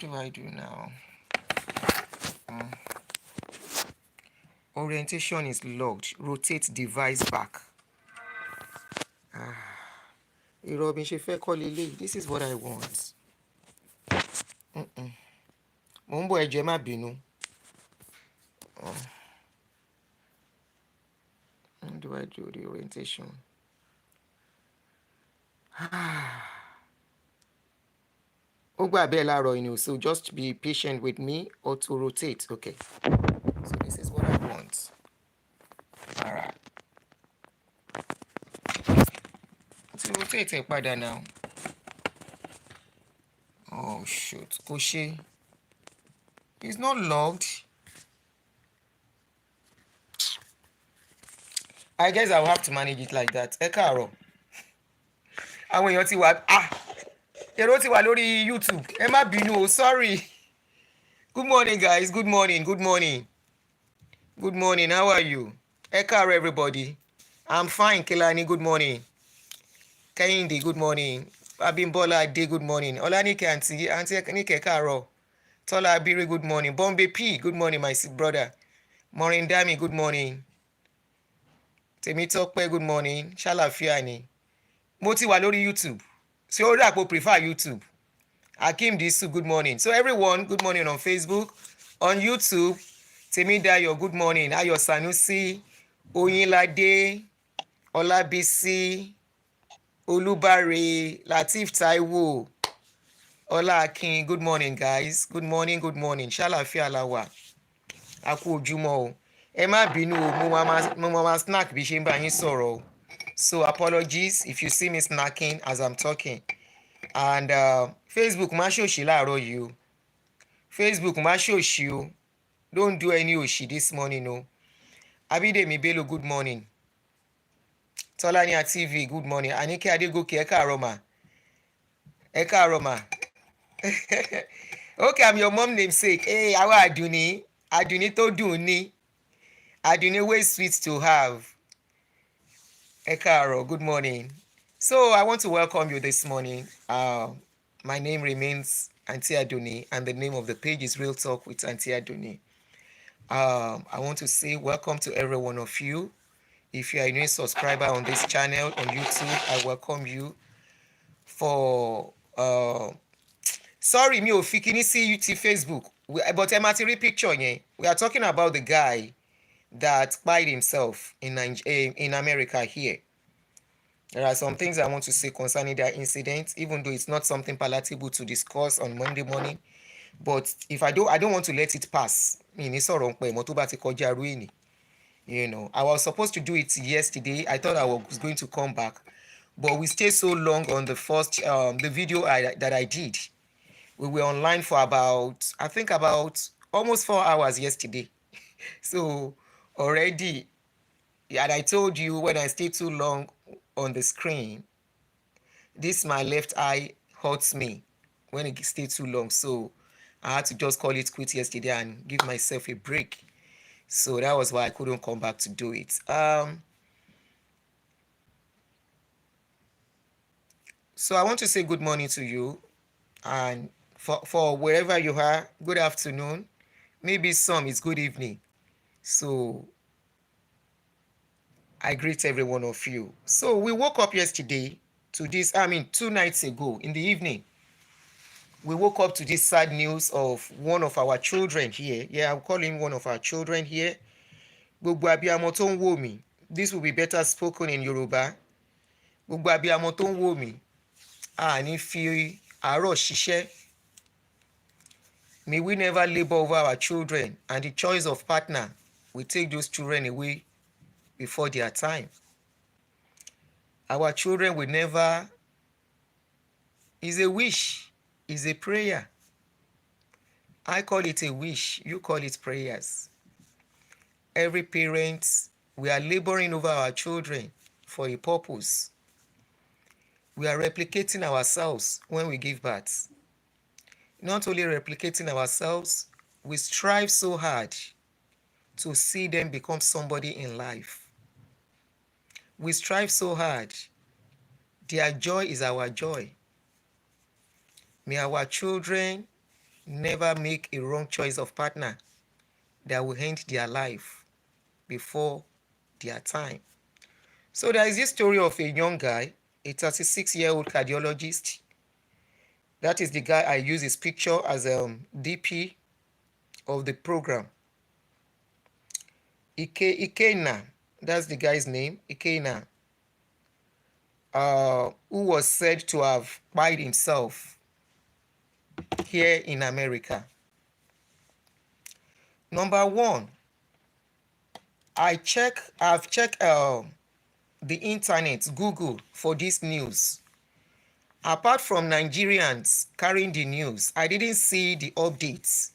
do I do now? Orientation is locked. Rotate device back. Robin, she fẹ́ kọ́ lélẹ̀. This is what I want. Mo ń bọ̀ ẹ̀jẹ̀ má bínú. How do I do the orientation? Ó gbà bẹ́ẹ̀ láàárọ̀ inú, so just be patient with me or to rotate. Okay. So this is what I want. All right. To rotate it padà now. Oh shoot, kò ṣe. It's not logged. I guess I'll have to manage it like that. Ẹ káàárọ̀. Àwọn èèyàn ti wà èrò ti wà lórí YouTube. Ẹ má bínú o, sorry. Good morning, guys. Good morning. Good morning. Good morning. How are you? Ẹ káàárọ̀, everybody. I'm fine, Kelani. Good morning. Kehinde, good morning. Abimbola Ade, good morning. Olanike Auntie Nike káàárọ̀. Tola Abiri, good morning. Bombay P, good morning, my brother. Maureen Dami, good morning. Temitope, good morning. Ṣàlàáfíà ni. Mo ti wà lórí YouTube. So ó dà pé prefer YouTube. Hakeem Disu, good morning. So everyone, good morning on Facebook, on YouTube. Temidayo, good morning. Ayo Sanusi, Oyinlade, Olabisi, Olubare, Latif Taiwo, Ola Akin, good morning, guys. Good morning, good morning. Ṣàlàáfíà la wà. A kú ojúmọ́ o. Ẹ má bínú o, mo máa snack bí ṣe ń bá yín sọ̀rọ̀ o. So apologies if you see me snacking as I'm talking. And Facebook má ṣòṣì láàárọ̀ yìí o. Facebook má ṣòṣì o. Don't do any òṣì this morning o. Abídèmí Bello, good morning. Tọ́lání TV, good morning. Àníkẹ́ Adégòkè, ẹ káàárọ̀ mà. Ẹ káàárọ̀ mà. Okay, I'm your mom namesake. Hey, àwa Àdùnní. Àdùnní tó dùn ní. Àdùnní wey sweet to have. Ẹ káàárọ̀, good morning. So I want to welcome you this morning. My name remains Auntie Aduni, and the name of the page is Real Talk with Auntie Aduni. I want to say welcome to every one of you. If you are a new subscriber on this channel on YouTube, I welcome you. For sorry, mi ò fi kíní sí Facebook, but ẹ máa ti rí picture yẹn. We are talking about the guy that kpai himself in America here. There are some things I want to say concerning that incident, even though it's not something palatable to discuss on Monday morning. But if I don't want to let it pass. You know, I was supposed to do it yesterday. I thought I was going to come back, but we stayed so long on the first the video that I did. We were online for about almost 4 hours yesterday. So already, and I told you when I stayed too long on the screen, this my left eye hurts me when it stays too long. So I had to just call it quit yesterday and give myself a break. So that was why I couldn't come back to do it. So I want to say good morning to you, and for wherever you are, good afternoon. Maybe some it's good evening. So I greet every one of you. So we woke up yesterday to this, 2 nights ago in the evening. We woke up to this sad news of one of our children here. Yeah, I'll call him one of our children here. Gbogbo abiyamọ tó ń wò mí. This will be better spoken in Yoruba. Gbogbo abiyamọ tó ń wò mí. Àní fi àárọ̀ ṣiṣẹ́. May we never labor over our children, and the choice of partner will take those children away before their time. Our children will never, is a wish, is a prayer. I call it a wish, you call it prayers. Every parent, we are laboring over our children for a purpose. We are replicating ourselves when we give birth. Not only replicating ourselves, we strive so hard to see them become somebody in life. We strive so hard. Their joy is our joy. May our children never make a wrong choice of partner that will end their life before their time. So there is this story of a young guy, a 36-year-old cardiologist. That is the guy I use his picture as a DP of the program. Ikena, that's the guy's name, Ikena, who was said to have kpied himself here in America. Number one, I've checked the internet, Google, for this news. Apart from Nigerians carrying the news, I didn't see the updates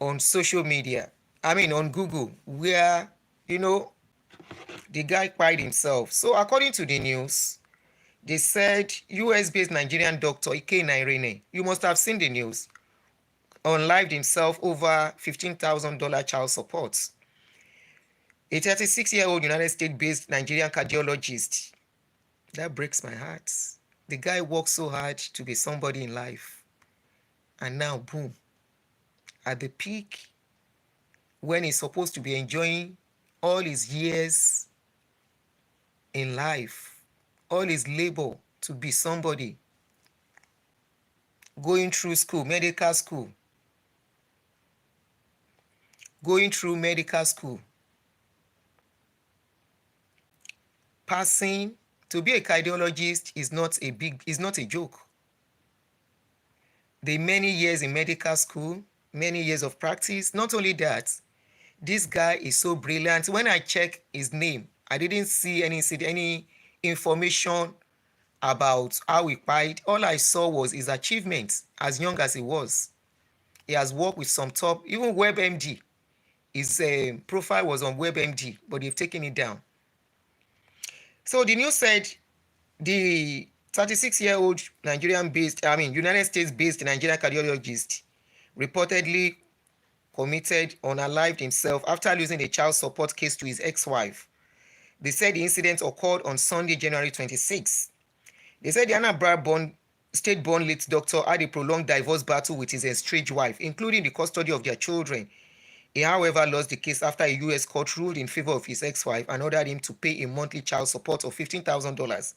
on social media. I mean, on Google, where, the guy kpied himself. So according to the news, they said US-based Nigerian doctor Ike Nairene, you must have seen the news, unlived himself over $15,000 child support. A 36-year-old United States-based Nigerian cardiologist. That breaks my heart. The guy worked so hard to be somebody in life. And now, boom, at the peak, when he's supposed to be enjoying all his years in life, all his labor to be somebody, going through school, medical school, passing. To be a cardiologist is not a joke. The many years in medical school, many years of practice. Not only that, this guy is so brilliant. When I check his name, I didn't see any information about how he kpied. All I saw was his achievements as young as he was. He has worked with some top, even WebMD. His profile was on WebMD, but they've taken it down. So the news said the 36-year-old United States-based Nigerian cardiologist reportedly committed unalived himself after losing a child support case to his ex-wife. They said the incident occurred on Sunday, January 26. They said the Anambra state-born late doctor had a prolonged divorce battle with his estranged wife, including the custody of their children. He, however, lost the case after a U.S. court ruled in favor of his ex-wife and ordered him to pay a monthly child support of $15,000.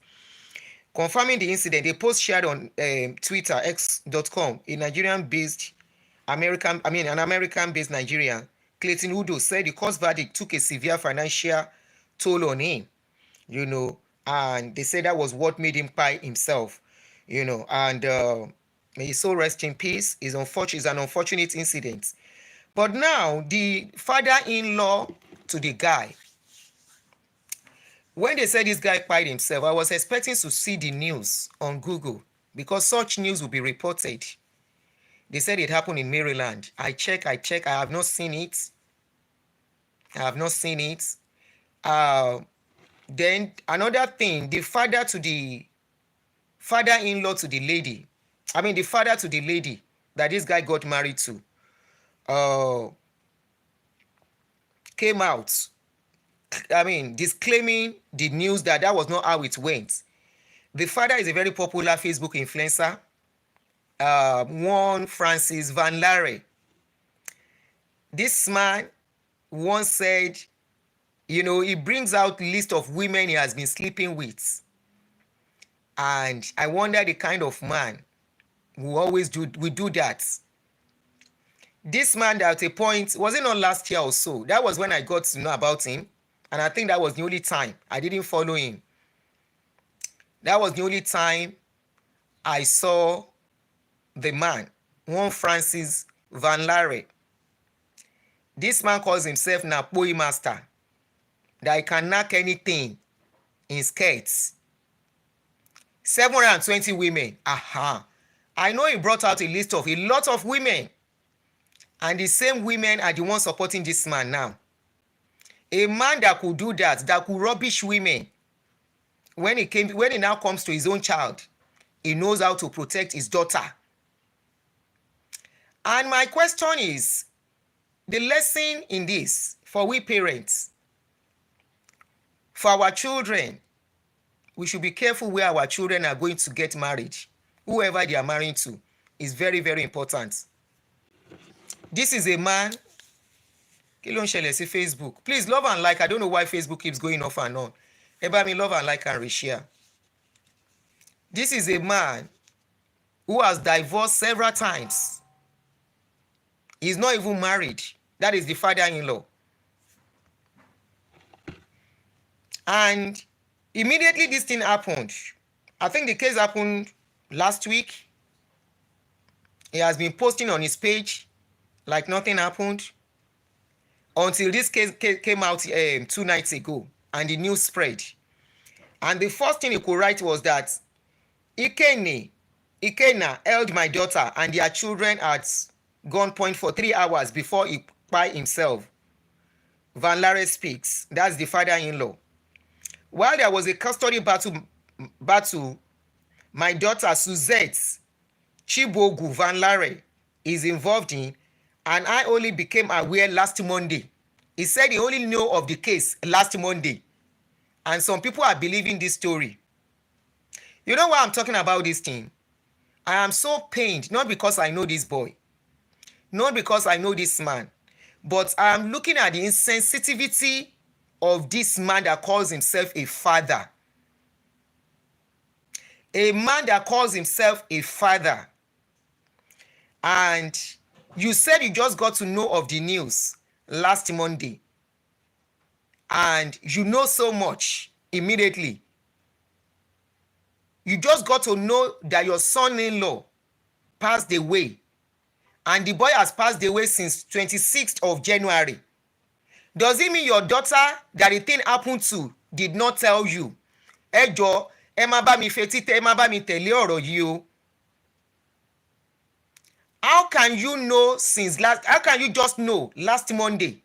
Confirming the incident, a post shared on Twitter, x.com, an American-based Nigerian, Clayton Udo, said the court verdict took a severe financial toll on him, and they said that was what made him kpai himself, and may his soul rest in peace. It's an unfortunate incident. But now, the father-in-law to the guy, when they said this guy kpied himself, I was expecting to see the news on Google because such news will be reported. They said it happened in Maryland. I check. I have not seen it. Then another thing, the father-in-law to the lady, the father to the lady that this guy got married to, came out, disclaiming the news that was not how it went. The father is a very popular Facebook influencer, one Francis Van Lare. This man once said, he brings out list of women he has been sleeping with. And I wonder the kind of man who always do that. This man at a point, was it not last year or so? That was when I got to know about him. And I think that was the only time I didn't follow him. That was the only time I saw the man, one Francis Van Lare. This man calls himself Napoi Master. That he can knock anything in skirts. 720 women. I know he brought out a list of a lot of women. And the same women are the ones supporting this man now. A man that could do that could rubbish women. When he now comes to his own child, he knows how to protect his daughter. And my question is, the lesson in this for we parents, for our children, we should be careful where our children are going to get married. Whoever they are marrying to is very, very important. This is a man. Kí ló ń ṣẹlẹ̀ sí Facebook? Please love and like. I don't know why Facebook keeps going off and on. Ẹ bá mi love and like and reshare. This is a man who has divorced several times. He's not even married. That is the father-in-law. And immediately this thing happened. I think the case happened last week. He has been posting on his page like nothing happened until this case came out 2 nights ago and the news spread. And the first thing he could write was that Ikenna held my daughter and their children at gunpoint for 3 hours before Kpai himself. Van Lare speaks. That's the father-in-law. While there was a custody battle, my daughter Suzette Chibogu Van Lare is involved in, and I only became aware last Monday. He said he only knew of the case last Monday. And some people are believing this story. You know why I'm talking about this thing? I am so pained, not because I know this boy, not because I know this man, but I am looking at the insensitivity of this man that calls himself a father. A man that calls himself a father. And you said you just got to know of the news last Monday. And you know so much immediately. You just got to know that your son-in-law passed away. And the boy has passed away since 26th of January. Does it mean your daughter that the thing happened to did not tell you? Ẹ jọ̀ọ́, ẹ má bá mi fetí tẹ́, ẹ má bá mi tẹ̀lé ọ̀rọ̀ yìí o. How can you know how can you just know last Monday?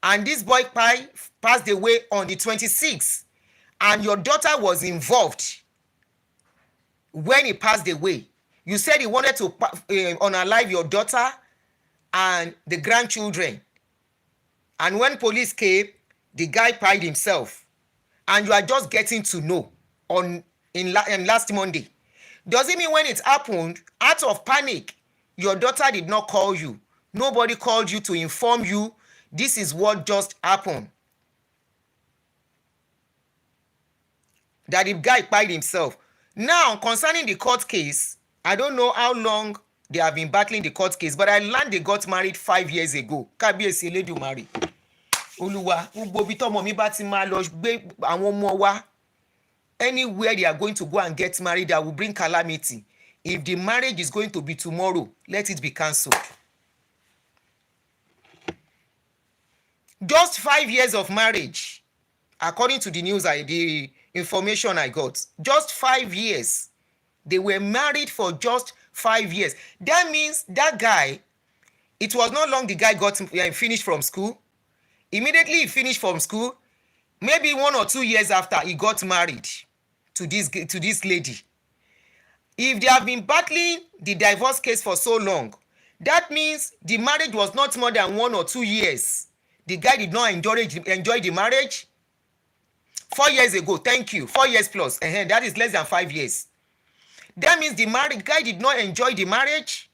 And this boy Kpai passed away on the 26th. And your daughter was involved when he passed away. You said he wanted to unalive your daughter and the grandchildren. And when police came, the guy Kpai himself. And you are just getting to know in last Monday. Does it mean when it happened, out of panic, your daughter did not call you? Nobody called you to inform you this is what just happened. That the guy Kpai himself. Now, concerning the court case, I don't know how long they have been battling the court case, but I learned they got married 5 years ago. Kábíyèsí Elédùmarè. Olúwa, gbogbo bí tọ́mọ mi bá ti máa lọ gbé àwọn ọmọ wa, anywhere they are going to go and get married, that will bring calamity. If the marriage is going to be tomorrow, let it be cancelled. Just 5 years of marriage, according to the news, the information I got, just 5 years. They were married for just 5 years. That means that guy, it was not long the guy got finished from school. Immediately he finished from school, maybe 1 or 2 years after, he got married to this lady. If they have been battling the divorce case for so long, that means the marriage was not more than 1 or 2 years. The guy did not enjoy the marriage. 4 years ago, thank you, 4 years plus, that is less than 5 years. That means the guy did not enjoy the marriage.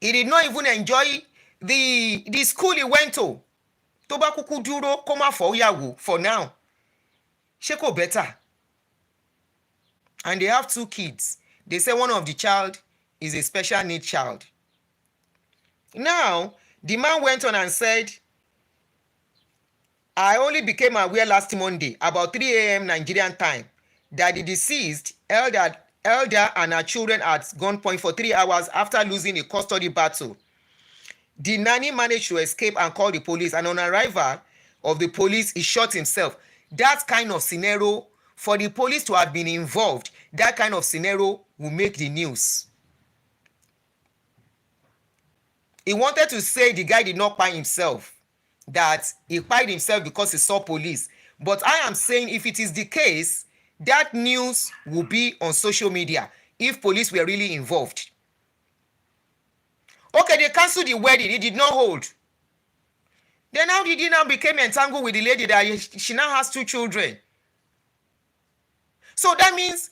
He did not even enjoy the school he went to. Tó bá kúkú dúró kó má fọ̀yàwó for now. Ṣé kò better? And they have 2 kids. They say one of the child is a special needs child. Now, the man went on and said, I only became aware last Monday, about 3 a.m. Nigerian time, that the deceased elder and her children at gunpoint for 3 hours after losing a custody battle. The nanny managed to escape and call the police, and on arrival of the police, he shot himself. That kind of scenario, for the police to have been involved, that kind of scenario will make the news. He wanted to say the guy did not Kpai himself, that he Kpai himself because he saw police. But I am saying if it is the case, that news will be on social media if police were really involved. Okay, they cancelled the wedding. It did not hold. Then how did he now become entangled with the lady that she now has 2 children? So that means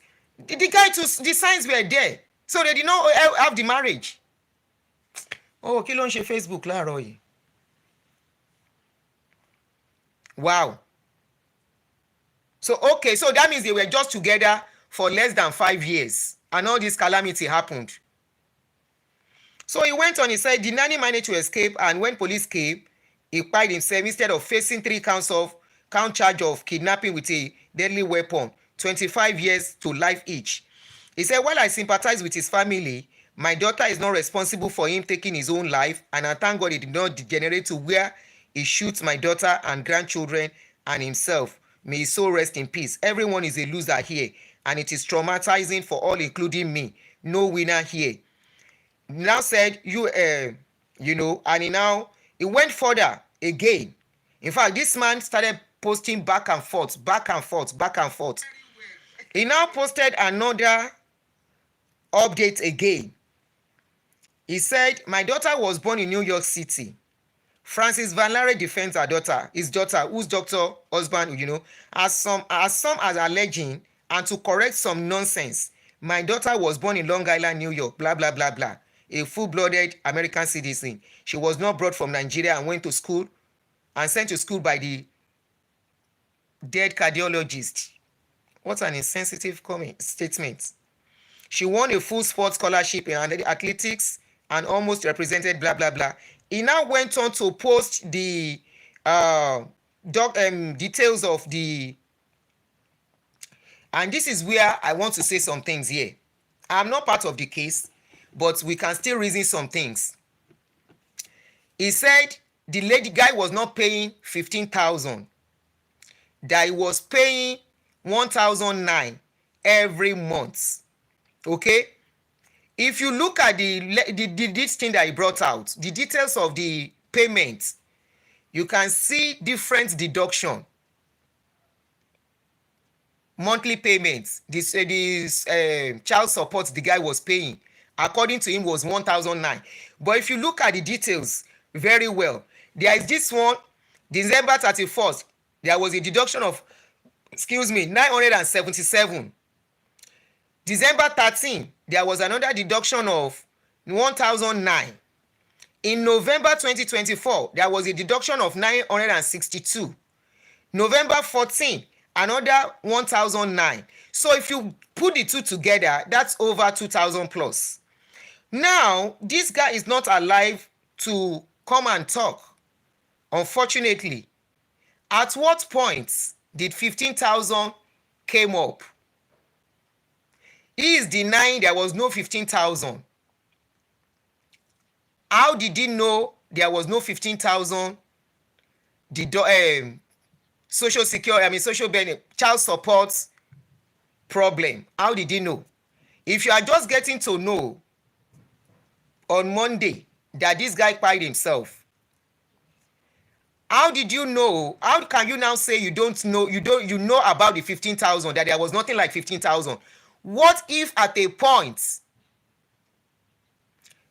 the guy, the signs were there. So they did not have the marriage. Oh, kí ló ń ṣe Facebook láàárọ̀ yìí? Wow. So, okay, so that means they were just together for less than 5 years and all this calamity happened. So he went on, he said the nanny managed to escape, and when police came, he kpied himself instead of facing 3 count charge of kidnapping with a deadly weapon, 25 years to life each. He said, while I sympathize with his family, my daughter is not responsible for him taking his own life, and I thank God it did not degenerate to where he shoots my daughter and grandchildren and himself. May his soul rest in peace. Everyone is a loser here, and it is traumatizing for all, including me. No winner here. Now said and he went further again. In fact, this man started posting back and forth. He now posted another update again. He said, my daughter was born in New York City. Francis Van Lare defends his daughter, whose doctor husband, as some as alleging, and to correct some nonsense. My daughter was born in Long Island, New York, blah, blah, blah, blah. A full-blooded American citizen. She was not brought from Nigeria and went to school and sent to school by the dead cardiologist. What an insensitive statement. She won a full sports scholarship in athletics and almost represented blah, blah, blah. He now went on to post the details of the... And this is where I want to say some things here. I'm not part of the case, but we can still reason some things. He said the lady guy was not paying 15,000, that he was paying 1,009 every month. Okay, if you look at this thing that he brought out, the details of the payment, you can see different deduction. Monthly payments, this child support the guy was paying, according to him, was 1,009. But if you look at the details very well, there is this one, December 31st, there was a deduction of 977. December 13, there was another deduction of 1,009. In November 2024, there was a deduction of 962. November 14, another 1,009. So if you put the two together, that's over 2,000 plus. Now, this guy is not alive to come and talk, unfortunately. At what point did 15,000 came up? He is denying there was no 15,000. How did he know there was no 15,000? Social security, social benefit, child support problem. How did he know? If you are just getting to know on Monday that this guy kpied himself, how did you know? How can you now say you don't know? You know about the 15,000, that there was nothing like 15,000? What if at a point,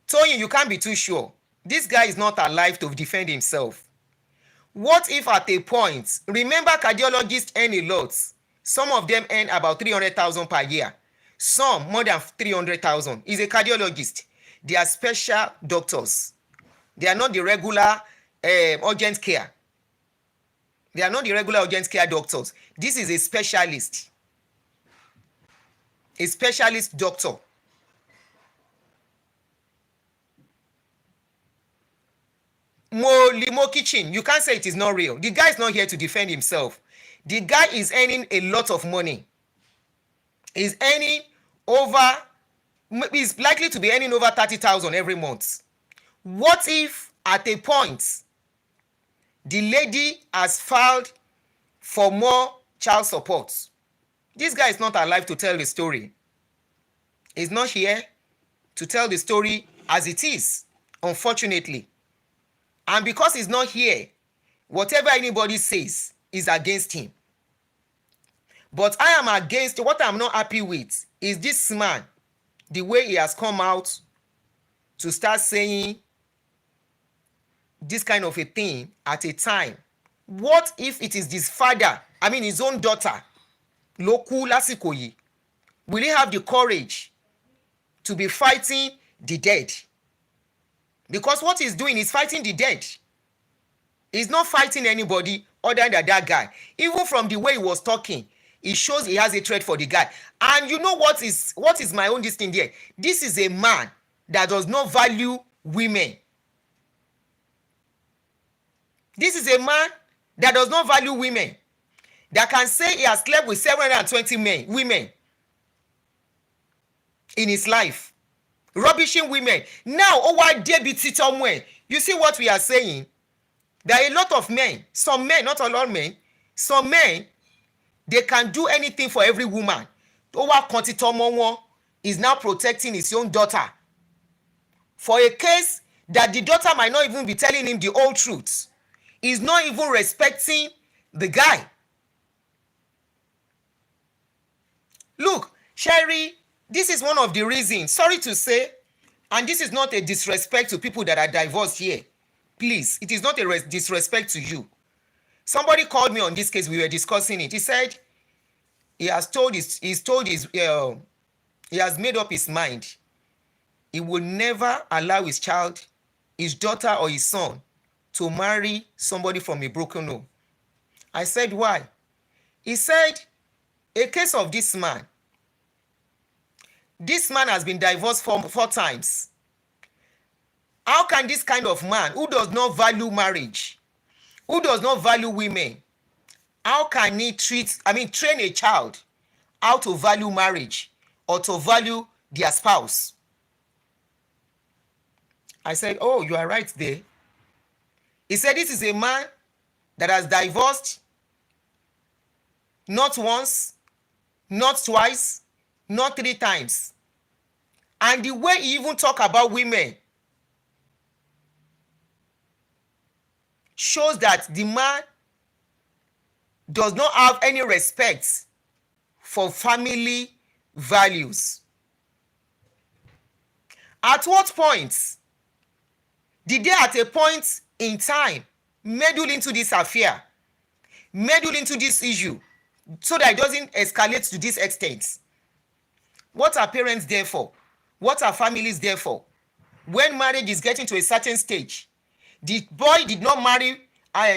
Tony, you can't be too sure. This guy is not alive to defend himself. What if at a point, remember cardiologists earn a lot. Some of them earn about 300,000 per year. Some more than 300,000. He's a cardiologist. They are special doctors. They are not the regular urgent care. They are not the regular urgent care doctors. This is a specialist. A specialist doctor. Limo kitchen, you can't say it is not real. The guy is not here to defend himself. The guy is earning a lot of money. He's likely to be earning over 30,000 every month. What if at a point the lady has filed for more child support? This guy is not alive to tell the story. He's not here to tell the story as it is, unfortunately. And because he's not here, whatever anybody says is against him. But I am against, what I'm not happy with is this man, the way he has come out to start saying this kind of a thing at a time. What if it is his father, his own daughter, Loku Lasikoyi? Will he have the courage to be fighting the dead? Because what he's doing is fighting the dead. He's not fighting anybody other than that guy. Even from the way he was talking, it shows he has a threat for the guy. And you know what is my own this thing there? This is a man that does not value women. This is a man that does not value women. That can say he has slept with 720 women in his life. Rubbishing women. Now, you see what we are saying? There are a lot of men, some men, not a lot of men, some men, they can do anything for every woman. Is now protecting his own daughter for a case that the daughter might not even be telling him the whole truth. He's not even respecting the guy. Look, Sherry, this is one of the reasons, sorry to say, and this is not a disrespect to people that are divorced here. Please, it is not a disrespect to you. Somebody called me on this case, we were discussing it. He said he has made up his mind. He will never allow his child, his daughter or his son to marry somebody from a broken home. I said, why? He said, a case of this man has been divorced four times. How can this kind of man who does not value marriage, who does not value women, how can he train a child how to value marriage or to value their spouse? I said, oh, you are right there. He said, this is a man that has divorced not once, not twice, not 3 times. And the way he even talk about women shows that the man does not have any respect for family values. At what point did they at a point in time meddle into this affair, meddle into this issue so that it doesn't escalate to this extent? What are parents there for? What are families there for? When marriage is getting to a certain stage, the boy did not marry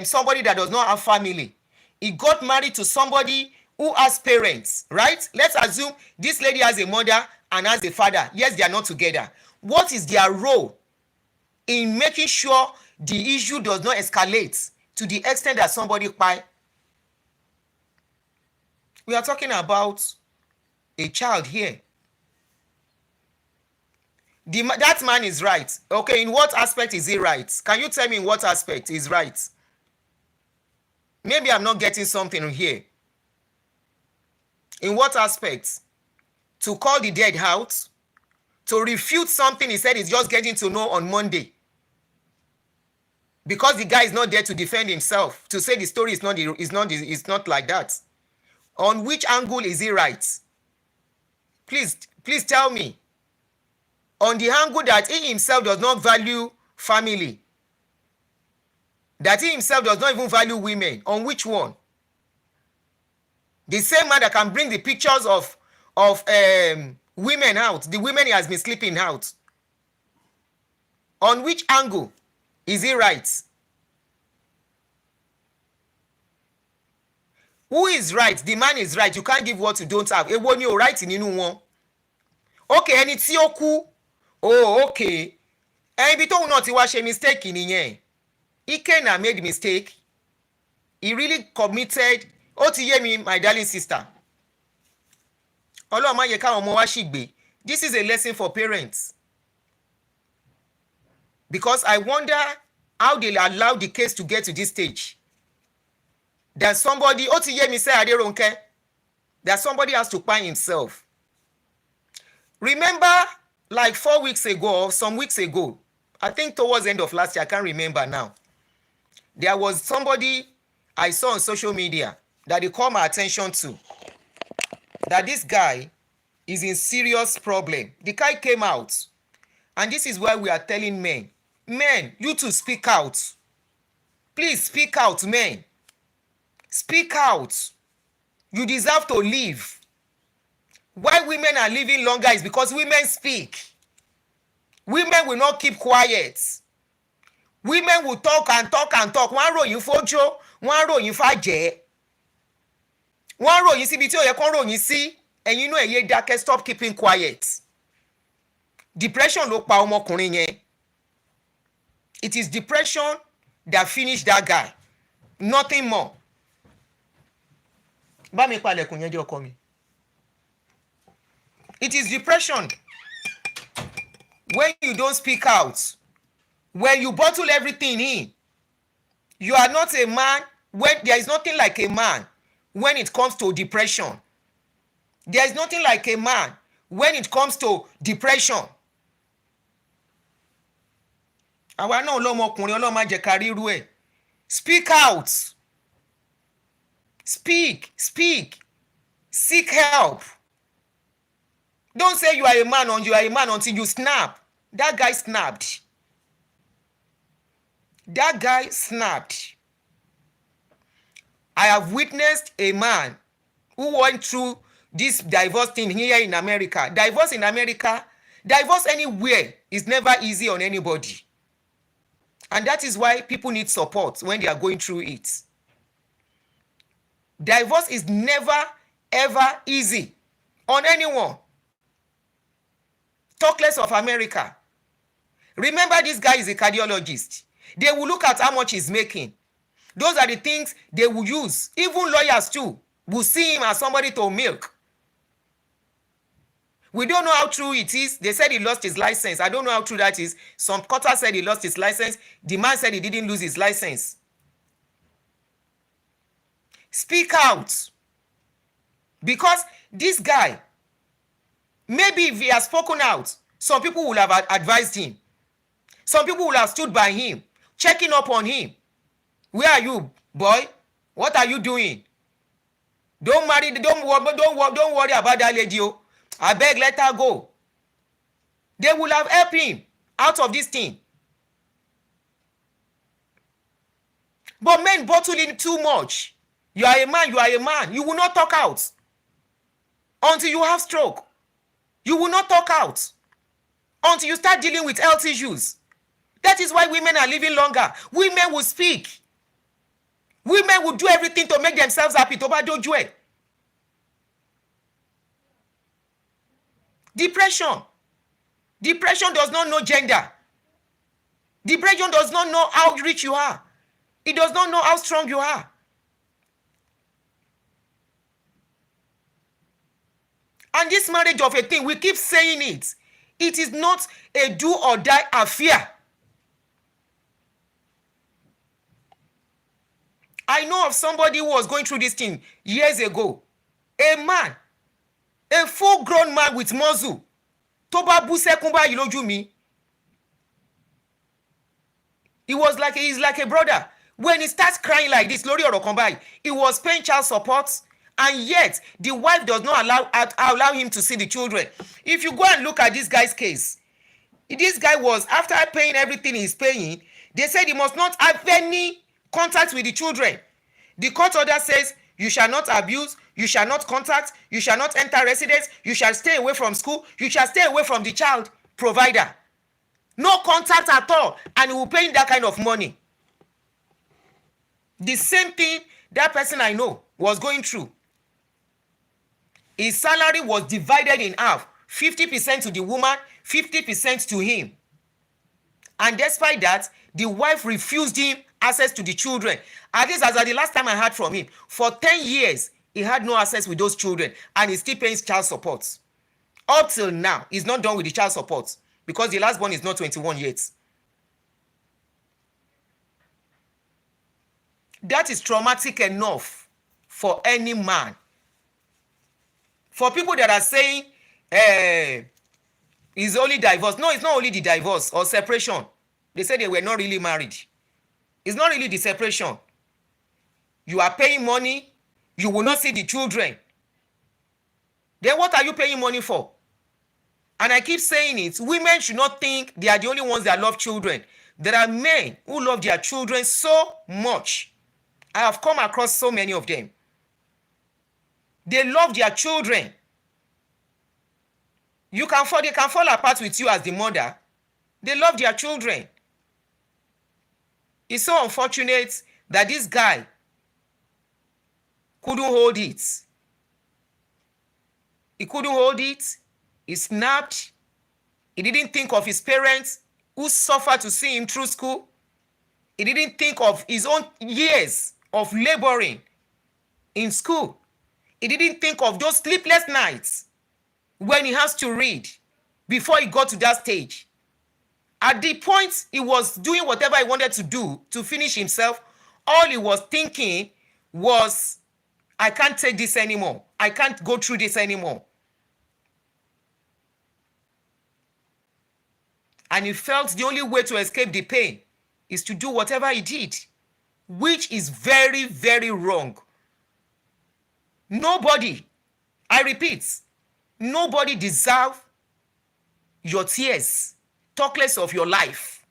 somebody that does not have family. He got married to somebody who has parents, right? Let's assume this lady has a mother and has a father. Yes, they are not together. What is their role in making sure the issue does not escalate to the extent that somebody Kpai? We are talking about a child here. That man is right. Okay, in what aspect is he right? Can you tell me in what aspect is right? Maybe I'm not getting something here. In what aspect? To call the dead out? To refute something he said he's just getting to know on Monday? Because the guy is not there to defend himself, to say the story is not like that. On which angle is he right? Please tell me. On the angle that he himself does not value family, that he himself does not even value women, on which one? The same man that can bring the pictures of women out, the women he has been sleeping out. On which angle is he right? Who is right? The man is right. You can't give what you don't have. Èwo ni o right nínú wọn. Okay, ẹni tí ó kú. Oh, okay. Ibi tóun náà ti wá ṣe mistake nìyẹn. Ikenna made mistake. He really committed. Ó ti yé mi, my darling sister. Ọlọ́run má yẹ káwọn ọmọ wa ṣìgbé. This is a lesson for parents. Because I wonder how they allow the case to get to this stage. That somebody, ó ti yé mi say Aderonke, that somebody has to Kpai himself. Remember, like 4 weeks ago or some weeks ago, I think towards the end of last year, I can't remember now. There was somebody I saw on social media that they called my attention to. That this guy is in serious problem. The guy came out. And this is why we are telling men. Men, you to speak out. Please speak out, men. Speak out. You deserve to live. Why women are living longer is because women speak. Women will not keep quiet. Women will talk and talk and talk. Wọ́n á ròyìn fójó, wọ́n á ròyìn fàjẹ́, wọ́n á ròyìn síbi tí ó yẹ kán ròyìn sí. Ẹ̀yin inú ẹ̀ yé dákẹ́, stop keeping quiet. Depression ló pa ọmọkùnrin yẹn. It is depression that finished that guy. Nothing more. Bá mi palẹ̀kùn yẹn jẹ́ ọkọ mi. It is depression. When you don't speak out, when you bottle everything in, you are not a man. When there is nothing like a man when it comes to depression. There is nothing like a man when it comes to depression. Àwa náà lọ́mọkùnrin, Ọlọ́run má jẹ́ ká rí irú ẹ̀. Speak out. Speak. Seek help. Don't say you are a man until you snap. That guy snapped. I have witnessed a man who went through this divorce thing here in America. Divorce in America, divorce anywhere is never easy on anybody. And that is why people need support when they are going through it. Divorce is never, ever easy on anyone. Talk less of America. Remember, this guy is a cardiologist. They will look at how much he's making. Those are the things they will use. Even lawyers too will see him as somebody to milk. We don't know how true it is. They said he lost his license. I don't know how true that is. Some cutter said he lost his license. The man said he didn't lose his license. Speak out. Because this guy, maybe if he has spoken out, some people will have advised him. Some people will have stood by him, checking up on him. Where are you, boy? What are you doing? Don't worry about that lady. I beg, let her go. They will have helped him out of this thing. But men bottle in too much. You are a man. You will not talk out until you have stroke. You will not talk out until you start dealing with health issues. That is why women are living longer. Women will speak. Women will do everything to make themselves happy. To bá dojú ẹ̀. Depression. Depression does not know gender. Depression does not know how rich you are. It does not know how strong you are. And this marriage of a thing, we keep saying it. It is not a do or die affair. I know of somebody who was going through this thing years ago. A man, a full-grown man with muscle. Tó bá bú sẹ́kún báyìí lójú mi. He's like a brother. When he starts crying like this, lórí ọ̀rọ̀ kan báyìí, he was paying child support, and yet the wife does not allow him to see the children. If you go and look at this guy's case, this guy was, after paying everything he's paying, they said he must not have any contact with the children. The court order says you shall not abuse, you shall not contact, you shall not enter residence, you shall stay away from school, you shall stay away from the child provider. No contact at all, and he will pay that kind of money. The same thing that person I know was going through. His salary was divided in half, 50% to the woman, 50% to him. And despite that, the wife refused him access to the children. At least as at the last time I heard from him, for 10 years, he had no access with those children, and he's still paying child support. Up till now, he's not done with the child support because the last born is not 21 yet. That is traumatic enough for any man. For people that are saying, it's only divorce. No, it's not only the divorce or separation. They said they were not really married. It's not really the separation. You are paying money, you will not see the children. Then what are you paying money for? And I keep saying it, women should not think they are the only ones that love children. There are men who love their children so much. I have come across so many of them. They love their children. They can fall apart with you as the mother. They love their children. It's so unfortunate that this guy couldn't hold it. He couldn't hold it. He snapped. He didn't think of his parents who suffered to see him through school. He didn't think of his own years of laboring in school. He didn't think of those sleepless nights when he has to read before he got to that stage. At the point he was doing whatever he wanted to do to finish himself, all he was thinking was, I can't take this anymore. I can't go through this anymore. And he felt the only way to escape the pain is to do whatever he did, which is very, very wrong. Nobody, I repeat, nobody deserves your tears, talk less of your life.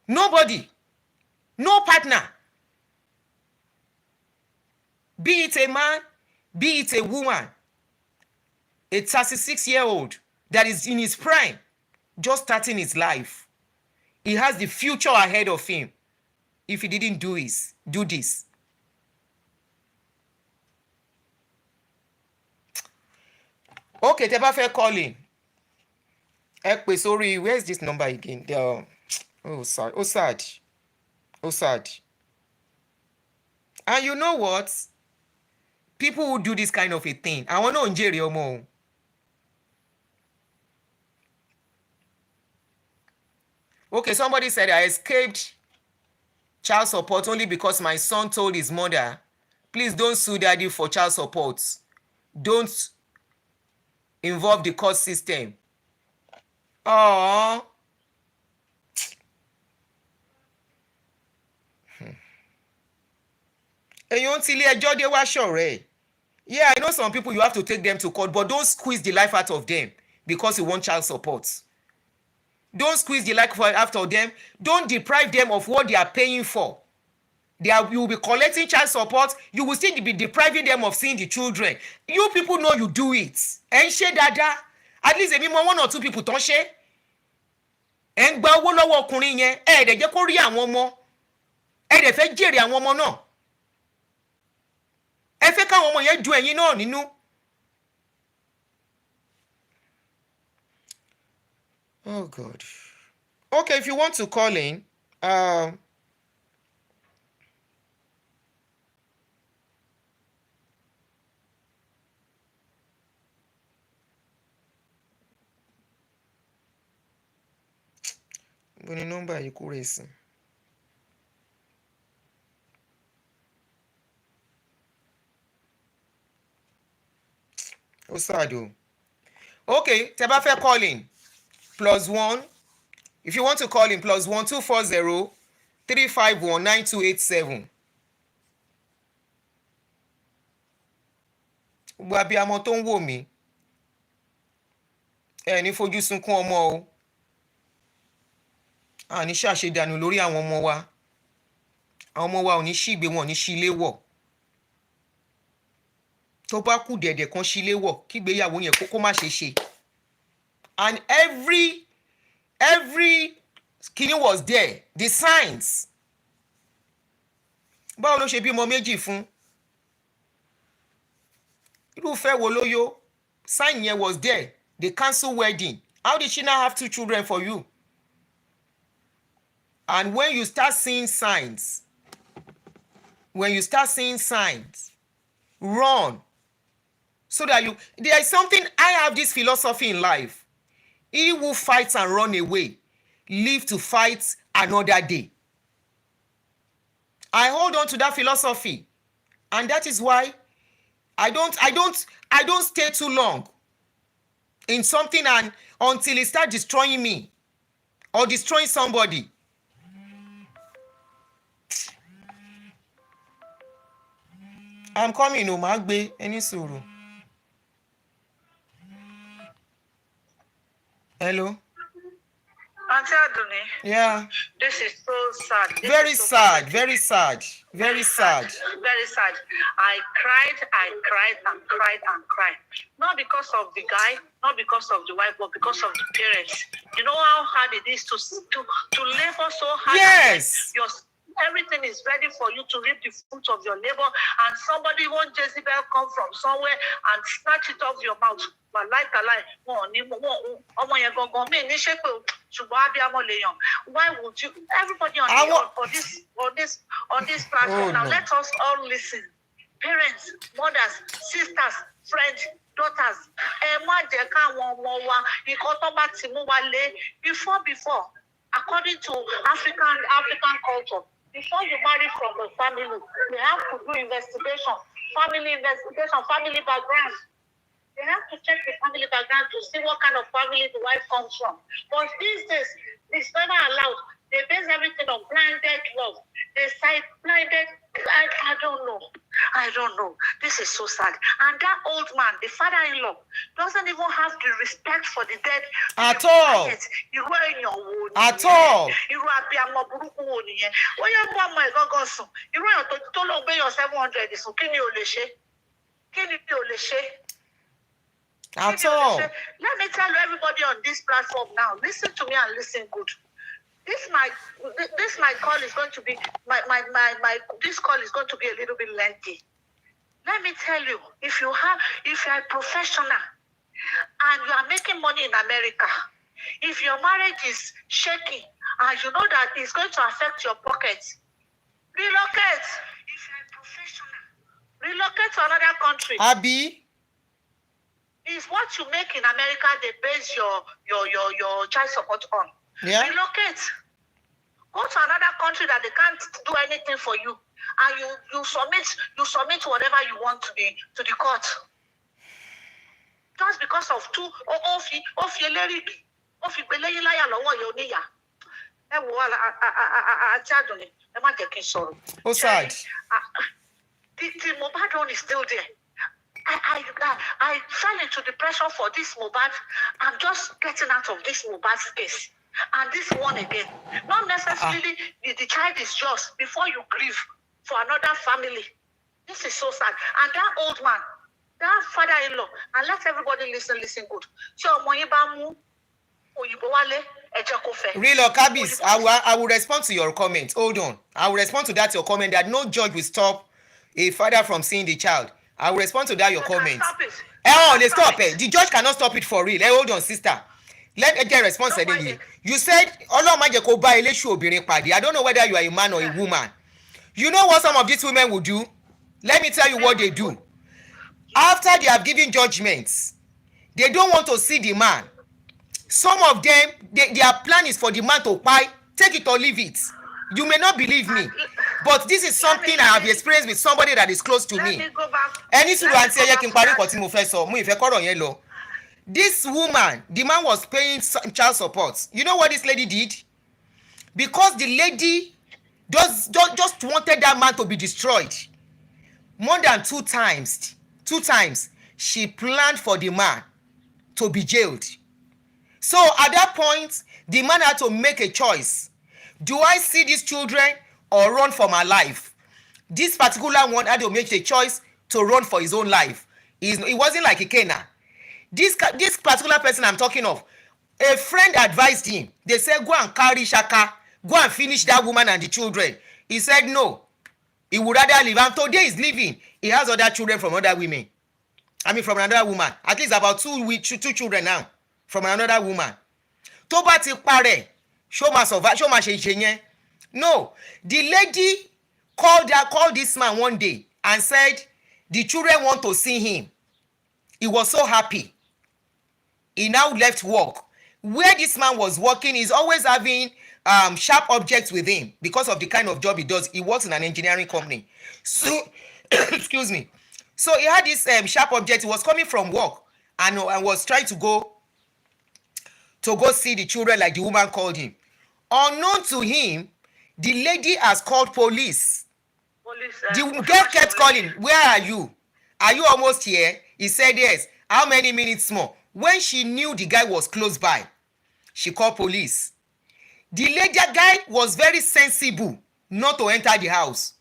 Nobody, no partner, be it a man, be it a woman, a 36-year-old that is in his prime, just starting his life. He has the future ahead of him if he didn't do this. Okay, tẹ́ bá fẹ́ calling. Ẹ pè sórí, where is this number again? sad. And you know what? People who do this kind of a thing, àwọn náà ń jèrè ọmọ o. Okay, somebody said I escaped child support only because my son told his mother, please don't sue daddy for child support. Don't involve the court system. Oh. Èyàn ti ilé ẹjọ́ dé wá ṣọ̀rẹ́. Yeah, I know some people you have to take them to court, but don't squeeze the life out of them because you want child support. Don't squeeze the life out of them. Don't deprive them of what they are paying for. You will be collecting child support. You will still be depriving them of seeing the children. You people know you do it. Ẹ ń ṣe dáadáa. At least èmi mọ 1 or 2 people tó ń ṣe. Ẹ ń gba owó lọ́wọ́ ọkùnrin yẹn. Ẹ dẹ̀ jẹ́ kó rí àwọn ọmọ. Ẹ dẹ̀ fẹ́ jèrè àwọn ọmọ náà. Ẹ fẹ́ káwọn ọmọ yẹn ju ẹ̀yin náà nínú. Oh God. Okay, if you want to call in, bó ni nọ́mbà yìí kúrò sí. Ó ṣàdó. Okay, tẹ́ bá fẹ́ call in, +1. If you want to call in, +1 240 351 9287. Gbogbo abiyamọ tó ń wò mí, ẹ ní fojú sunkún ọmọ o. A ní ṣàṣedànù lórí àwọn ọmọ wa. Àwọn ọmọ wa ò ní ṣìgbé, wọn ò ní ṣílé wọ̀. Tó bá kù dẹ̀dẹ̀ kan ṣílé wọ̀, kí ìgbéyàwó yẹn kó má ṣe ṣe. And every kini was there, the signs. Báwo ló ṣe bímọ méjì fún? Irúfẹ́ wo ló yó? Sign yẹn was there. They cancel wedding. How did she now have 2 children for you? And when you start seeing signs, run. So that there is something, I have this philosophy in life. He who fights and run away, live to fight another day. I hold on to that philosophy. And that is why I don't stay too long in something and until it starts destroying me or destroying somebody. I'm coming, o máa gbé ẹni sùúrù. Hello. Auntie Aduni. Yeah. This is so sad. Very sad. Very sad. Very sad. I cried. Not because of the guy, not because of the wife, but because of the parents. You know how hard it is to labor so hard. Yes. Everything is ready for you to reap the fruit of your labor, and somebody won't Jezebel come from somewhere and snatch it off your mouth. But like a lie, why would you? Everybody on this platform now, let us all listen. Parents, mothers, sisters, friends, daughters, before, according to African culture, before you marry from the family, they have to do investigation, family background. They have to check the family background to see what kind of family the wife comes from. But these days, it's never allowed. They base everything on blinded love. They cite blinded. I don't know. This is so sad. And that old man, the father-in-law, doesn't even have the respect for the dead at all. At all. At all. Let me tell you, everybody on this platform now, listen to me and listen good. This my call is going to be this call is going to be a little bit lengthy. Let me tell you, if you're a professional and you are making money in America, if your marriage is shaky and you know that it's going to affect your pocket, relocate. If you're a professional, relocate to another country. Abby, is what you make in America they base your child support on. Yeah. Relocate. Go to another country that they can't do anything for you, and you submit whatever you want to the court. Just because of two sad. The Mohbad one is still there. I fell into depression for this Mohbad. I'm just getting out of this Mohbad case. And this one again. Not necessarily the child is yours before you grieve for another family. This is so sad. And that old man, that father-in-law, and let everybody listen good. So, Real or Kabis, I will respond to your comment. Hold on. I will respond to that your comment that no judge will stop a father from seeing the child. I will respond to that your comment. Stop it. Let's stop it. The judge cannot stop it for real. Hold on, sister. Let me get a response. You said, I don't know whether you are a man or a woman. You know what some of these women will do? Let me tell you what they do. After they have given judgments, they don't want to see the man. Some of them, their plan is for the man to Kpai, take it or leave it. You may not believe me, but this is something I have experienced with somebody that is close to me. This woman, the man was paying child support. You know what this lady did? Because the lady just wanted that man to be destroyed. More than two times, she planned for the man to be jailed. So at that point, the man had to make a choice. Do I see these children or run for my life? This particular one had to make a choice to run for his own life. It wasn't like a Cana. This particular person I'm talking of, a friend advised him. They said, go and carry Shaka, go and finish that woman and the children. He said no. He would rather live. And today he's living. He has other children from other women. From another woman. At least about two children now from another woman. Toba ti pare. Show my survive. No. The lady called this man one day and said the children want to see him. He was so happy. He now left work. Where this man was working, he's always having sharp objects with him because of the kind of job he does. He works in an engineering company. So, excuse me. So he had this sharp object. He was coming from work and was trying to go see the children like the woman called him. Unknown to him, the lady has called police. The girl kept calling, where are you? Are you almost here? He said yes. How many minutes more? When she knew the guy was close by, she called police. The guy was very sensible not to enter the house.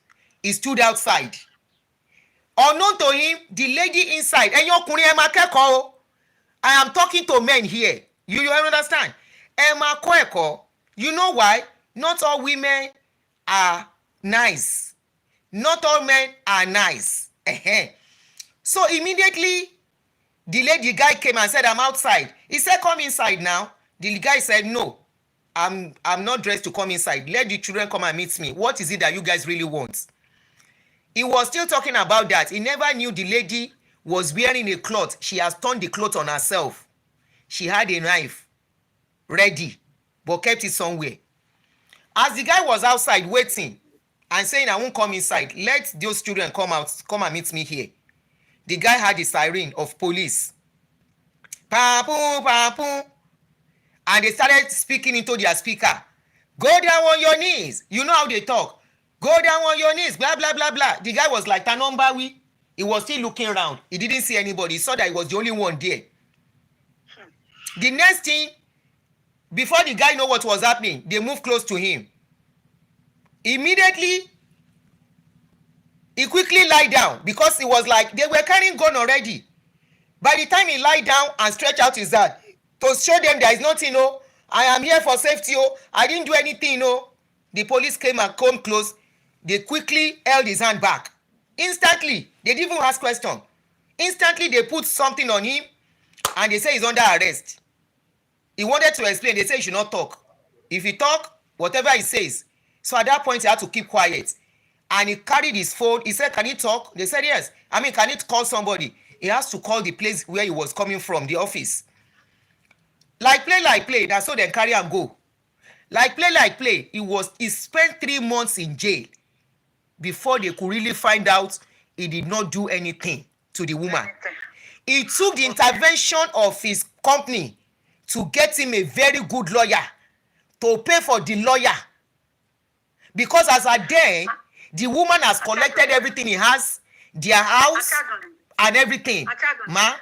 He stood outside. Unknown to him, the lady inside. I am talking to men here. You understand? ẹ máa kọ́ ẹ̀kọ́. You know why? Not all women are nice. Not all men are nice. So immediately the guy came and said, I'm outside. He said, come inside now. The guy said, no, I'm not dressed to come inside. Let the children come and meet me. What is it that you guys really want? He was still talking about that. He never knew the lady was wearing a cloth. She has turned the cloth on herself. She had a knife ready, but kept it somewhere. As the guy was outside waiting and saying, I won't come inside, let those children come out, come and meet me here. The guy had a siren of police. Papu, papu. And they started speaking into their speaker. Go down on your knees. You know how they talk. Go down on your knees, blah, blah, blah, blah. The guy was like, Tanombawi. He was still looking around. He didn't see anybody. He saw that he was the only one there. The next thing, before the guy knew what was happening, they moved close to him. Immediately, he quickly lied down because it was like they were carrying gun already. By the time he lied down and stretched out his hand to show them there is nothing, I am here for safety, I didn't do anything, The police came and come close. They quickly held his hand back. Instantly, they didn't even ask question. Instantly, they put something on him and they say he's under arrest. He wanted to explain. They say he should not talk. If he talk, whatever he says. So at that point, he had to keep quiet. And he carried his phone. He said, can he talk? They said, yes. Can he call somebody? He has to call the place where he was coming from, the office. Like play. That's so they carry and go. Like play. He spent 3 months in jail before they could really find out he did not do anything to the woman. It took the intervention of his company to get him a very good lawyer to pay for the lawyer. Because as at then, the woman has collected everything he has, their house, and everything. Ma,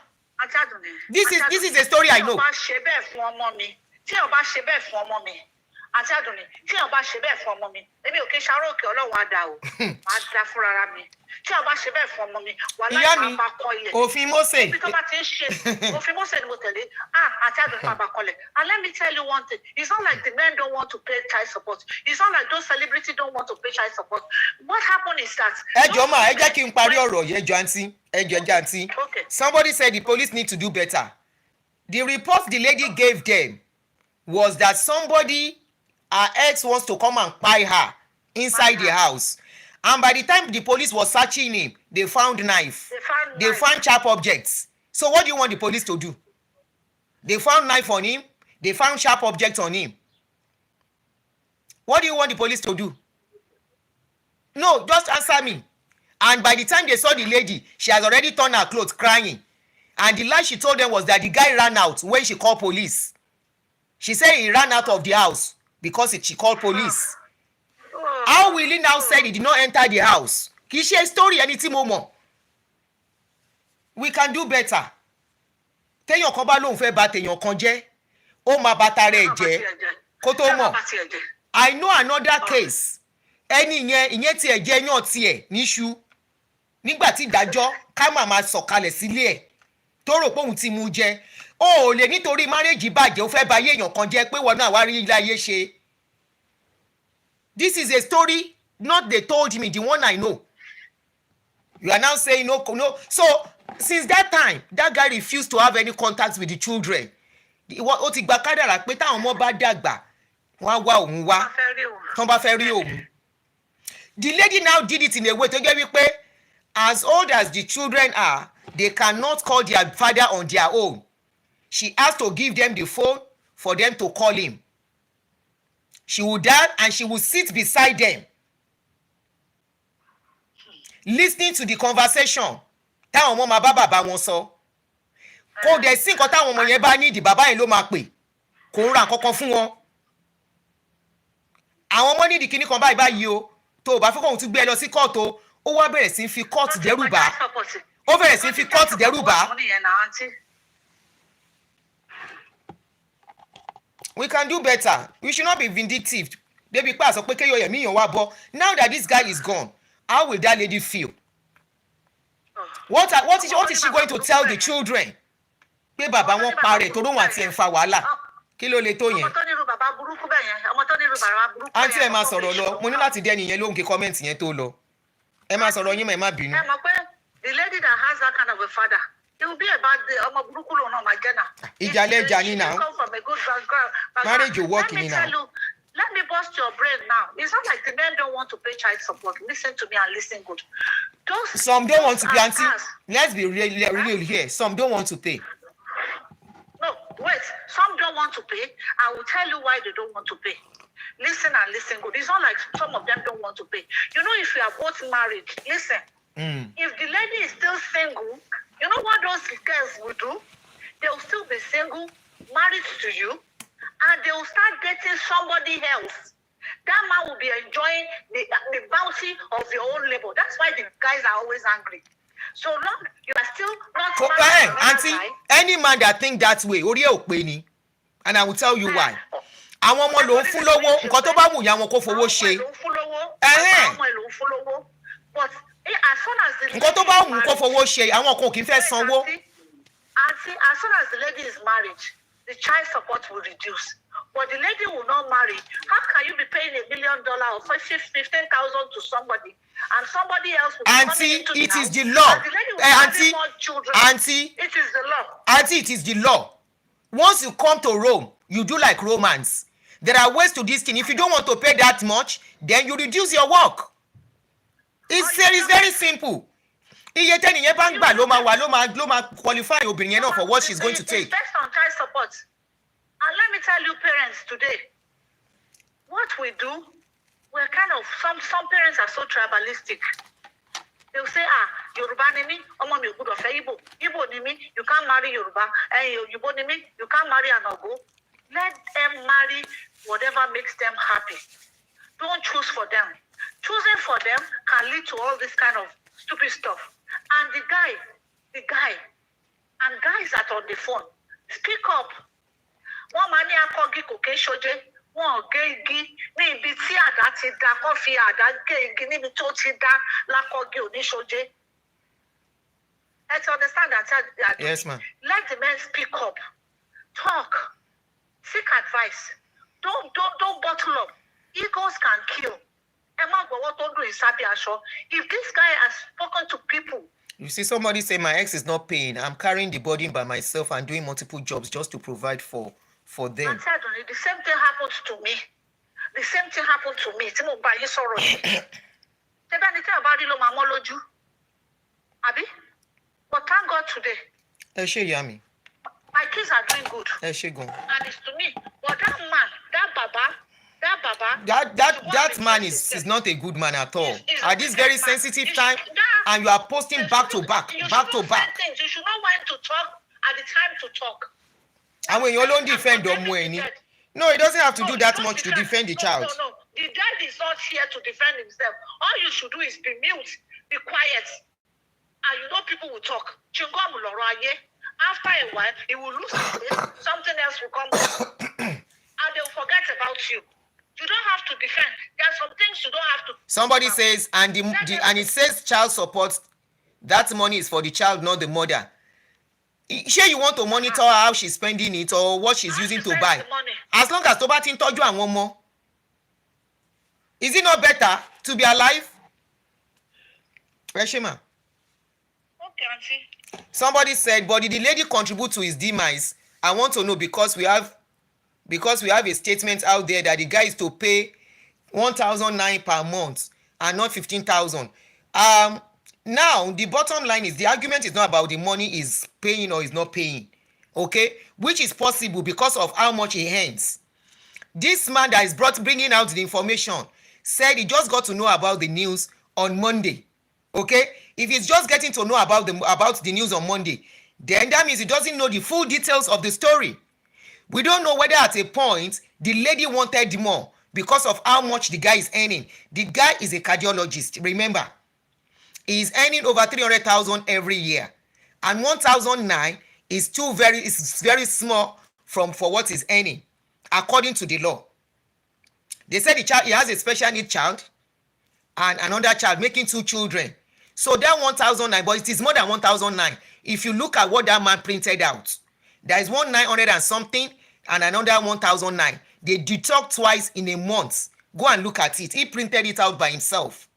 this is a story I know. Àti Àdùnní tí ó bá ṣe bẹ́ẹ̀ fún ọmọ mi èmi ò kí ń ṣàrò òkè Ọlọ́run á dá o máa dá fúnra mi tí ó bá ṣe bẹ́ẹ̀ fún ọmọ mi wà láì máa kọ́ ilẹ̀ òfin Mósè ibi tó bá ti ń ṣe òfin Mósè ni mo tẹ̀lé àti Àdùnní máa bá kọ́lẹ̀. And let me tell you one thing, it's not like the men don't want to pay child support, it's not like those celebrities don't want to pay child support. What happened is that ẹ jọ̀ọ́ mà ẹ jẹ́ kí n parí ọ̀rọ̀ yẹn àǹtí Okay. Somebody said the police need to do better. The report the lady gave them was that somebody, her ex, wants to come and kpai her inside the house. And by the time the police was searching him, they found knife. They found sharp objects. So what do you want the police to do? They found knife on him. They found sharp objects on him. What do you want the police to do? No, just answer me. And by the time they saw the lady, she has already torn her clothes, crying. And the lie she told them was that the guy ran out when she called police. She said he ran out of the house because she called police. How will he now say he did not enter the house? Kì í ṣe story ẹni tí mo mọ̀. We can do better. Téèyàn kan bá lóun fẹ́ bà téèyàn kan jẹ́, ó máa bà tara ẹ̀ jẹ́ kó tó mọ̀. I know another case. Ẹni ìyẹn tiẹ̀ jẹ́ yàn tiẹ̀ níṣu. Nígbà tí ìdájọ́ ká máa sọ̀kalẹ̀ sílé ẹ̀ tó rò pé òun ti mú jẹ. O ò lè nítorí márèjì bàjẹ́ ó fẹ́ bà ayé èèyàn kan jẹ́ pé wọn náà wá rí ilé ayé ṣe. This is a story not they told me, the one I know. You are now saying no. So since that time, that guy refused to have any contact with the children. Ó ti gba kádàrá pé táwọn ọmọ bá dàgbà wọ́n á wá òun wá tán bá fẹ́ rí òun. The lady now did it in a way tó jẹ́ wípé as old as the children are, they cannot call their father on their own. She has to give them the phone for them to call him. She will dial and she will sit beside them, listening to the conversation. Táwọn ọmọ máa bá bàbá wọn sọ. Kò dẹ̀ sí nǹkan táwọn ọmọ yẹn bá ní ìdí bàbá yẹn ló máa pè. Kò ń ra nǹkankan fún wọn. Àwọn ọmọ nídìí kíní kan báyìí o. Tó o bá fẹ́ kóhun tún gbé ẹ lọ sí kóòtù, ó wá bẹ̀rẹ̀ sí fi kóòtù dẹ́rù bà. Ó bẹ̀rẹ̀ sí fi kóòtù dẹ́rù bà. We can do better. We should not be vindictive. Débi pé àsọ pé kéyọ̀ yẹ̀mí yàn wá bọ́. Now that this guy is gone, how will that lady feel? What is she going to tell the children? Pé bàbá wọn parẹ́ torí wọn àti ẹ̀ ń fa wàhálà. kí ló le tó ọmọ yẹn tó nírú bàbá burúkú bẹ́ẹ̀ yẹn ọmọ tó nírú bàbá burúkú àǹtí ẹ máa kọ́kọ́ sọ̀rọ̀ fi lọ ṣòro mo ní kà. láti dẹ́ni yẹn lóhùn kí kọ́mẹ́ǹtì yẹn tó lọ ẹ máa sọ̀rọ̀ yín mà ẹ má bínú. ẹ mọ̀ pé the lady that has that kind of a father it will be about the ọmọ burúkú lòun náà máa jẹ́ náà. ìjà lẹ́jà ní now. náà marriage ò work ní náà. Let me bust your brain now. It's not like the men don't want to pay child support. Listen to me and listen good. Some don't want to pay, auntie. Let's be real here. Some don't want to pay. No, wait. Some don't want to pay. I will tell you why they don't want to pay. Listen and listen good. It's not like some of them don't want to pay. You know, if you are both married, listen. If the lady is still single, you know what those girls will do? They will still be single, married to you, and they will start dating somebody else. That man will be enjoying the bounty of your own labor. That's why the guys are always angry. So long you are still not married. Auntie, any man that think that way, orí ẹ̀ ò pé ni. And I will tell you why. Àwọn ọmọ ló ń fún lówó, nǹkan tó bá wù yá wọn kó fowó ṣe. But as soon as the nǹkan tó bá wù kó fowó ṣe, àwọn kan ò kì í fẹ́ sanwó. Auntie, as soon as the lady is married, the child support will reduce. But the lady will not marry. How can you be paying $1 million or $15,000 to somebody, and somebody else will be coming into the house? It is the law. And the lady will have more children. Auntie, it is the law. Auntie, it is the law. Once you come to Rome, you do like Romans. There are ways to this thing. If you don't want to pay that much, then you reduce your work. It's very simple. Iye tẹ́nìyẹn bá ń gbà ló máa qualify obìnrin yẹn náà for what she's going to take. It's based on child support. And let me tell you, parents today, what we do, we're kind of, some parents are so tribalistic. They'll say, Yoruba ni mi, ọmọ mi ò gbọdọ̀ fẹ́ Igbo. Igbo ni mi, you can't marry Yoruba. Yoruba ni mi, you can't marry an Ogo. Let them marry whatever makes them happy. Don't choose for them. Choosing for them can lead to all this kind of stupid stuff. And the guy, and guys that are on the phone, speak up. Wọ́n máa ní akọ́gi kò ké ṣoje, wọ́n gé igi ní ibi tí àdá ti dá, kọ́ fi àdá gé igi níbi tó ti dá lákọ́gi oníṣoje. Let's understand that. Yes, ma'am. Let the men speak up, talk, seek advice. Don't bottle up. Egos can kill. If this guy has spoken to people. You see, somebody say my ex is not paying. I'm carrying the burden by myself and doing multiple jobs just to provide for them. The same thing happened to me. The same thing happened to me. Tí mo bá yín sọ̀rọ̀ yìí. Tẹ́bá ní tí a bá rí ló máa mọ́ lójú. Àbí? But thank God today. Ẹ ṣé ìyá mi. My kids are doing good. Ẹ ṣé gan. And it's to me. But that man, that baba. That man is not a good man at all. At this very sensitive time, and you are posting back to back. You should know when to talk at the time to talk. And when you don't defend them, no, it doesn't have to do that much to defend the child. No. The dad is not here to defend himself. All you should do is be mute, be quiet, and you know people will talk. After a while, he will lose his place. Something else will come, and they will forget about you. You don't have to defend. There are some things you don't have to. Somebody says, and it says child support. That money is for the child, not the mother. Sure, you want to monitor how she's spending it or what she's using to buy. As long as Toba tin toju and one more. Is it not better to be alive? Reshima. Okay, auntie. Somebody said, but did the lady contribute to his demise? I want to know because we have a statement out there that the guy is to pay 1,009 per month and not 15,000. Now the bottom line is the argument is not about the money is paying or is not paying, okay? Which is possible because of how much he earns. This man that is bringing out the information said he just got to know about the news on Monday, okay? If he's just getting to know about the news on Monday, then that means he doesn't know the full details of the story. We don't know whether at a point the lady wanted more because of how much the guy is earning. The guy is a cardiologist, remember. He's earning over 300,000 every year. And 1,009 is very small for what he's earning, according to the law. They said he has a special need child and another child, making 2 children. So that 1,009, but it is more than 1,009. If you look at what that man printed out, there is 1,900 and something. and another 1,009. They deduct twice in a month. Go and look at it. He printed it out by himself.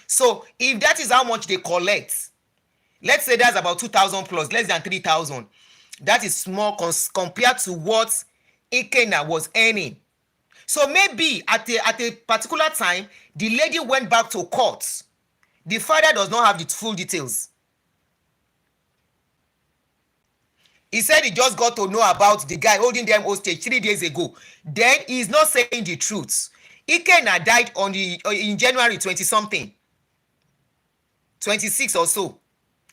So if that is how much they collect, let's say that's about 2,000 plus, less than 3,000. That is small compared to what Ikenna was earning. So maybe at a particular time, the lady went back to court. The father does not have the full details. He said he just got to know about the guy holding them hostage 3 days ago. Then he is not saying the truth. Ikenna died in January 20-something, 26 or so.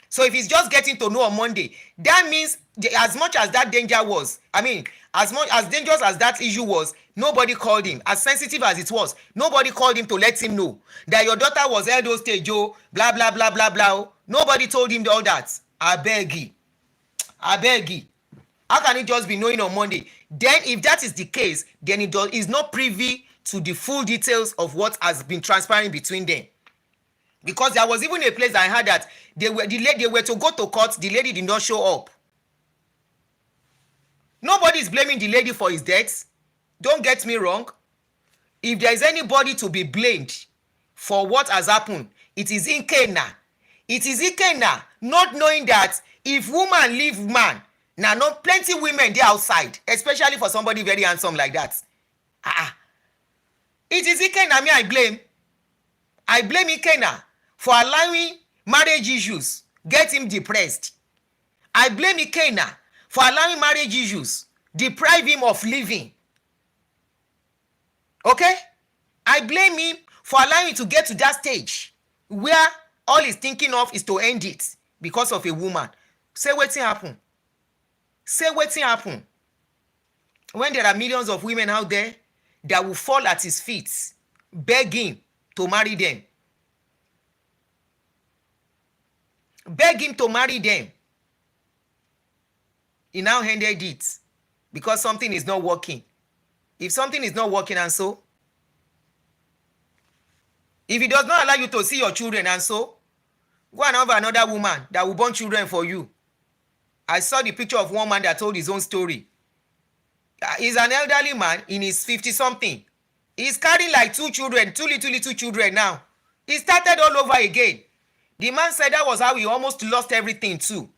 So if he's just getting to know on Monday, that means as much as that danger was, as much as dangerous as that issue was, nobody called him. As sensitive as it was, nobody called him to let him know that your daughter was held hostage, blah, blah, blah, blah, blah. Nobody told him all that. I beg you. How can he just be knowing on Monday? Then if that is the case, then he is not privy to the full details of what has been transpiring between them. Because there was even a place I heard that they were to go to court, the lady did not show up. Nobody is blaming the lady for his death. Don't get me wrong. If there is anybody to be blamed for what has happened, it is Ikenna. It is Ikenna not knowing that if woman leave man, now not plenty women there outside, especially for somebody very handsome like that. It is Ikenna me I blame. I blame Ikenna for allowing marriage issues get him depressed. I blame Ikenna for allowing marriage issues deprive him of living. Okay? I blame him for allowing him to get to that stage where all he's thinking of is to end it because of a woman. Say wetin happen. Say wetin happen. When there are millions of women out there that will fall at his feet, begging to marry them. Beg him to marry them. He now ended it because something is not working. If something is not working and so, if he does not allow you to see your children and so, go and have another woman that will born children for you. I saw the picture of one man that told his own story. He's an elderly man in his 50-something. He's carrying like two little children now. He started all over again. The man said that was how he almost lost everything too.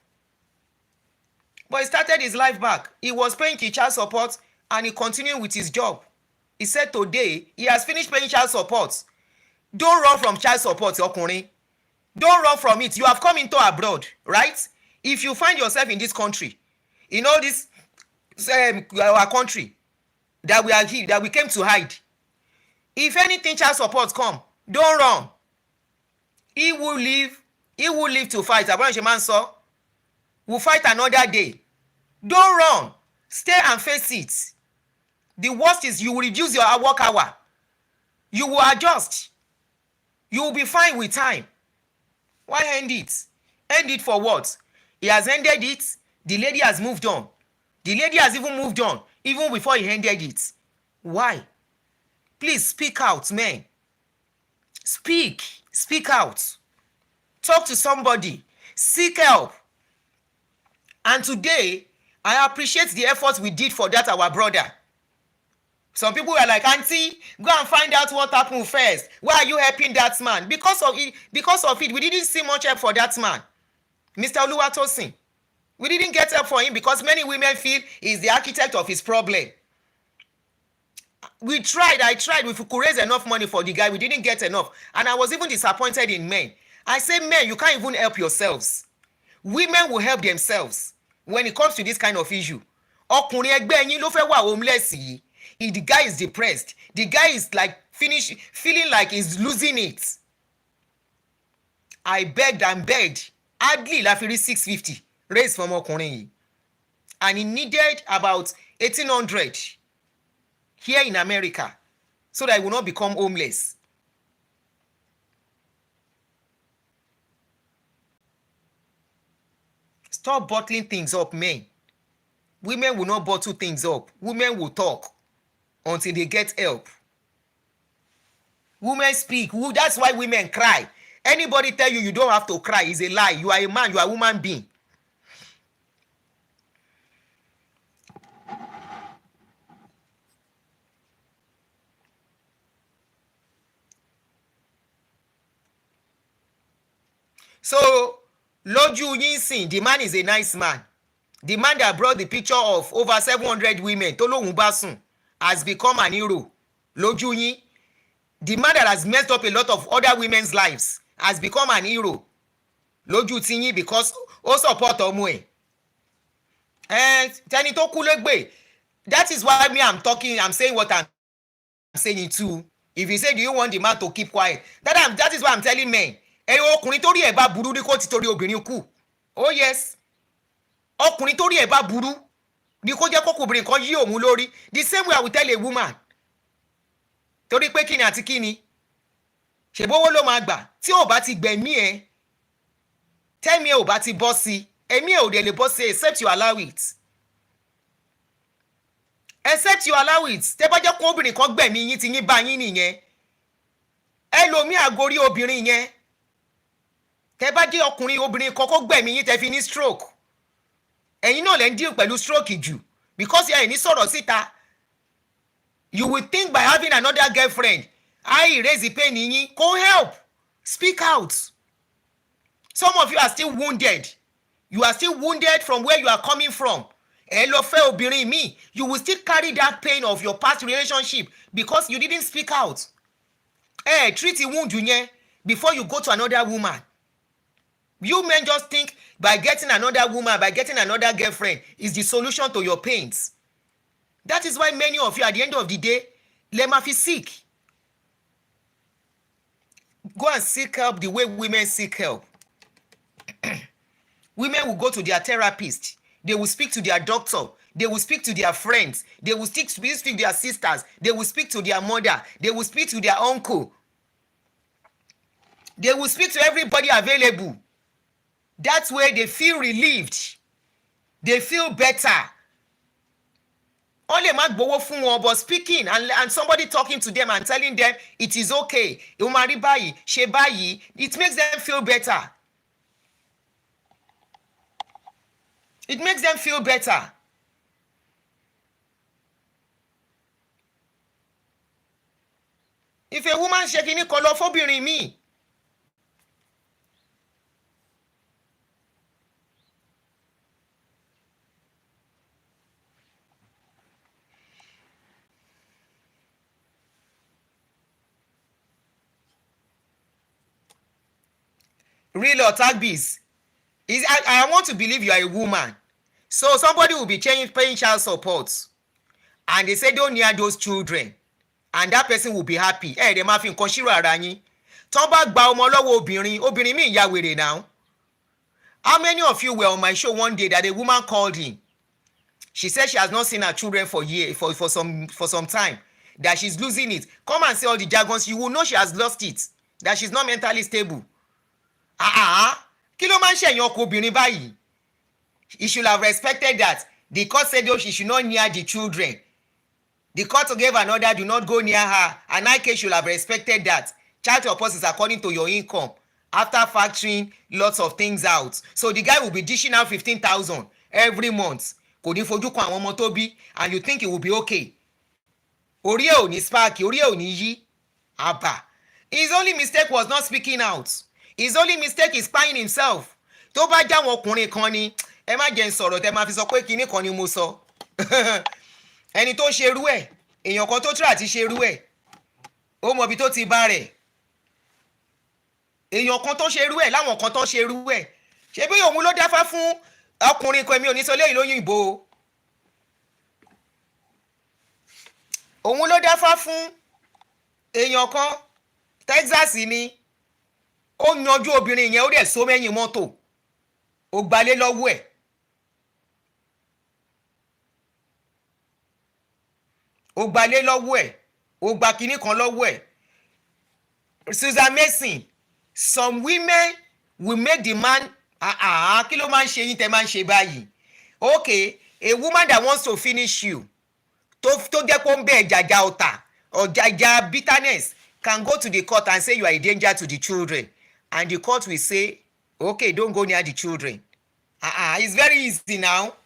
But he started his life back. He was paying child support and he continued with his job. He said today he has finished paying child support. Don't run from child support, Okunrin. Don't run from it. You have come into abroad, right? If you find yourself in this country, in all this our country that we are here, that we came to hide, if anything child support come, don't run. He will live to fight. Abaransheman saw, will fight another day. Don't run. Stay and face it. The worst is you will reduce your work hour. You will adjust. You will be fine with time. Why end it? End it for what? He has ended it. The lady has moved on. The lady has even moved on even before he ended it. Why? Please speak out, man. Speak out. Talk to somebody. Seek help. And today, I appreciate the efforts we did for that our brother. Some people were like, Auntie, go and find out what happened first. Why are you helping that man? Because of it, we didn't see much help for that man. Mr. Oluwatosin. We didn't get help for him because many women feel he's the architect of his problem. I tried. If we could raise enough money for the guy, we didn't get enough. And I was even disappointed in men. I say, men, you can't even help yourselves. Women will help themselves when it comes to this kind of issue. Ọkùnrin ẹgbẹ́ yín ló fẹ́ wà homeless yìí. The guy is depressed. The guy is like feeling like he's losing it. I begged and begged. Hardly la fi rí 650 raised from ọkùnrin yìí. And he needed about 1,800 here in America so that he will not become homeless. Stop bottling things up, men. Women will not bottle things up. Women will talk until they get help. Women speak. That's why women cry. Anybody tell you don't have to cry is a lie. You are a man. You are a woman being. So lójú yín sìn, the man is a nice man. The man that brought the picture of over 700 women tó lóun bá sùn has become an hero lójú yín. The man that has messed up a lot of other women's lives has become an hero lójú tiyín because ó support ọmọ ẹ̀. Tẹni tó kú lẹ́gbẹ̀ẹ́, that is why me I'm saying what I'm saying too. If you say do you want the man to keep quiet, that is why I'm telling men. Ọkùnrin tó rí ẹ̀ bá burú ní kó ti torí obìnrin kú. Oh yes. Ọkùnrin tó rí ẹ̀ bá burú ní kó jẹ́ kókò obìnrin kan yí òun lórí. The same way I will tell a woman. Torí pé kíni àti kíni. Ṣèbówó ló máa gbà tí ò bá ti gbẹ̀mí ẹ̀. Tẹ́mi ẹ̀ ò bá ti bọ́ sí. Ẹ̀mí ẹ̀ ò dẹ̀ lè bọ́ sí except you allow it. Except you allow it. Tẹ́ bá jẹ́ kó obìnrin kan gbẹ̀mí yín ti yín bá yín nìyẹn. Ẹlòmíì àgórí obìnrin yẹn. Tẹ́ bá jẹ́ ọkùnrin obìnrin kan kó gbẹ̀mí yín tẹ́ fi ní stroke. Ẹ̀yin náà lè ń deal pẹ̀lú stroke jù because ẹ̀ ní sọ̀rọ̀ síta. You will think by having another girlfriend, I erase the pain yín. Go help. Speak out. Some of you are still wounded. You are still wounded from where you are coming from. Ẹ lọ fẹ́ obìnrin mi. You will still carry that pain of your past relationship because you didn't speak out. Treat the wound yẹn before you go to another woman. You men just think by getting another woman, by getting another girlfriend is the solution to your pains. That is why many of you at the end of the day, lè máa fi sick. Go and seek help the way women seek help. Women will go to their therapist. They will speak to their doctor. They will speak to their friends. They will speak to their sisters. They will speak to their mother. They will speak to their uncle. They will speak to everybody available. That way they feel relieved. They feel better. Only má gbowó fún wọn, but speaking and somebody talking to them and telling them it is okay. Ó máa rí báyìí, ṣe báyìí. It makes them feel better. It makes them feel better. If a woman ṣe kíní kan lọ fóbìnrin mi. Real or tagbies. I want to believe you are a woman. So somebody will be paying child support. And they say don't near those children. And that person will be happy. They máa fi nǹkan ṣírò ara yín. Tán bá gba ọmọ lọ́wọ́ obìnrin mi ìyá wèrè now. How many of you were on my show one day that a woman called in? She said she has not seen her children for some time. That she's losing it. Come and say all the jargons. You will know she has lost it. That she's not mentally stable. Kí ló máa ń ṣẹ̀yìn ọkọ obìnrin báyìí? He should have respected that. The court said she should not near the children. The court gave an order, do not go near her. And IK should have respected that. Child support is according to your income. After factoring lots of things out. So the guy will be dishing out 15,000 every month. Kò ní fojú kan àwọn ọmọ tó bí, and you think it will be okay. Orí ẹ̀ ò ní spark, orí ẹ̀ ò ní yí. Abba. His only mistake was not speaking out. His only mistake is spying himself. Tó bá jáwọn ọkùnrin kan ni, ẹ má jẹ́ n sọ̀rọ̀ tẹ́ máa fi sọ pé kinní kan ni mo sọ. Ẹni tó ṣe irú ẹ̀, èèyàn kan tó try àti ṣe irú ẹ̀, ó mọ ibi tó ti bá rẹ̀. Èèyàn kan tó ṣe irú ẹ̀ láwọn kan tó ṣe irú ẹ̀. Ṣé bí òun ló dáfá fún ọkùnrin kan, èmi ò ní sọ léyìí lóyìnbó. Òun ló dáfá fún èèyàn kan, Texas ni. Ó yanjú obìnrin yẹn, ó dẹ̀ so mẹ́yìn mọ́tò. Ó gbalé lọ́wọ́ ẹ̀. Ó gbalé lọ́wọ́ ẹ̀. Ó gba kinní kan lọ́wọ́ ẹ̀. Susan Mason, some women will make the man kí ló máa ń ṣe yín tẹ́ máa ń ṣe báyìí? Okay, a woman that wants to finish you, tó jẹ́ kó ń bẹ ẹ̀jàjà ọ̀tà, ọ̀jàjà bitterness, can go to the court and say you are a danger to the children. And the court will say, okay, don't go near the children. It's very easy now.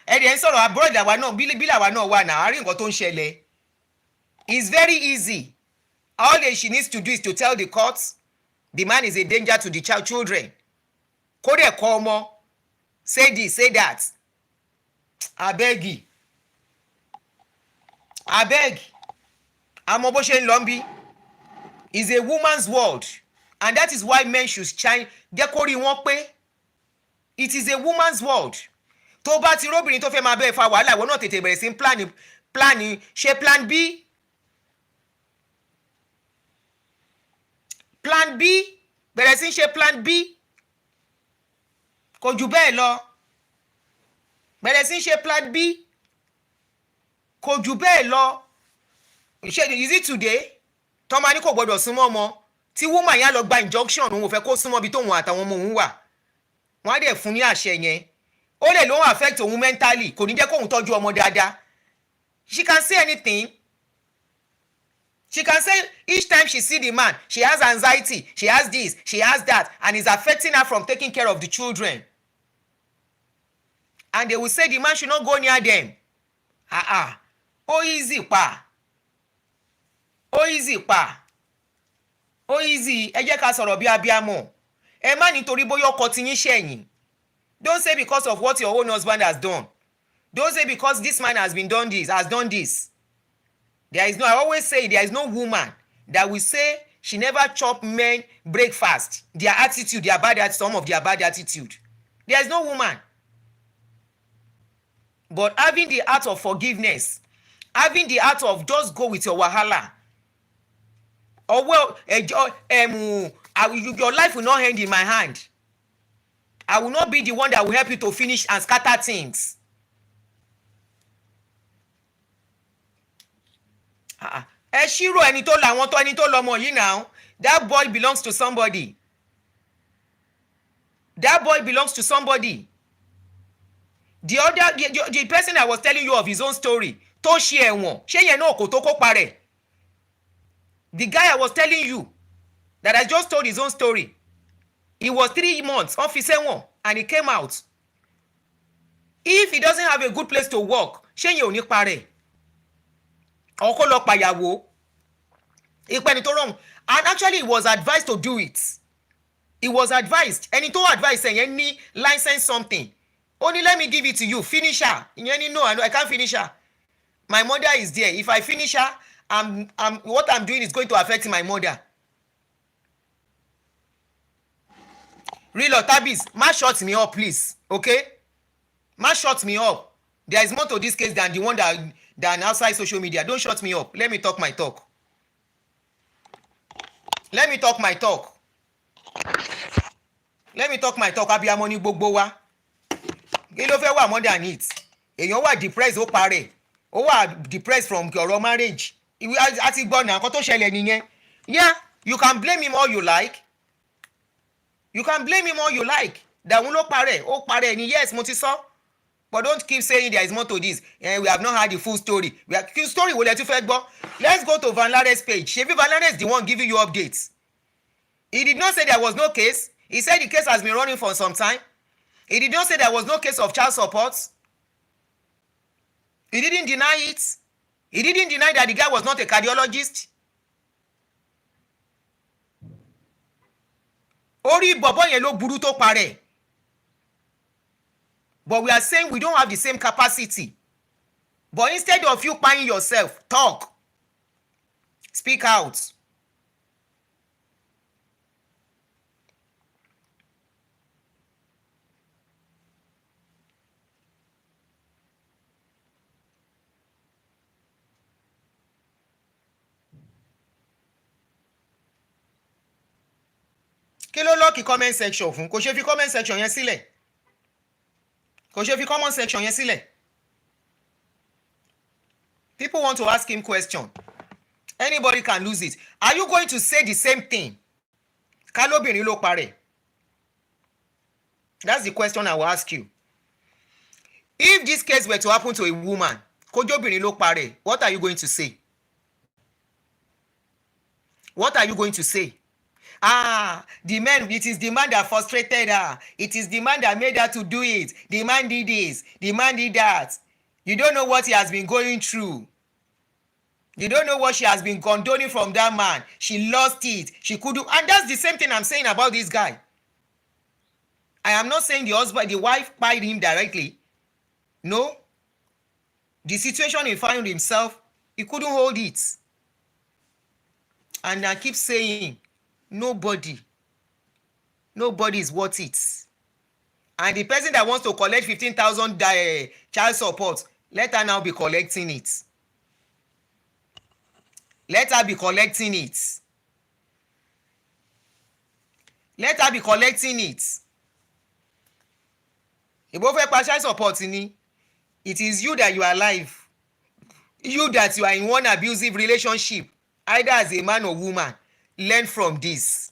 Ẹ̀dẹ̀ ń sọ̀rọ̀ abroad àwa náà, bí làwa náà wà náà, àárín nǹkan tó ń ṣẹlẹ̀. It's very easy. All that she needs to do is to tell the courts The man is a danger to the children. Kó dẹ̀ kọ́ ọmọ, say this, say that. Abeg. Àmọ́ bó ṣe ń lọ bí. Is a woman's world, and that is why men should shine. Jẹ́ kó rí wọn pé it is a woman's world. Tó bá ti róbìnrin tó fẹ́ máa bẹ́ẹ̀ fa wàhálà, ìwọ náà tètè bẹ̀rẹ̀ sí plan ṣe plan B. Plan B, bẹ̀rẹ̀ sí ṣe plan B. Kò jù bẹ́ẹ̀ lọ. Bẹ̀rẹ̀ sí ṣe plan B. Kò jù bẹ́ẹ̀ lọ. Is it today? Tọ́mọ ní kò gbọdọ̀ súnmọ́ ọmọ. Tí woman yẹn lọ gba injunction òun ò fẹ́ kó súnmọ́ bí tóun àtàwọn ọmọ òun wà. Wọ́n á dẹ̀ fún ní àṣẹ yẹn. Ó lè lóun affect òun mentally, kò ní jẹ́ kóun tọ́jú ọmọ dáadáa. She can say anything. She can say each time she see the man, she has anxiety, she has this, she has that, and it's affecting her from taking care of the children. And they will say the man should not go near them. Ó easy pa. Ó easy pa. Ó easy. Ẹ jẹ́ ká sọ̀rọ̀ bí abiyamọ. Ẹ má nítorí bóyá ọkọ ti yín ṣẹ̀yìn. Don't say because of what your own husband has done. Don't say because this man has done this. There is no, I always say there is no woman that will say she never chop men breakfast. Their attitude, their bad attitude, some of their bad attitude. There is no woman. But having the heart of forgiveness, having the heart of just go with your wahala, or well, your life will not end in my hand. I will not be the one that will help you to finish and scatter things. Ẹ ṣírò ẹni tó làwọn tó ẹni tó lọmọ yìí now. That boy belongs to somebody. That boy belongs to somebody. The person I was telling you of his own story, tó ṣe ẹ̀wọ̀n, ṣé yẹn náà kò tó kó parẹ́? The guy I was telling you that I just told his own story, he was 3 months on fi sẹ́wọ̀n and he came out. If he doesn't have a good place to work, ṣé yẹn ò ní parẹ́? Ọkọ lọ pàyàwó. Ìpẹ́ni tó wrong. And actually he was advised to do it. He was advised. Ẹni tó advise ẹ̀yẹn ní license something. Only let me give it to you. Finish her. Ìyẹn ní no, I can't finish her. My mother is there. If I finish her, what I'm doing is going to affect my mother. Real or tabis, ma shut me up, please. Okay? Ma shut me up. There is more to this case than the one than outside social media. Don't shut me up. Let me talk my talk. Let me talk my talk. Let me talk my talk. Abiyamọ ni gbogbo wa. Kí ló fẹ́ wà more than it? Èèyàn wà depressed ó parẹ́. Ó wà depressed from ọ̀rọ̀ marriage. Àti gbọ́ náà nǹkan tó ṣẹlẹ̀ nìyẹn. Yeah, you can blame him all you like. You can blame him all you like. Dàwọn ló parẹ́. Ó parẹ́ ni yes mo ti sọ. But don't keep saying there is more to this. We have not heard the full story. Story wo lẹ tún fẹ́ gbọ́. Let's go to Van Laren's page. Ṣebí Van Laren is the one giving you updates. He did not say there was no case. He said the case has been running for some time. He did not say there was no case of child support. He didn't deny it. He didn't deny that the guy was not a cardiologist. Orí bọ̀bọ̀ yẹn ló burú tó parẹ́. But we are saying we don't have the same capacity. But instead of you buying yourself, talk. Speak out. Kí ló lọ́ọ̀kì comment section fún? Kò ṣe fi comment section yẹn sílẹ̀. Kò ṣe fi comment section yẹn sílẹ̀. People want to ask him question. Anybody can lose it. Are you going to say the same thing? Kálóbìnrin ló parẹ́. That's the question I will ask you. If this case were to happen to a woman, kójóbìnrin ló parẹ́, what are you going to say? What are you going to say? The man, it is the man that frustrated her. It is the man that made her to do it. The man did this. The man did that. You don't know what he has been going through. You don't know what she has been condoning from that man. She lost it. She couldn't. And that's the same thing I'm saying about this guy. I am not saying the wife kpai him directly. No. The situation he found himself, he couldn't hold it. And I keep saying, nobody is worth it. And the person that wants to collect 15,000 child support, let her now be collecting it. Let her be collecting it. Let her be collecting it. Ìbò fẹ́ pa child support ni. It is you that you are alive. You that you are in one abusive relationship, either as a man or woman. Learn from this.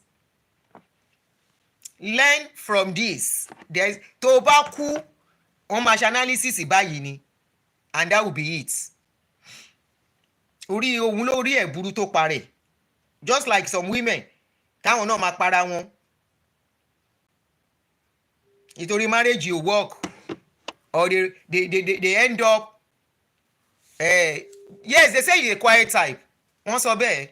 Learn from this. Tó bá kú, wọ́n máa ṣe analysis báyìí ni, and that will be it. Orí òun lórí ẹ̀ burú tó parẹ́. Just like some women, táwọn náà máa para wọn. Ìtorí marriage you work, or they end up. Yes, they say you're a quiet type. Wọ́n sọ bẹ́ẹ̀.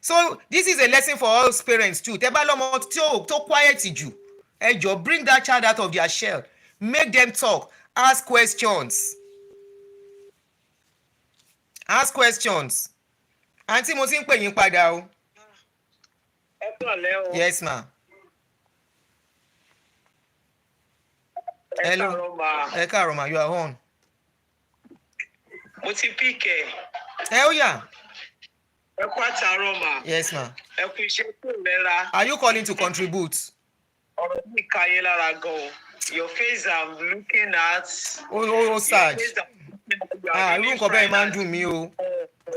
So this is a lesson for all parents too. Tẹ́ bá lọ́mọ tó quiet jù, ẹ jọ̀ọ́ bring that child out of their shell. Make them talk. Ask questions. Ask questions. Àǹtí mo ti ń pè yín padà o. Ẹ kúrọ̀lẹ́ o. Yes ma. Hello. Ẹ káàárọ̀ ma, you are on. Mo ti píkẹ̀. Ẹ ó yá. Ẹ kú àtàárọ̀ ma. Yes ma. Ẹ kú iṣẹ́ tó lẹ́ra. Are you calling to contribute? Ọ̀rọ̀ yìí ka yín lára gan-an. Your face I'm looking at. Oh, sad. Irú nǹkan bẹ́ẹ̀ máa ń dùn mí o.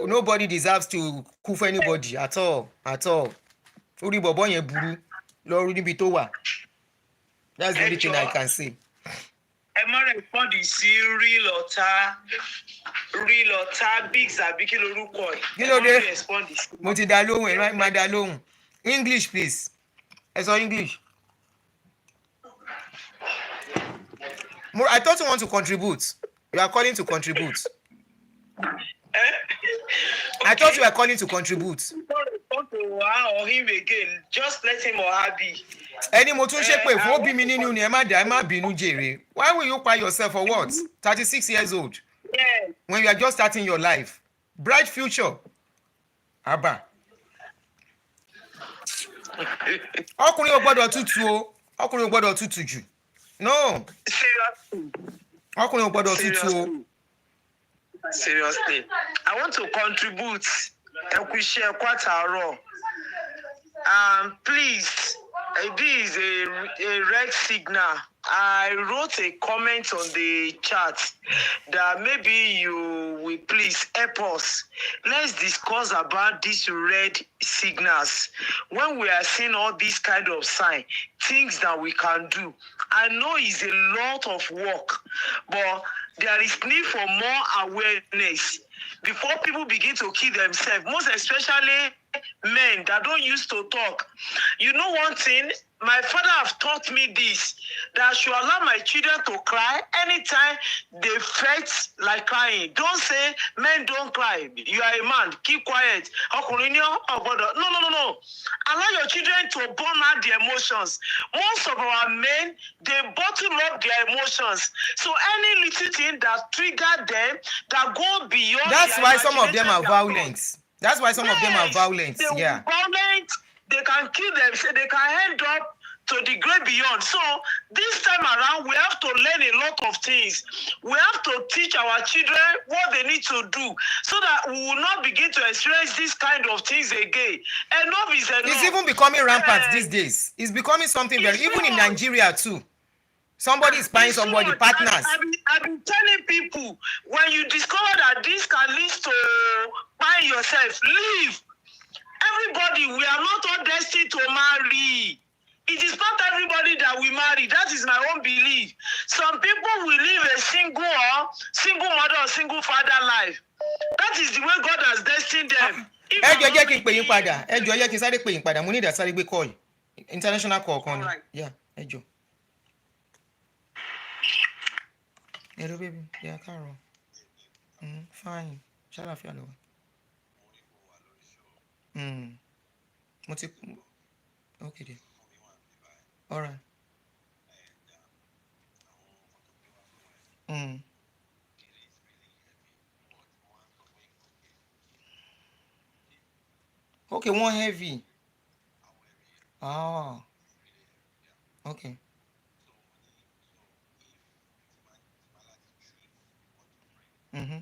Nobody deserves to kú for anybody at all. Orí bọ̀bọ̀ yẹn burú lọ́rú níbi tó wà. That's the only thing I can say. Ẹ má rẹ̀spọ́ndì sí real ọ̀tá bigs àbí kí lorúkọ ẹ̀. Kí ló dé? Mo ti dá lóhùn ẹ̀ máa dá lóhùn. English please. Ẹ sọ English. I thought you want to contribute. You are calling to contribute. I thought you were calling to contribute. Don't to her or him again. Just let him or her be. Ẹni mo tún ṣe pé fún òbí mi nínú ni ẹ má bínú jèrè. Why will you kpai yourself for what? 36 years old. Yes. When you are just starting your life. Bright future. Abba. Ọkùnrin ò gbọ́dọ̀ tútù o. Ọkùnrin ò gbọ́dọ̀ tútù jù. No. Seriously. Ọkùnrin ò gbọ́dọ̀ tútù o. Seriously. I want to contribute. Ẹ kú iṣẹ́, ẹ kú àtàárọ̀. Please, this is a red signal. I wrote a comment on the chat that maybe you will please help us. Let's discuss about these red signals. When we are seeing all these kind of signs, things that we can do. I know it's a lot of work, but there is need for more awareness before people begin to kill themselves, most especially men that don't used to talk. You know one thing, my father have taught me this, that I should allow my children to cry anytime they felt like crying. Don't say, men don't cry. You are a man, keep quiet. No. Allow your children to burn out their emotions. Most of our men, they bottle up their emotions. So any little thing that trigger them, that go beyond. That's why some of them are violent. That's why some of them are violent. They Yeah. violent. They can kill themselves. They can end up to the great beyond. So this time around, we have to learn a lot of things. We have to teach our children what they need to do so that we will not begin to experience this kind of things again. Enough is enough. It's even becoming rampant these days. It's becoming something very, even in Nigeria too. Somebody is buying somebody, partners. I've been telling people, when you discover that this can lead to buying yourself, leave. Everybody, we are not all destined to marry. It is not everybody that we marry. That is my own belief. Some people will live a single mother or single father life. That is the way God has destined them. Ẹ jọ̀ọ́ jẹ́ kí n pè yín padà. Ẹ jọ̀ọ́ jẹ́ kí n sáré pè yín padà. Mo ní ìdá sáré gbé call. International call kan ni. Yeah, ẹ jọ̀ọ́. Hello baby. Yeah, Carol. Fine. Ṣàlàáfíà lọ. Okay then. All right. Okay, one heavy. Ah, okay. Mm-hmm.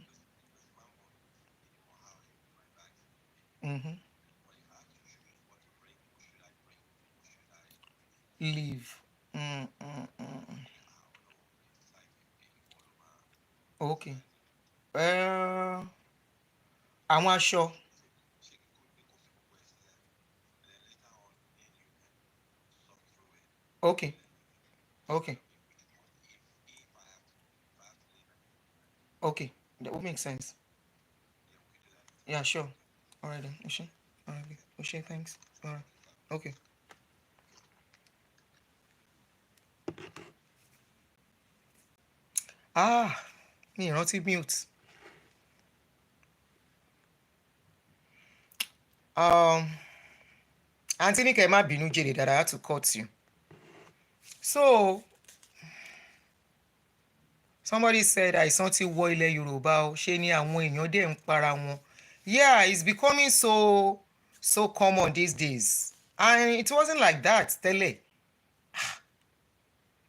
Mm-hmm. Leave. Okay. Àwọn aṣọ. Okay. Okay. Okay. That would make sense. Yeah, sure. All right then. Oshe. All right. Oshe, thanks. All right. Okay. Ah, mi ìrántí mute. Aunty Nike má bínú jèrè that I had to cut you. So, somebody said àìsàn ti wọ ilẹ̀ Yorùbá o, ṣé ni àwọn èèyàn dẹ̀ ń para wọn. Yeah, it's becoming so common these days. And it wasn't like that tẹ́lẹ̀.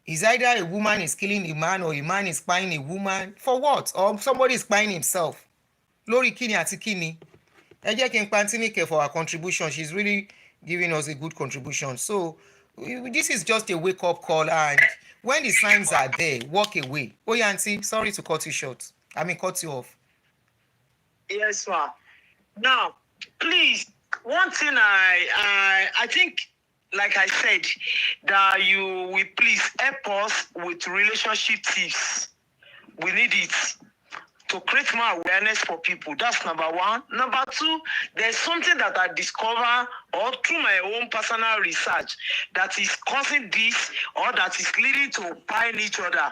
It's either a woman is killing a man or a man is spying a woman. For what? Or somebody is spying himself. Lórí kíni àti kíni. Ẹ jẹ́ kí n pa Aunty Nike for her contribution. She's really giving us a good contribution. So this is just a wake-up call, and when the signs are there, walk away. Oh yeah, Aunty, sorry to cut you short. I mean, cut you off. Yes, ma'am. Now, please, one thing I think, like I said, that you will please help us with relationship tips. We need it to create more awareness for people. That's number one. Number two, there's something that I discover or through my own personal research that is causing this or that is leading to buying each other.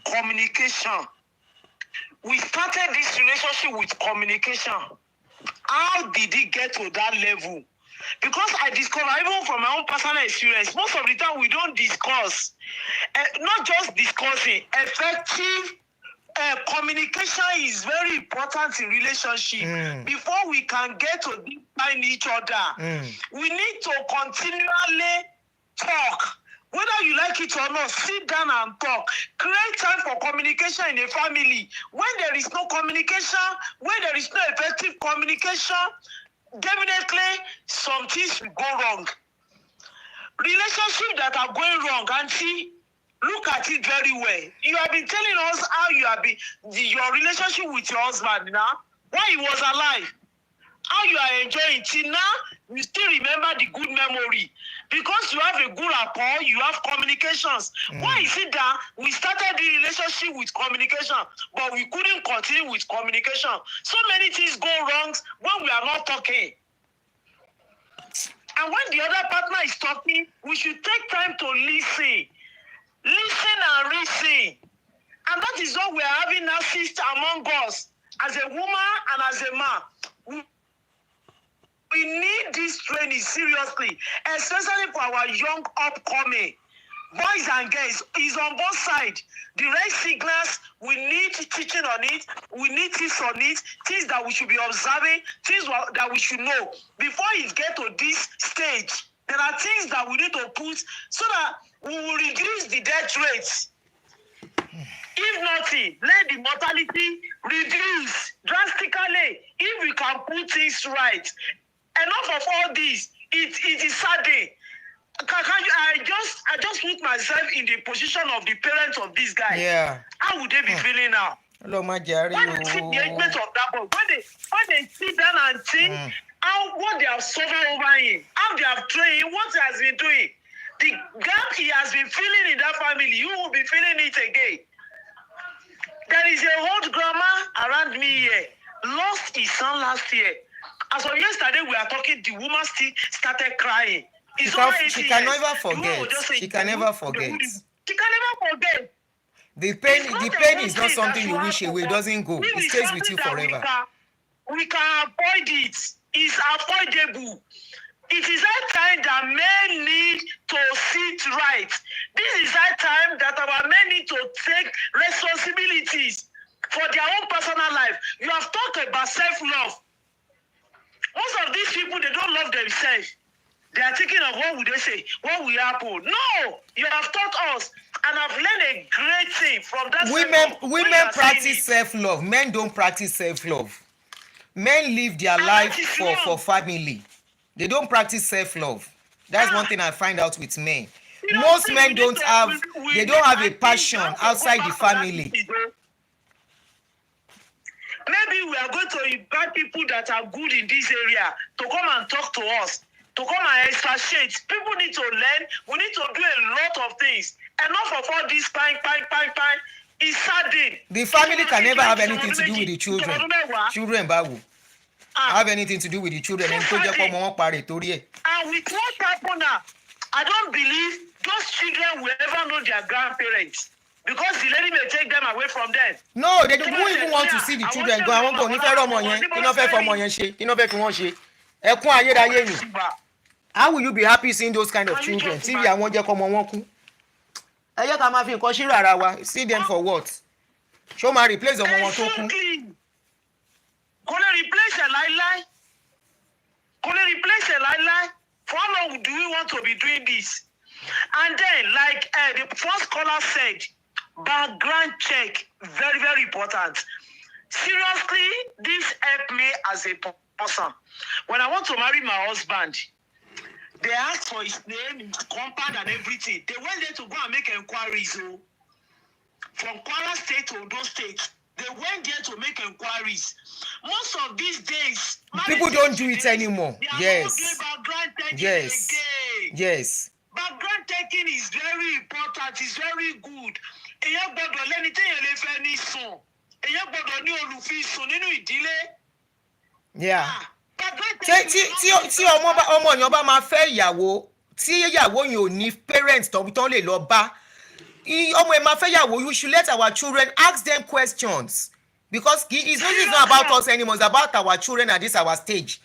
Communication. We started this relationship with communication. How did it get to that level? Because I discover, even from my own personal experience, most of the time we don't discuss, not just discussing, effective communication is very important in relationship. Before we can get to define each other, we need to continually talk. Whether you like it or not, sit down and talk. Create time for communication in a family. When there is no communication, when there is no effective communication, definitely some things will go wrong. Relationships that are going wrong, Auntie, look at it very well. You have been telling us how you have been, your relationship with your husband now, while he was alive, how you are enjoying till now, you still remember the good memory. Because you have a good rapport, you have communications. Why is it that we started the relationship with communication, but we couldn't continue with communication? So many things go wrong when we are not talking. And when the other partner is talking, we should take time to listen. Listen and listen. And that is what we are having now, sister, among us, as a woman and as a man. We need this training seriously, especially for our young upcoming boys and girls. It's on both sides. The red signals, we need teaching on it. We need tips on it, things that we should be observing, things that we should know. Before it get to this stage, there are things that we need to put so that we will reduce the death rates. If nothing, let the mortality reduce drastically if we can put things right. Enough of all this. It is saddening. I just put myself in the position of the parents of this guy. Yeah. How would they be feeling now? Hello, my Jerry. When they see the engagement of that boy, when they sit down and think what they have suffered over him, how they have trained him, what he has been doing, the gap he has been feeling in that family, you will be feeling it again. There is a old grandma around me here, lost his son last year. As of yesterday, we are talking, the woman still started crying. She can never forget. She can never forget. She can never forget. The pain is not something you wish away. It doesn't go. It stays with you forever. We can avoid it. is avoidable. It is that time that men need to sit right. This is that time that our men need to take responsibilities for their own personal life. You have talked about self-love. Most of these people, they don't love themselves. They are thinking of what would they say, what will happen. No, you have taught us, and I've learned a great thing from that. Women practice self-love. Men don't practice self-love. Men live their life for family. They don't practice self-love. That's one thing I find out with men. Most men don't have a passion outside the family. Maybe we are going to invite people that are good in this area to come and talk to us, to come and expatiate. People need to learn. We need to do a lot of things. Enough of all this pine. It's saddening. The family can never have anything to do with the children. Children, Babu. Have anything to do with the children. And with what happened now, I don't believe those children will ever know their grandparents. Because the lady may take them away from them. No, they don't even want to see the children go. I want to How will you be happy seeing those kind of children? See see them for what? Show my replace them on Kò lè replace a lie. For how long do we want to be doing this? And then, like the first caller said, background check, very, very important. Seriously, this helped me as a person. When I want to marry my husband, they asked for his name, his compound, and everything. They went there to go and make inquiries. So, from Kwara State to Ondo State, they went there to make inquiries. Most of these days, people don't do it anymore. Yes. Yes. Background checking is very important. It's very good. Yeah. Tí ọmọ yẹn bá máa fẹ́ ìyàwó, tí ìyàwó yẹn ò ní parents tó lè lọ bá, ọmọ ẹ̀ máa fẹ́ ìyàwó, you should let our children ask them questions. Because it's not about us anymore, it's about our children at this our stage.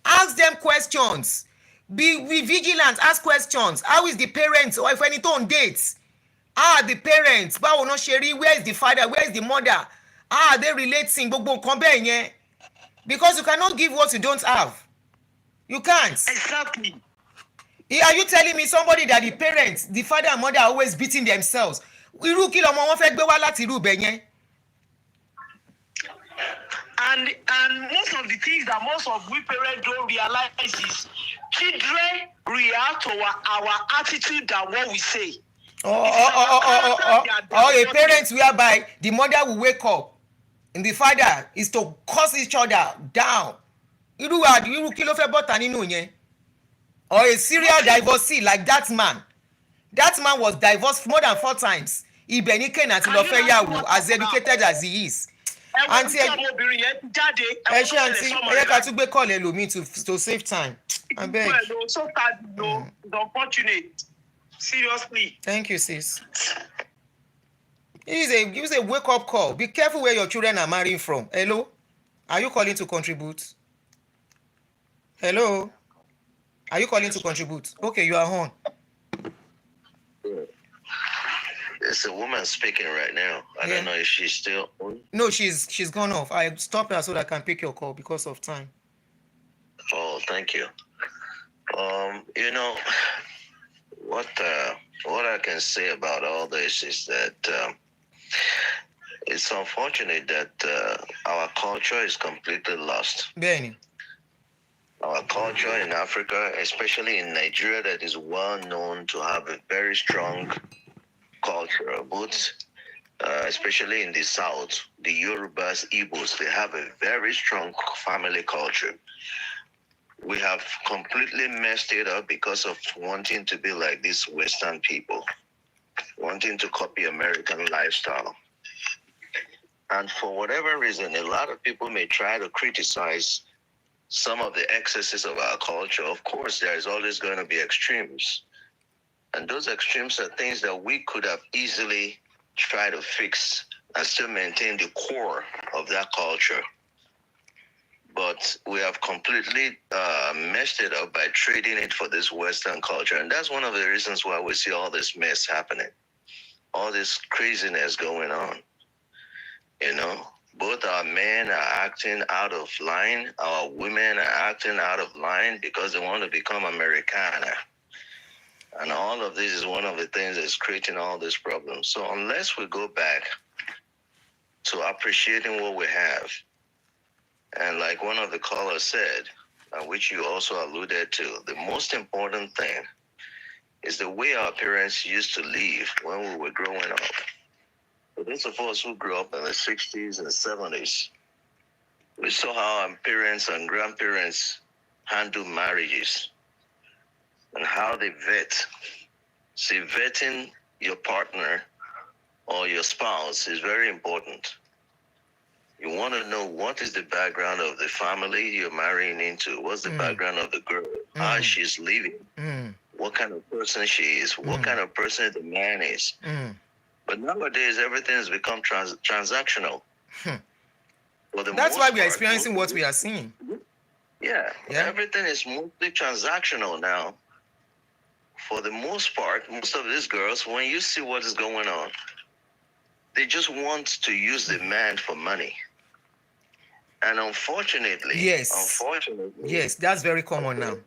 Ask them questions. Be vigilant, ask questions. How is the parents? Or if any on dates? How are the parents? Báwo ná ṣe rí? Where is the father? Where is the mother? How are they relating? Gbogbo nǹkan bẹ́ẹ̀ yẹn. Because you cannot give what you don't have. You can't. Exactly. Are you telling me somebody that the parents, the father and mother are always beating themselves? Irú kí lọmọ wọn fẹ́ gbé wá láti irú ibẹ̀ yẹn? And most of the things that most of we parents don't realize is children react to our attitude than what we say. Or a parent whereby the mother will wake up and the father is to curse each other down. Irú kí ló fẹ́ bọ́ta nínú yẹn? Or a serial divorcee like that man. That man was divorced more than 4 times. Ibẹ̀ ní Kẹ́hìn àti lọ fẹ́ yàwó as educated as he is. Auntie, ẹ ṣe auntie, ẹ yẹ ká tún gbé call ẹlòmíì to save time. Abeg. So sad, no, it's unfortunate. Seriously. Thank you, sis. Use a wake-up call. Be careful where your children are marrying from. Hello? Are you calling to contribute? Hello? Are you calling to contribute? Okay, you are on. It's a woman speaking right now. I don't know if she's still on. No, she's gone off. I stopped her so that I can pick your call because of time. Oh, thank you. You know, what I can say about all this is that it's unfortunate that our culture is completely lost. Benny. Our culture in Africa, especially in Nigeria, that is well known to have a very strong culture, both especially in the south, the Yorubas, Igbos, they have a very strong family culture. We have completely messed it up because of wanting to be like these Western people, wanting to copy American lifestyle. And for whatever reason, a lot of people may try to criticize some of the excesses of our culture. Of course, there is always going to be extremes. And those extremes are things that we could have easily tried to fix and still maintain the core of that culture. but we have completely messed it up by trading it for this Western culture. And that's one of the reasons why we see all this mess happening, all this craziness going on. You know, both our men are acting out of line, our women are acting out of line because they want to become Americana. And all of this is one of the things that's creating all these problems. So unless we go back to appreciating what we have, and like one of the callers said, which you also alluded to, the most important thing is the way our parents used to live when we were growing up. For those of us who grew up in the 60s and 70s, we saw how our parents and grandparents handle marriages and how they vet. See, vetting your partner or your spouse is very important. You want to know what is the background of the family you're marrying into. What's the background of the girl? How she's living. What kind of person she is. What kind of person the man is. But nowadays, everything has become transactional. That's why we are experiencing what we are seeing. Yeah, everything is mostly transactional now. For the most part, most of these girls, when you see what is going on, they just want to use the man for money. And unfortunately, yes, that's very common now.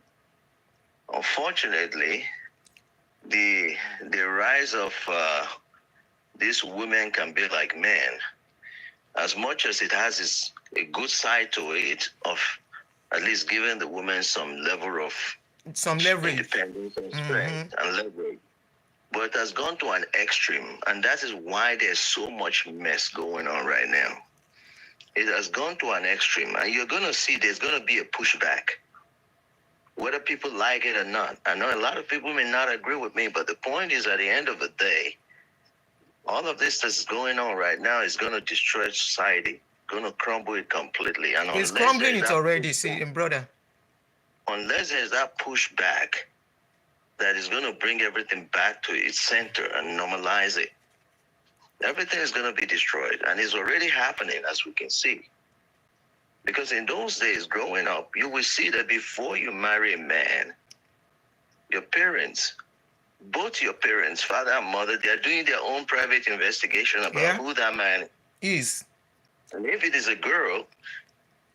Unfortunately, the rise of these women can be like men. As much as it has a good side to it of at least giving the woman some level of leverage, independence and strength and leverage. But it has gone to an extreme, and that is why there's so much mess going on right now. It has gone to an extreme, and you're going to see there's going to be a pushback, whether people like it or not. I know a lot of people may not agree with me, but the point is, at the end of the day, all of this that's going on right now is going to destroy society, going to crumble it completely. And it's crumbling it already, see, brother. Unless there's that pushback that is going to bring everything back to its center and normalize it, everything is going to be destroyed. And it's already happening, as we can see. Because in those days, growing up, you will see that before you marry a man, your parents, both your parents, father and mother, they are doing their own private investigation about who that man is. And if it is a girl,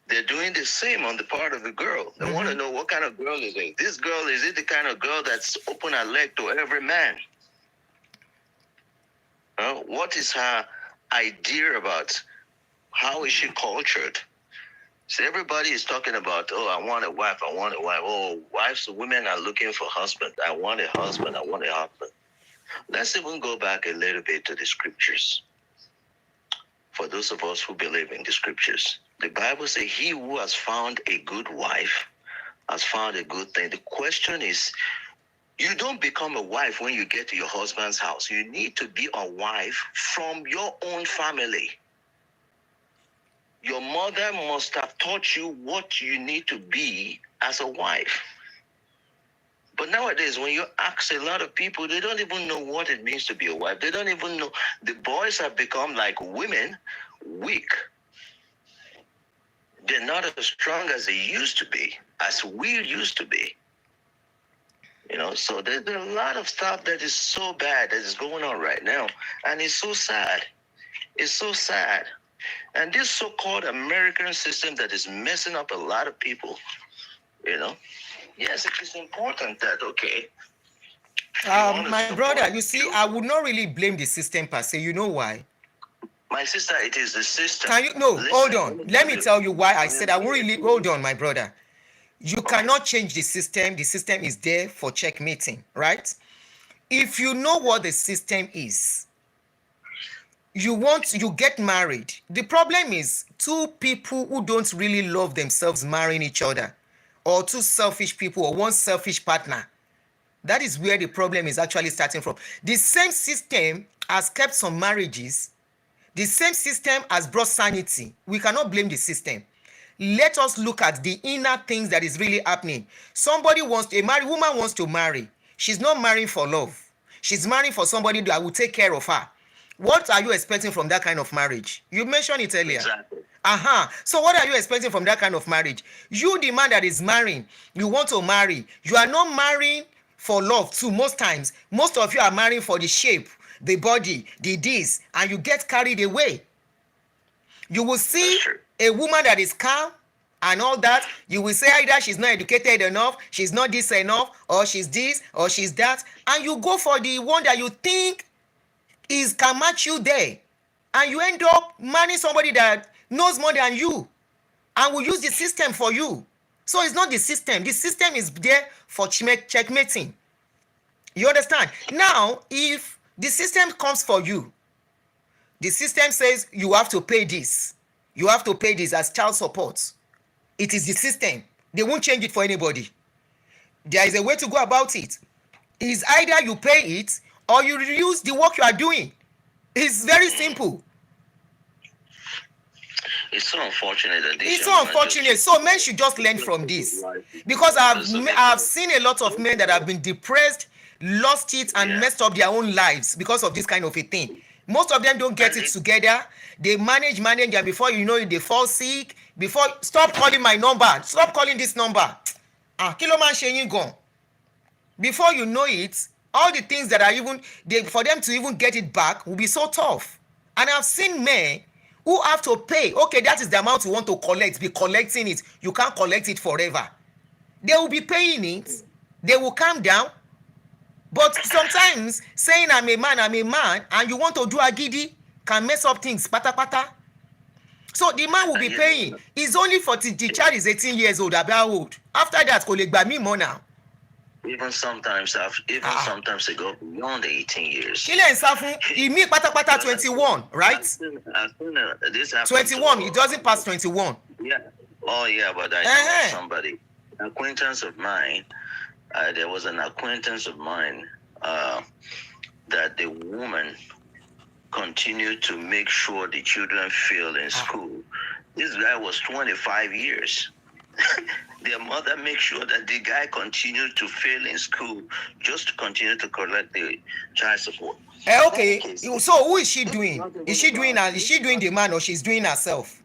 they're doing the same on the part of the girl. They want to know what kind of girl is it. This girl, is it the kind of girl that's open her leg to every man? What is her idea about how is she cultured? So everybody is talking about, oh, I want a wife, I want a wife. Oh, wives, women are looking for husband. I want a husband, I want a husband. Let's even go back a little bit to the scriptures. For those of us who believe in the scriptures, the Bible says, he who has found a good wife has found a good thing. The question is, you don't become a wife when you get to your husband's house. You need to be a wife from your own family. Your mother must have taught you what you need to be as a wife. But nowadays, when you ask a lot of people, they don't even know what it means to be a wife. They don't even know. The boys have become like women, weak. They're not as strong as they used to be, as we used to be. You know, so there's a lot of stuff that is so bad that is going on right now. And it's so sad. It's so sad. And this so-called American system that is messing up a lot of people, you know, yes, it is important that, okay. My brother, you see, I would not really blame the system per se. You know why? My sister, it is the system. Can you? No, hold on. Let me tell you why I said I won't really. Hold on, my brother. You cannot change the system. The system is there for checkmating, right? If you know what the system is, you get married. The problem is two people who don't really love themselves marrying each other, or two selfish people, or one selfish partner. That is where the problem is actually starting from. The same system has kept some marriages. The same system has brought sanity. We cannot blame the system. Let us look at the inner things that is really happening. A married woman wants to marry. She's not marrying for love. She's marrying for somebody that will take care of her. What are you expecting from that kind of marriage? You mentioned it earlier. Exactly. So what are you expecting from that kind of marriage? You, the man that is marrying, you want to marry. You are not marrying for love too. Most times, most of you are marrying for the shape, the body, the this, and you get carried away. You will That's see true. a woman that is calm and all that. You will say either she's not educated enough, she's not this enough, or she's this, or she's that, and you go for the one that you think is can match you there, and you end up marrying somebody that knows more than you and will use the system for you. So it's not the system. The system is there for checkmating. You understand? Now, if the system comes for you, the system says you have to pay this. You have to pay this as child support. It is the system. They won't change it for anybody. There is a way to go about it. It's either you pay it or you reduce the work you are doing. It's very simple. It's so unfortunate that this It's so young man unfortunate. just So men should just learn from this, because I've seen a lot of men that have been depressed, lost it, and messed up their own lives because of this kind of a thing. Most of them don't get it together. They manage, and before you know it, they fall sick. Before, stop calling my number. Stop calling this number. Kí ló máa ń ṣe yín gan? Before you know it, all the things that are even for them to even get it back will be so tough. And I've seen men who have to pay. Okay, that is the amount you want to collect. Be collecting it. You can't collect it forever. They will be paying it. They will calm down. But sometimes saying I'm a man, and you want to do agidi can mess up things. Pata pata. So the man will be paying. It's only for the child is 18 years old, about old. After that, kò lè gbà mí mọ́ now. Even sometimes ago beyond 18 years. Kí lẹ̀ ń sá fún? Ìmí pátápátá 21, right? I've seen this happen 21, it doesn't pass 21. Yeah. Oh, yeah, but I know somebody, an acquaintance of mine. There was an acquaintance of mine that the woman continued to make sure the children fail in school. This guy was 25 years. Their mother makes sure that the guy continued to fail in school just to continue to collect the child support. Okay, so who is she doing? Is she doing the man, or she's doing herself?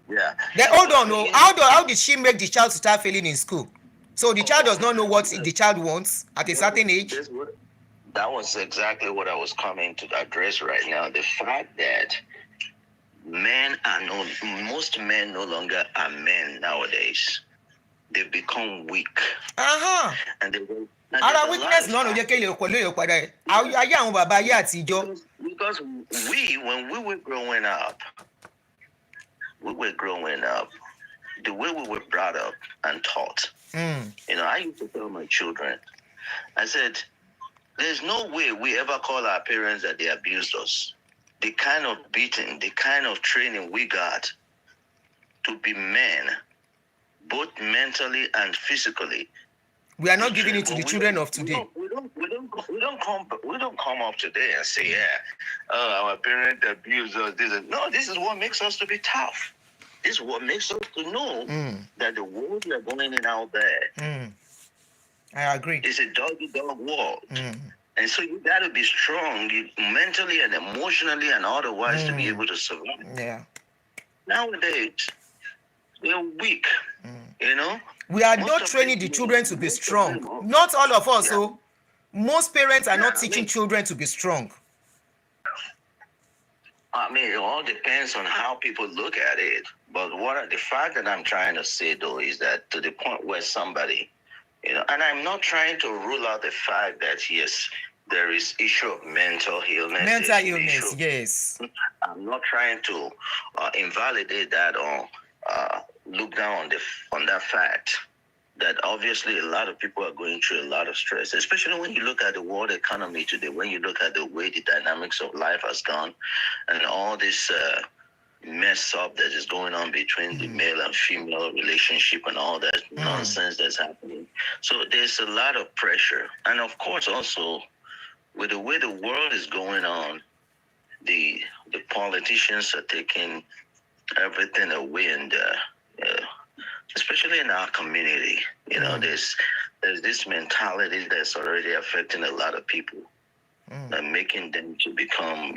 Yeah. Then hold on, no. How did she make the child to start failing in school? So the child does not know what the child wants at a certain age? That was exactly what I was coming to address right now. The fact that most men no longer are men nowadays. They become weak. And ara weakness náà ló jẹ́ kéèyàn pẹ̀lú èèyàn padà ẹ̀ ayé àwọn bàbá ayé àtijọ́. Because when we were growing up, the way we were brought up and taught. I used to tell my children, I said, there's no way we ever call our parents that they abused us. The kind of beating, the kind of training we got to be men, both mentally and physically. We are not giving it to the children of today. We don't come up today and say, our parents abused us. No, this is what makes us to be tough. This is what makes us to know that the world we are going in out there. I agree. It's a dog-eat-dog world. And so you got to be strong mentally and emotionally and otherwise to be able to survive. Yeah. Nowadays, they're weak, We are not training the children to be strong. Not all of us. So most parents are not teaching children to be strong. It all depends on how people look at it. But the fact that I'm trying to say, though, is that to the point where somebody, and I'm not trying to rule out the fact that, yes, there is issue of mental illness. Mental illness, yes. I'm not trying to invalidate that or look down on that fact that obviously a lot of people are going through a lot of stress, especially when you look at the world economy today, when you look at the way the dynamics of life has gone and all this mess up that is going on between the male and female relationship and all that nonsense that's happening. So there's a lot of pressure. And of course, also, with the way the world is going on, the politicians are taking everything away, and especially in our community, there's this mentality that's already affecting a lot of people. and making them to become,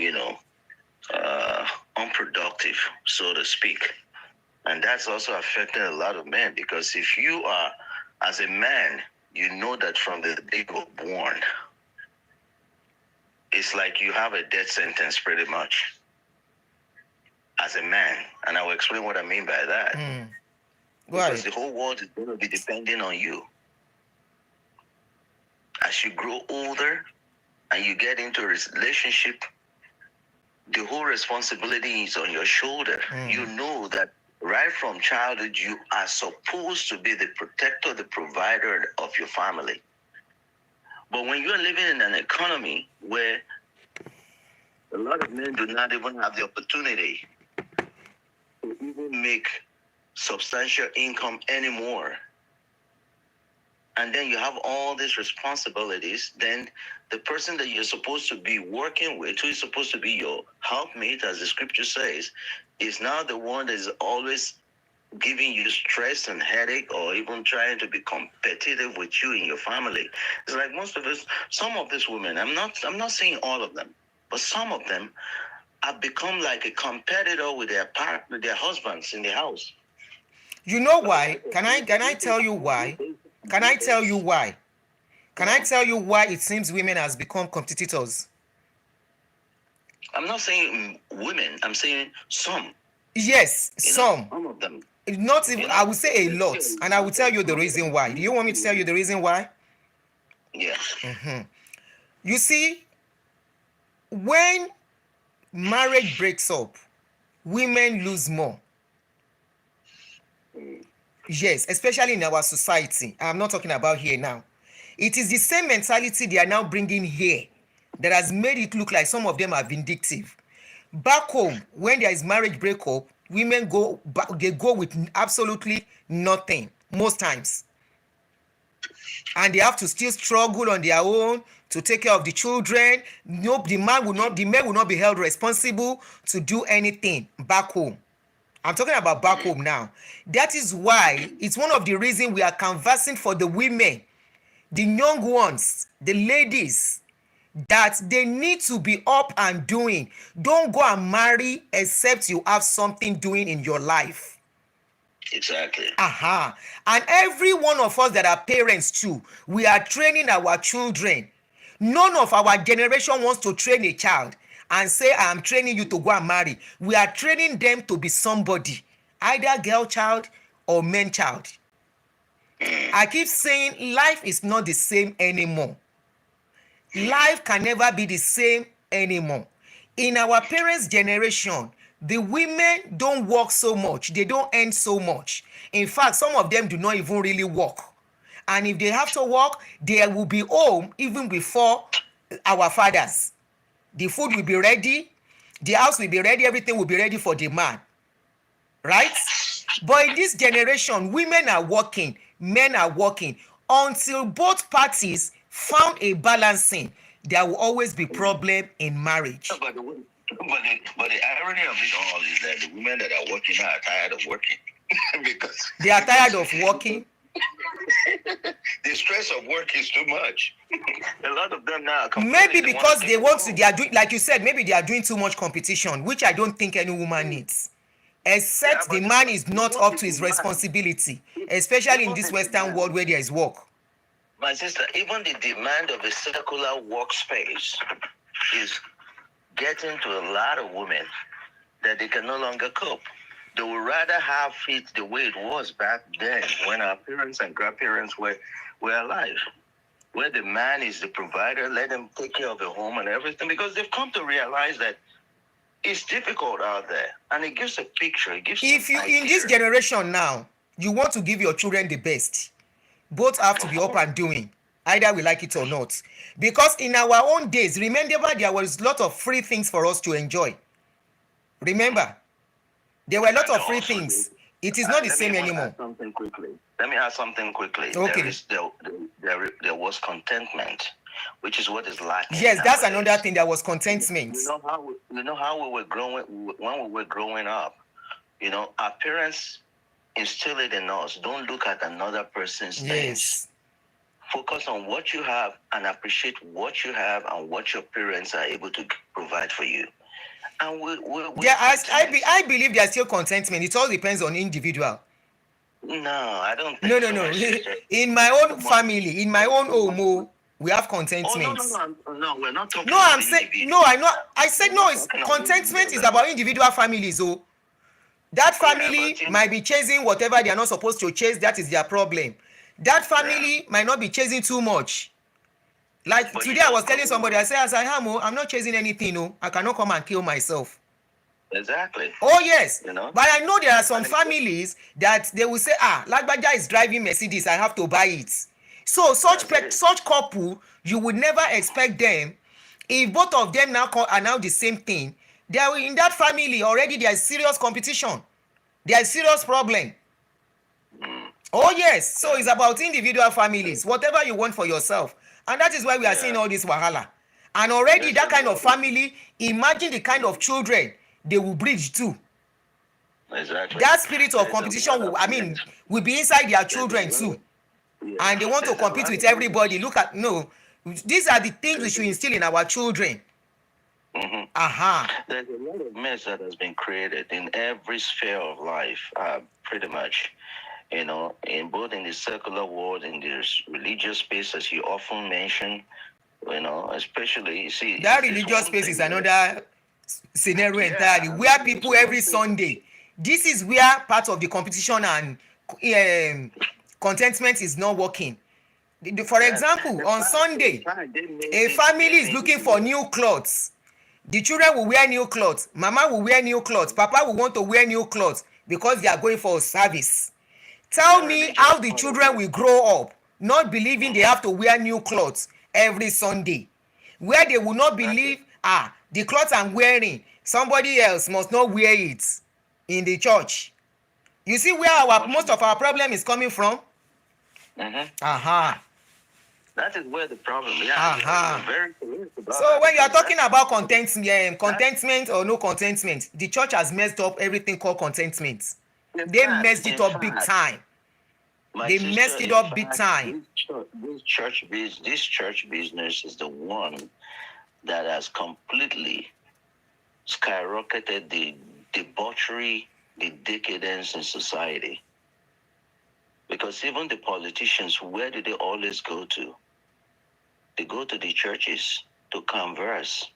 unproductive, so to speak. And that's also affecting a lot of men, because if you are, as a man, you know that from the day you were born, it's like you have a death sentence pretty much as a man. And I will explain what I mean by that. Because the whole world is going to be depending on you. As you grow older and you get into a relationship, the whole responsibility is on your shoulder. You know that right from childhood, you are supposed to be the protector, the provider of your family. But when you're living in an economy where a lot of men do not even have the opportunity to even make substantial income anymore, and then you have all these responsibilities, then the person that you're supposed to be working with, who is supposed to be your helpmate, as the scripture says, is now the one that is always giving you stress and headache, or even trying to be competitive with you in your family. It's like most of us, some of these women, I'm not saying all of them, but some of them have become like a competitor with their husbands in the house. You know why? Can I tell you why? Can I tell you why? Can I tell you why it seems women has become competitors? I'm not saying women, I'm saying some. Yes, some. Some of them. Not even, I would say a lot, and I will tell you the reason why. Do you want me to tell you the reason why? Yes. You see, when marriage breaks up, women lose more. Yes, especially in our society. I'm not talking about here now. It is the same mentality they are now bringing here that has made it look like some of them are vindictive. Back home, when there is marriage breakup, women go back, they go with absolutely nothing most times, and they have to still struggle on their own to take care of the children. No, the men will not be held responsible to do anything back home. I'm talking about back home now. That is why it's one of the reasons we are canvassing for the women, the young ones, the ladies, that they need to be up and doing. Don't go and marry except you have something doing in your life. Exactly. And every one of us that are parents too, we are training our children. None of our generation wants to train a child and say, I am training you to go and marry. We are training them to be somebody, either girl child or man child. I keep saying life is not the same anymore. Life can never be the same anymore. In our parents' generation, the women don't work so much. They don't earn so much. In fact, some of them do not even really work. And if they have to work, they will be home even before our fathers. The food will be ready. The house will be ready. Everything will be ready for the man. Right? But in this generation, women are working, men are working. Until both parties found a balancing, there will always be problem in marriage. But the irony of it all is that the women that are working are tired of working. Because they are tired of working. The stress of work is too much. A lot of them now are maybe because they want to, they are doing, like you said, maybe they are doing too much competition, which I don't think any woman needs. Except the man is not up to his responsibility, especially in this Western world where there is work. My sister, even the demand of a circular workspace is getting to a lot of women that they can no longer cope. They would rather have it the way it was back then when our parents and grandparents were alive, where the man is the provider, let them take care of the home and everything, because they've come to realize that it's difficult out there, and it gives a picture. It gives. If you in this generation now, you want to give your children the best, both have to be up and doing, either we like it or not. Because in our own days, remember, there was a lot of free things for us to enjoy. Remember, there were a lot of free things. It is not the same anymore. Let me add something quickly. Okay. There was contentment, which is what is lacking. Yes, that's another thing. There was contentment. You know how we were growing when we were growing up. You know, our parents instilled it in us. Don't look at another person's things. Focus on what you have and appreciate what you have and what your parents are able to provide for you. And I believe there's still contentment. It all depends on individual. No, I don't No, think no, so, no. my sister. In my own family, in my own home, we have contentment. No, we're not talking No, about I'm saying individual. no. I know. I said We're no. not It's talking about contentment is individual. about individual families. Oh, that Yeah, family but might be chasing whatever they are not supposed to chase. That is their problem. That family might not be chasing too much. Like But you today, I was don't telling go- somebody, I said, as I am, I'm not chasing anything. No, I cannot come and kill myself. Exactly. Oh yes, You know? but I know there are some And- families that they will say, Lagbaja is driving Mercedes, I have to buy it. So That's it. such couple, you would never expect them. If both of them now are now the same thing, they are in that family already. There is serious competition. There is serious problem. Oh yes, so it's about individual families, whatever you want for yourself, and that is why we are seeing all this wahala. And already Yes, that kind of family, imagine the kind of children they will breed to. Exactly. That spirit of There's a competition lot of will be inside their there's a children lot too, of- yeah. and they want to There's a compete lot with of everybody. Look at no, these are the things we should instill in our children. Mhm. Aha. There's a lot of mess that has been created in every sphere of life, pretty much. You know, in both in the secular world, in the religious space, as you often mention. You know, especially you see That it's religious one space thing is that- another scenario Yeah, entirely, I where mean, people it's every one thing. Sunday, this is where part of the competition and contentment is not working. For Yeah. example, The on fact- Sunday, the fact they made a it- family they is made looking it- for new clothes. The children will wear new clothes, mama will wear new clothes, papa will want to wear new clothes because they are going for service. Tell Yeah, me religious how the part of children it. will grow up not believing they have to wear new clothes every Sunday, where they will not believe the cloth I'm wearing somebody else must not wear it in the church. You see where our most of our problem is coming from. Mhm. Aha. That is where the problem. Yeah, Aha. you're very correct about So that, when you are because talking that's- about contentment or no contentment, the church has messed up everything called contentment. in They fact- messed it in up big fact, time. my They sister, messed it in up big fact, time. This church business is the one that has completely skyrocketed the debauchery, the decadence in society. Because even the politicians, where do they always go to? They go to the churches to converse.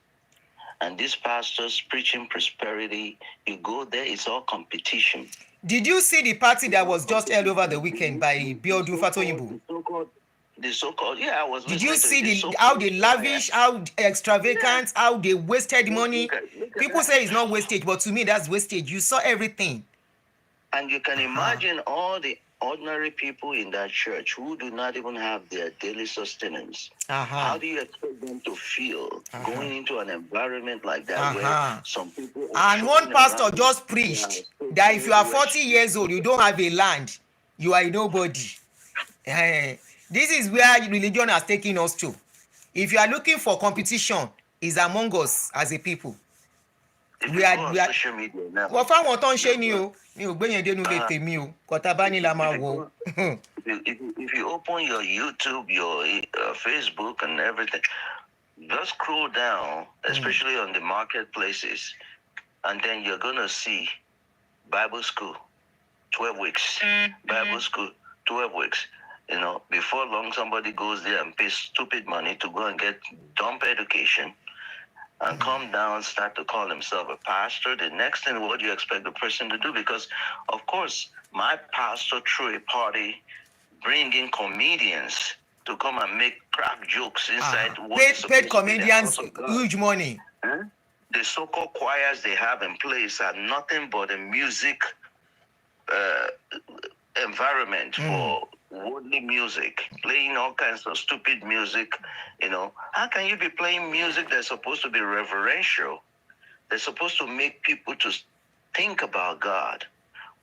And these pastors preaching prosperity, you go there, it's all competition. Did you see the party that was just held over the weekend by Biodun Fatoyinbo? The so-called, yeah, I was Did you listening to see how they lavish, how extravagant, how they wasted money? Look at People that. say it's not wastage, but to me that's wastage. You saw everything. And you can imagine all the ordinary people in that church who do not even have their daily sustenance. How do you expect them to feel going into an environment like that where some people are And one showing pastor around just preached that if you are 40 years old, you don't have a land, you are a nobody. This is where religion has taken us to. If you are looking for competition, is among us as a people. If We you are go on we are social media now, wọ́n fáwọn tó ń ṣe ni o mi ò gbé yẹn dénú lè tèmi o kọ́tà bá ní la máa wò ó. if you open your YouTube, your Facebook and everything, just scroll down, especially on the marketplaces, and then you're going to see Bible school, 12 weeks. Bible school, 12 weeks. You know, before long, somebody goes there and pays stupid money to go and get dumb education and come down, start to call himself a pastor. The next thing, what do you expect the person to do? Because, of course, my pastor threw a party, bringing comedians to come and make crack jokes inside. what is supposed Paid to be the comedians, house of God. huge money. The so-called choirs they have in place are nothing but a music environment for worldly music, playing all kinds of stupid music. You know, how can you be playing music that's supposed to be reverential? They're supposed to make people to think about God.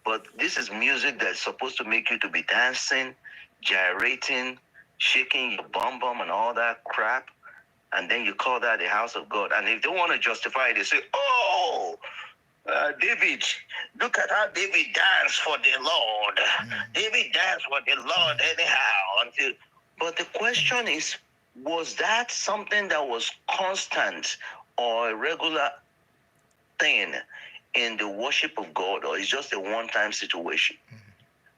But this is music that's supposed to make you to be dancing, gyrating, shaking your bum bum and all that crap. And then you call that the house of God. And if they want to justify it, they say, oh, David, look at how David danced for the Lord. David danced for the Lord anyhow. Until But the question is, was that something that was constant or a regular thing in the worship of God, or is just a one-time situation?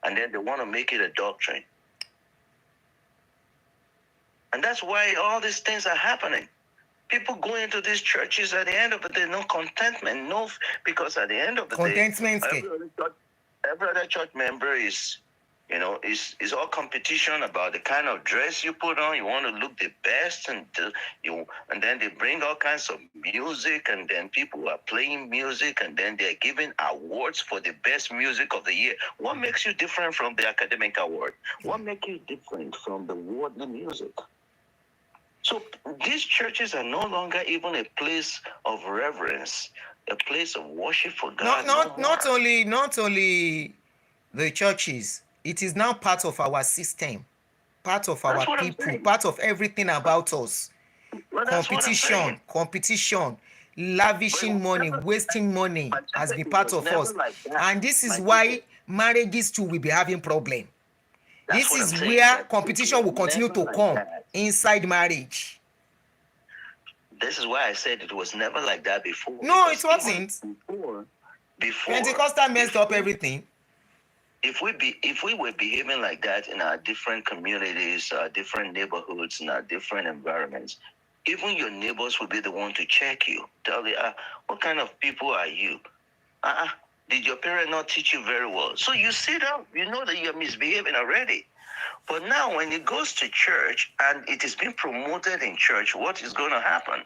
And then they want to make it a doctrine. And that's why all these things are happening. People go into these churches at the end of the day, no contentment, because at the end of the day, every other church member is all competition about the kind of dress you put on. You want to look the best, and then they bring all kinds of music, and then people are playing music, and then they're giving awards for the best music of the year. What makes you different from the academic award? What makes you different from the worldly music? So these churches are no longer even a place of reverence, a place of worship for God. Not only the churches. It is now part of our system, part of our people, part of everything about us. Competition, lavishing money, wasting money has been part of us. And this is why marriages too will be having problem. This is where competition will continue to come inside marriage. This is why I said it was never like that before. No, it wasn't. Before Pentecostal messed up everything. If we were behaving like that in our different communities, our different neighborhoods, in our different environments, even your neighbors will be the one to check you. Tell you, what kind of people are you? Did your parent not teach you very well? So you sit up, you know that you're misbehaving already. But now when it goes to church and it is being promoted in church, what is going to happen?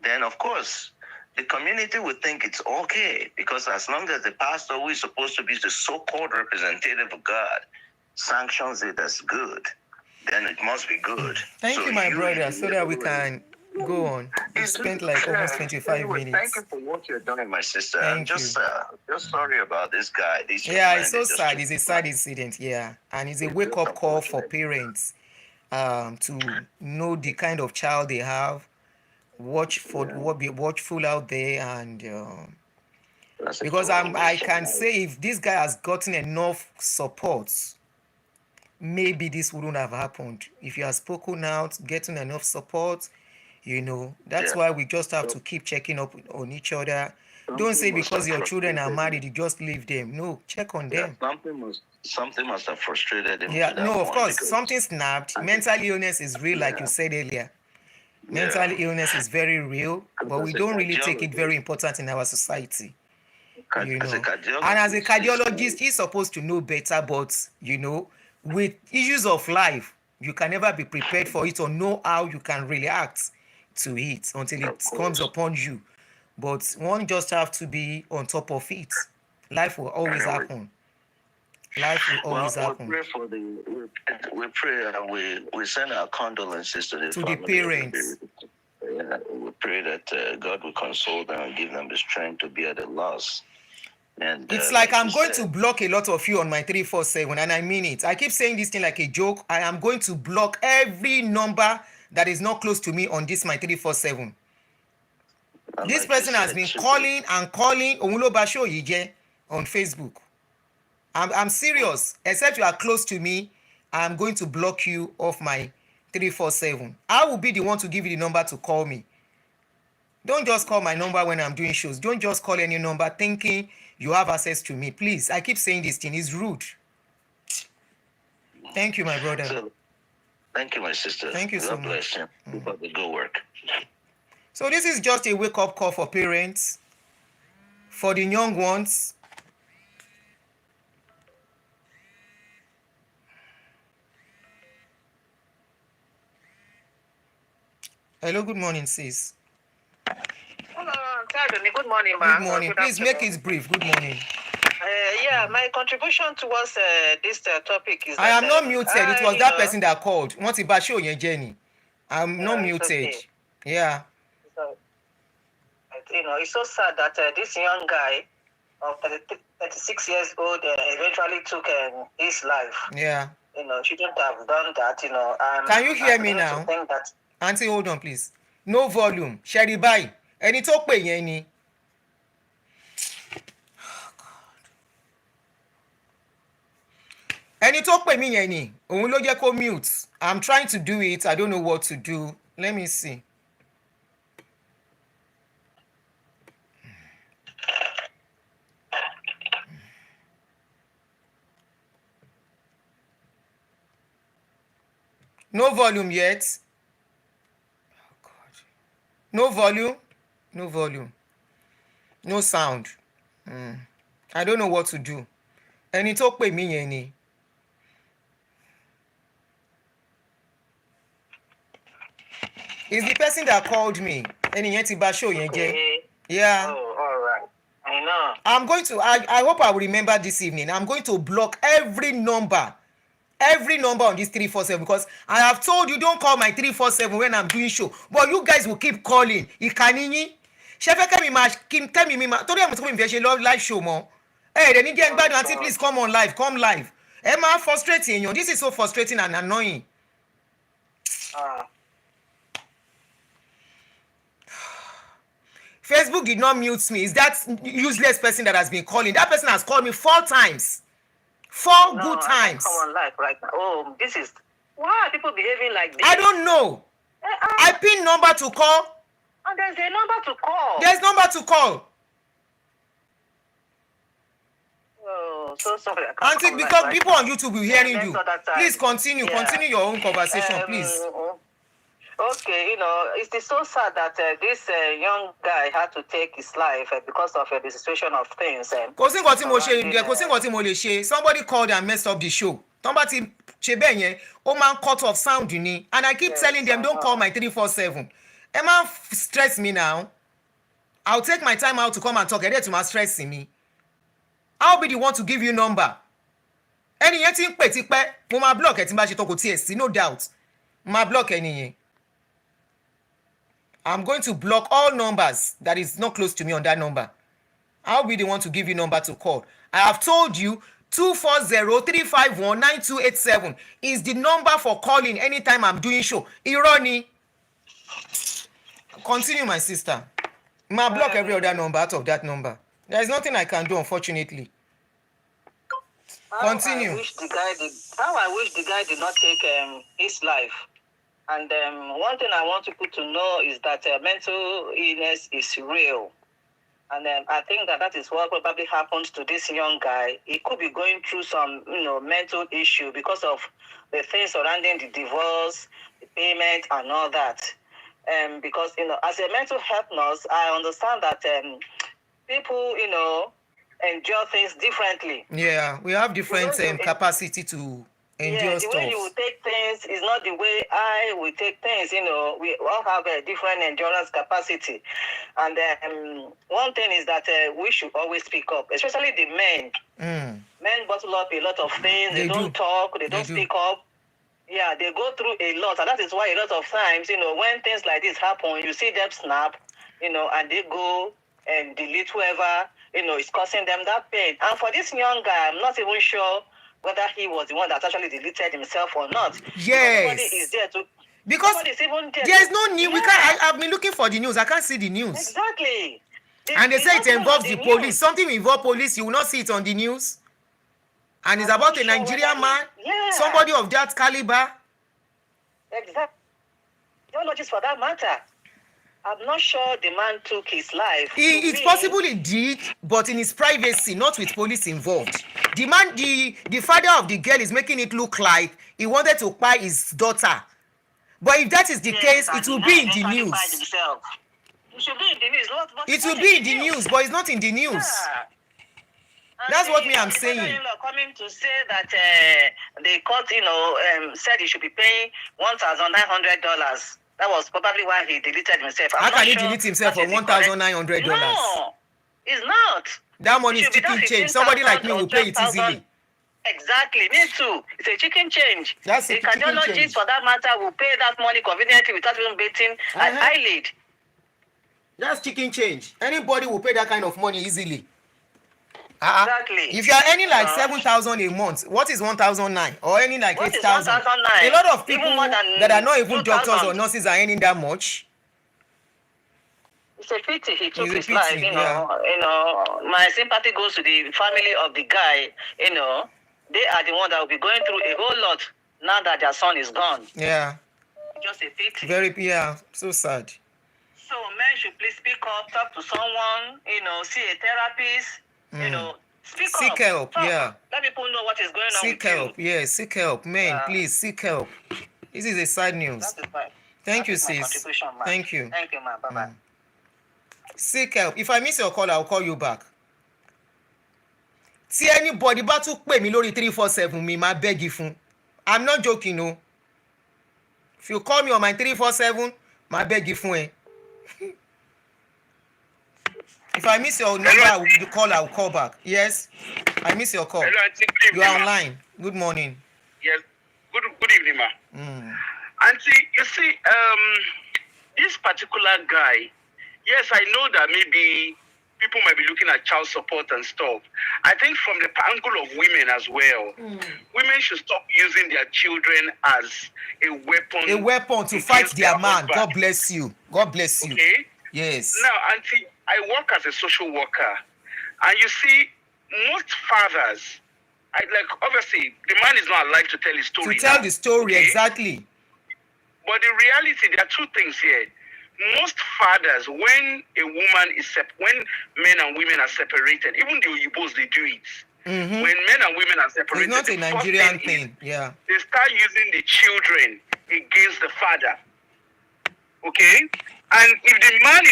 Then, of course, the community will think it's okay, because as long as the pastor, who is supposed to be the so-called representative of God, sanctions it as good, then it must be good. Thank you, my brother, so that we can go on. We spent like almost 25 minutes. Thank you for what you're doing, my sister. I'm just sorry about this guy. It's so sad. It's a sad incident, and it's a wake-up call for parents to know the kind of child they have. Be watchful out there, and because I can say if this guy has gotten enough support, maybe this wouldn't have happened. If you have spoken out, getting enough support, that's why we just have to keep checking up on each other. Don't say because your children are married, you just leave them. No, check on them. Something must have frustrated him. Of course, something snapped. Mental illness is real, like you said earlier. Mental illness is very real, but we don't really take it very important in our society. And as a cardiologist, he's supposed to know better, but with issues of life, you can never be prepared for it or know how you can react to it until it comes upon you. But one just have to be on top of it. Life will always happen. Happen. We pray and we send our condolences to the parents. We pray that God will console them and give them the strength to be at a loss. And it's like I'm going to block a lot of you on my 347, and I mean it. I keep saying this thing like a joke. I am going to block every number that is not close to me on this my 347. This person has been calling and calling on Facebook. I'm serious. Except you are close to me, I'm going to block you off my 347. I will be the one to give you the number to call me. Don't just call my number when I'm doing shows. Don't just call any number thinking you have access to me. Please, I keep saying this thing. It's rude. Thank you, my brother. Thank you, my sister. Thank you so much. God bless you for the good work. So this is just a wake-up call for parents, for the young ones. Hello, good morning, sis. Hello, good morning, ma'am. Good morning. Please make it brief. Good morning. My contribution towards this topic is I am not muted. It was that person that called. I'm not muted. Okay. Yeah. So, it's so sad that this young guy of 36 years old eventually took his life. Yeah. Shouldn't have done that. Can you hear me now? Auntie, hold on, please. No volume. Sherry, bye. Ẹni tó pè yẹn ni. Ẹni tó pè mí yẹn ni, òun ló jẹ́ kó mute. I'm trying to do it. I don't know what to do. Let me see. No volume yet. Oh God. No volume. No volume. No sound. I don't know what to do. Ẹni tó pè mí yẹn ni. It's the person that called me. Ẹni yẹn ti bà show yẹn jẹ́. Okay. Yeah. Oh, all right. I know. I'm going to, I hope I will remember this evening. I'm going to block every number on this 347 because I have told you don't call my 347 when I'm doing show. But you guys will keep calling. Ìkànnì yín. Ṣé fẹ́ kẹ́mi mi máa torí ẹ̀ mo tún fẹ́ ṣe live show mọ́. Ẹ̀ẹ́dẹ̀ ní jẹ́ ń gbádùn àti please come on live, come live. Ẹ máa frustrate èèyàn. This is so frustrating and annoying. Facebook did not mute me. Is that useless person that has been calling? That person has called me 4 times. 4 good times. Come on live right now. Oh, this is why are people behaving like this? I don't know. I pin number to call. And there's a number to call. There's number to call. Oh, so sorry. Auntie, because people on YouTube will hearing you. Please continue. Yeah. Continue your own conversation, please. Okay, it's so sad that this young guy had to take his life because of the situation of things. Kò sí nǹkan tí mo lè ṣe. Somebody called and messed up the show. Tọ́n bá ti ṣe bẹ́ẹ̀ yẹn, ó máa ń cut off sound ni. And I keep telling them, don't call my 347. Ẹ má stress me now. I'll take my time out to come and talk. Ẹ dẹ̀ tún máa stress me. I'll be the one to give you number. Ẹni yẹn ti ń pè tipẹ́, mo máa block ẹ̀ tí n bá ṣe tó kò tiẹ̀ sí, no doubt. Mo máa block ẹni yẹn. I'm going to block all numbers that is not close to me on that number. I'll be the one to give you number to call. I have told you 240-351-9287 is the number for calling anytime I'm doing show. Irọ́ ni. Continue, my sister. Ma block every other number out of that number. There is nothing I can do, unfortunately. Continue. How I wish the guy did not take his life. And one thing I want people to know is that mental illness is real. And I think that is what probably happened to this young guy. He could be going through some, mental issue because of the things surrounding the divorce, the payment, and all that. Because, as a mental health nurse, I understand that people, endure things differently. Yeah, we have different capacity to endure stuff. The way you will take things is not the way I will take things. We all have a different endurance capacity. And one thing is that we should always speak up, especially the men. Men bottle up a lot of things. They don't talk. They don't speak up. Yeah, they go through a lot. And that is why a lot of times, when things like this happen, you see them snap, and they go and delete whoever, is causing them that pain. And for this young guy, I'm not even sure whether he was the one that actually deleted himself or not. Yes. Somebody is there to. Because there's no news. Yeah. I've been looking for the news. I can't see the news. Exactly. And they say it involves the police. Something involves police. You will not see it on the news. And it's about a Nigerian man. Yeah. Somebody of that caliber. Exactly. Don't notice for that matter. I'm not sure the man took his life. It's possible he did, but in his privacy, not with police involved. The man, the father of the girl is making it look like he wanted to buy his daughter. But if that is the case, it will be in the news. It should be in the news. It will be in the news, but it's not in the news. Yeah. That's what I'm saying. Coming to say that the court, said he should be paying $1,900. That was probably why he deleted himself. How can he delete himself for $1,900? No, it's not. That money is chicken change. Somebody like me will pay it easily. Exactly, me too. It's a chicken change. That's a cardiologist, for that matter, will pay that money conveniently without even betting an eyelid. That's chicken change. Anybody will pay that kind of money easily. Exactly. If you are earning like 7,000 a month, what is 1,009 or earning like 8,000? A lot of people that are not even doctors or nurses are earning that much. It's a pity he took his life. My sympathy goes to the family of the guy. they are the ones that will be going through a whole lot now that their son is gone. Yeah. Just a pity. Very, yeah, so sad. So men should please speak up, talk to someone, see a therapist, seek help, talk. yeah. Let people know what is going on Seek with help, you. yeah, seek help. Men, please seek help. This is a sad news. That is fine. Thank you, sis. Thank you. Thank you, man. Bye-bye. Seek help. If I miss your call, I'll call you back. See anybody bá tún pè mí lórí 347 mi máa beg fún. I'm not joking, no. If you call me on my 347, máa beg fún ẹ. If I miss your number, I will call back. Yes, I miss your call. Hello, Auntie. Good You evening, are ma. online. Good morning. Yes. Good evening, ma. Auntie, you see, this particular guy, yes, I know that maybe people might be looking at child support and stuff. I think from the angle of women as well, women should stop using their children as a weapon. A weapon to fight their man. God bless you. God bless you. Okay? Yes. Now, Auntie, I work as a social worker, and you see, most fathers, obviously, the man is not alive to tell his story. To tell now, the story, okay? exactly. But in reality, there are two things here. Most fathers, when when men and women are separated, even the Oyibos, they do it. When men and women are separated, It's not a Nigerian thing. Yeah. They start using the children against the father. Okay? And if the man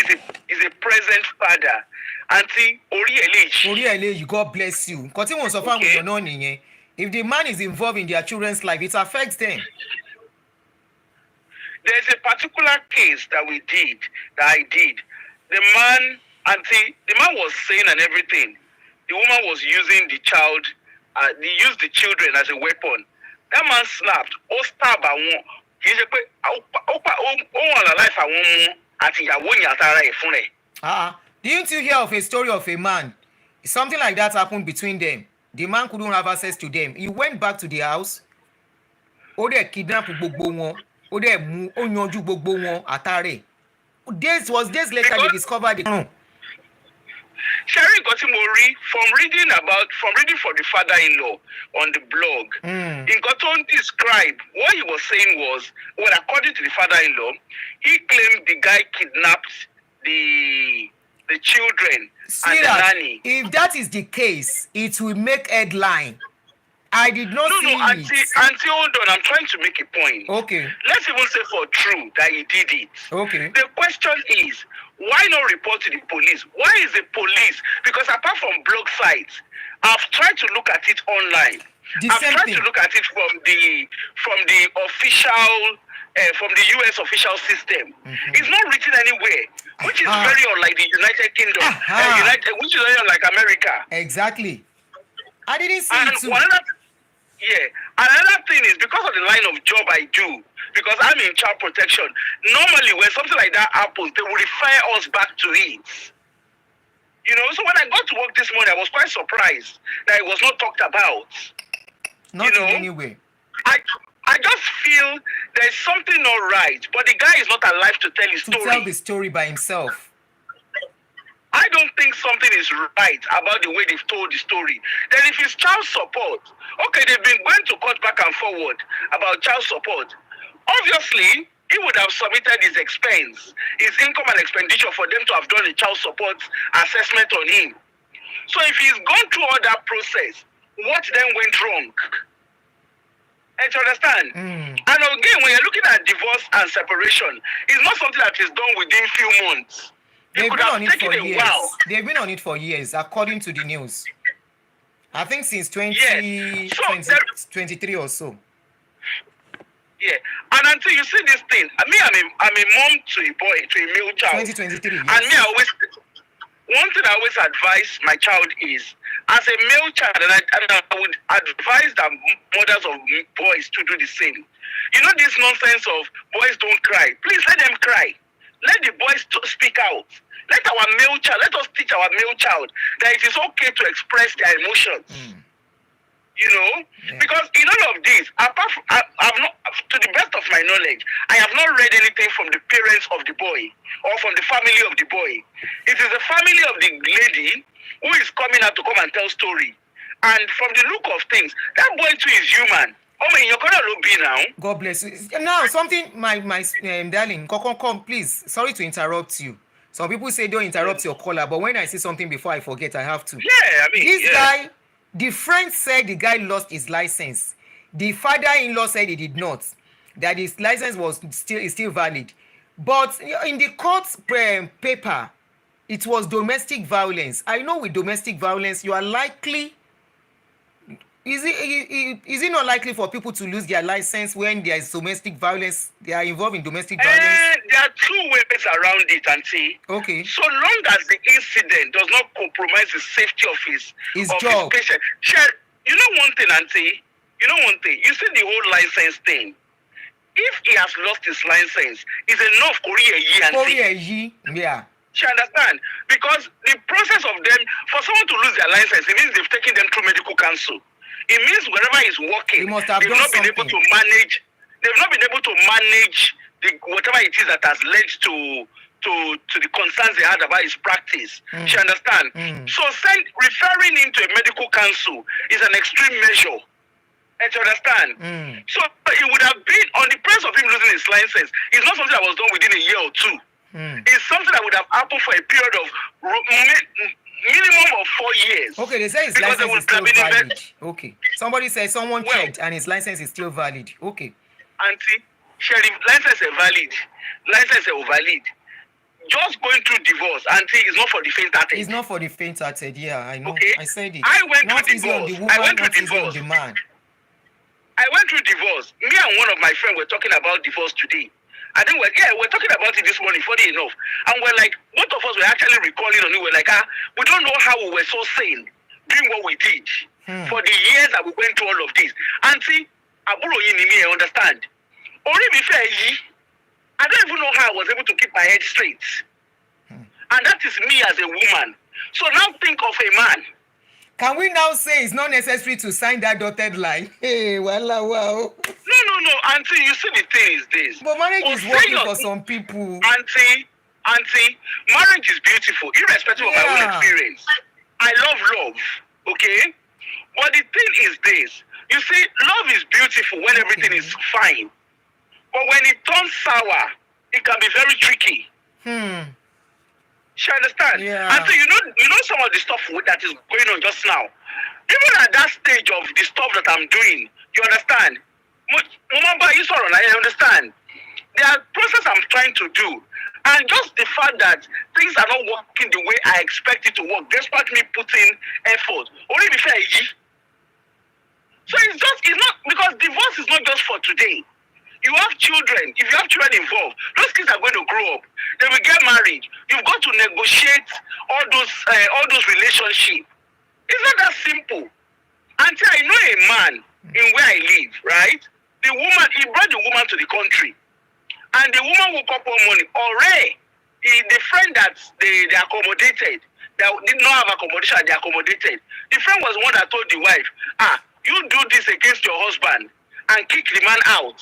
is a present father, Auntie, Ori Eleji. God bless you. Nǹkan tí wọ́n sọ fáwọn èèyàn náà nìyẹn. If the man is involved in their children's life, it affects them. There's a particular case that I did. The man, Auntie, the man was sane and everything. The woman was using the child, they used the children as a weapon. That man snapped, stab àwọn. Kì í ṣe pé ó wà láìfà àwọn ọmọ àti ìyàwó yẹn àtàrà ẹ̀ fún rẹ̀. Didn't you hear of a story of a man? Something like that happened between them. The man couldn't have access to them. He went back to the house. Ó dẹ̀ kidnap gbogbo wọn. Ó dẹ̀ mú ó yanjú gbogbo wọn àtàrẹ̀. Days later they discovered the. Sharing got him from reading for the father-in-law on the blog. In Cotton described what he was saying was, well, according to the father-in-law, he claimed the guy kidnapped the children and the nanny. If that is the case, it will make headline. I did not see it. Auntie, hold on. I'm trying to make a point. Okay. Let's even say for true that he did it. Okay. The question is, why not report to the police? Why is the police? Because apart from blog sites, I've tried to look at it online. I've tried to look at it from the official, from the US official system. It's not written anywhere, which is very unlike the United Kingdom, which is very unlike America. Exactly. I didn't see it too. Another thing is because of the line of job I do, because I'm in child protection, normally when something like that happens, they will refer us back to it. So when I got to work this morning, I was quite surprised that it was not talked about. Not in any way. I just feel there's something not right, but the guy is not alive to tell his story. To tell the story by himself. I don't think something is right about the way they've told the story. Then if it's child support, okay, they've been going to court back and forward about child support. Obviously, he would have submitted his expense, his income and expenditure for them to have done a child support assessment on him. So if he's gone through all that process, what then went wrong? And you understand? And again, when you're looking at divorce and separation, it's not something that is done within few months. They've been on it for years. They've been on it for years, according to the news. I think since 2023 or so. Yeah, and until you see this thing, I'm a mom to a male child. 2023. Yes. And one thing I always advise my child is, as a male child, and I would advise that mothers of boys to do the same. This nonsense of boys don't cry. Please let them cry. Let the boys speak out. Let us teach our male child that it is okay to express their emotions. Because in all of this, I've not, to the best of my knowledge, I have not read anything from the parents of the boy or from the family of the boy. It is the family of the lady who is coming out to come and tell story. And from the look of things, that boy too is human. Oh my, you're gonna be now. God bless you. Now, something, my darling, come, please. Sorry to interrupt you. Some people say don't interrupt your caller, but when I say something before I forget, I have to. Yeah, I mean, This guy, the friend said the guy lost his license. The father-in-law said he did not. That his license was still valid. But in the court paper, it was domestic violence. I know with domestic violence, you are likely. Is it not likely for people to lose their license when there is domestic violence? They are involved in domestic violence. There are two ways around it, Auntie. Okay. So long as the incident does not compromise the safety of his job. His patient. Share, you know one thing, Auntie. You know one thing. You see the whole license thing. If he has lost his license, it's enough Korea Yi. Yeah. She understand? Because the process of them, for someone to lose their license, it means they've taken them through medical counsel. It means wherever he's working, they've not been able to manage. They've not been able to manage whatever it is that has led to the concerns they had about his practice. She understand? So referring him to a medical counsel is an extreme measure. And you understand? So it would have been on the price of him losing his license. It's not something that was done within a year or two. It's something that would have happened for a period of minimum of 4 years. Okay, they say his license is still valid. Okay. Somebody said someone checked and his license is still valid. Okay. Auntie, Sheriff, license is valid. License is valid. Just going through divorce, Auntie, is not for the faint-hearted. It's not for the faint-hearted, yeah, I know. Okay. I said it. I went not through easy on divorce. the woman, I went not through easy on divorce. the man. I went through divorce. Me and one of my friends were talking about divorce today. I think we're talking about it this morning, funny enough. And we're like, both of us were actually recalling on it. We're like, we don't know how we were so sane doing what we did for the years that we went through all of this. Auntie, Aburo Yinimi, understand? Only before I don't even know how I was able to keep my head straight. And that is me as a woman. So now think of a man. Can we now say it's not necessary to sign that dotted line? Hey, wow. No, Auntie, you see the thing is this. But marriage is working for some people. Auntie, marriage is beautiful, irrespective of my own experience. I love, okay? But the thing is this. You see, love is beautiful when everything is fine. But when it turns sour, it can be very tricky. She understand? Yeah. And so you know some of the stuff that is going on just now. Even at that stage of the stuff that I'm doing, you understand? Remember, I understand. There are process I'm trying to do. And just the fact that things are not working the way I expect it to work, despite me putting effort. Only before a year. So it's not, because divorce is not just for today. You have children. If you have children involved, those kids are going to grow up. They will get married. You've got to negotiate all those relationships. It's not that simple. Until I know a man in where I live, right? He brought the woman to the country. And the woman woke up one morning. Already, the friend that they accommodated, that did not have accommodation, they accommodated. The friend was the one that told the wife, you do this against your husband and kick the man out.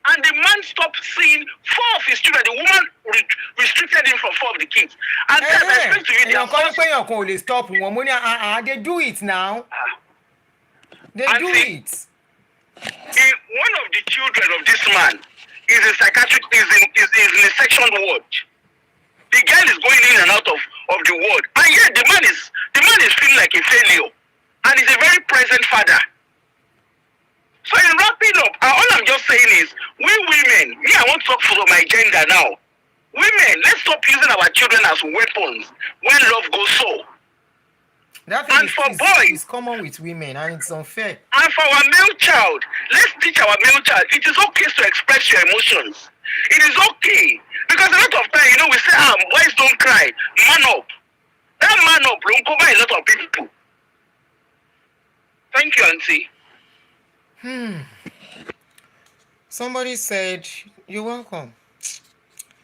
And the man stopped seeing 4 of his children. The woman restricted him from 4 of the kids. And I explained to you, they do it now. They do it. One of the children of this man is a psychiatric, is in a section ward. The girl is going in and out of the ward. And yet the man is feeling like a failure. And he's a very present father. So in wrapping up, all I'm just saying is, we women, I want to talk for my gender now. Women, let's stop using our children as weapons when love goes so. That thing is common with women, and it's unfair. And for our male child, let's teach our male child, it is okay to express your emotions. It is okay. Because a lot of time, we say, boys don't cry. Man up. That man up will cover a lot of people. Thank you, Auntie. Somebody said, you're welcome.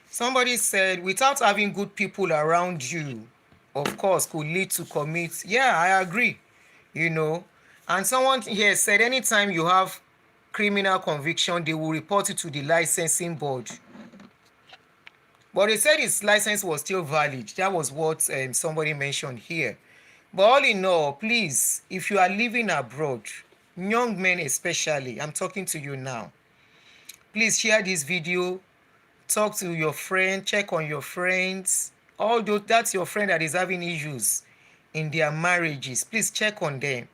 Somebody said, without having good people around you, of course, could lead to commit. Yeah, I agree. And someone here said, anytime you have criminal conviction, they will report it to the licensing board. But they said his license was still valid. That was what somebody mentioned here. But all in all, please, if you are living abroad, young men especially, I'm talking to you now, please share this video, talk to your friend, check on your friends. Although that's your friend that is having issues in their marriages, please check on them.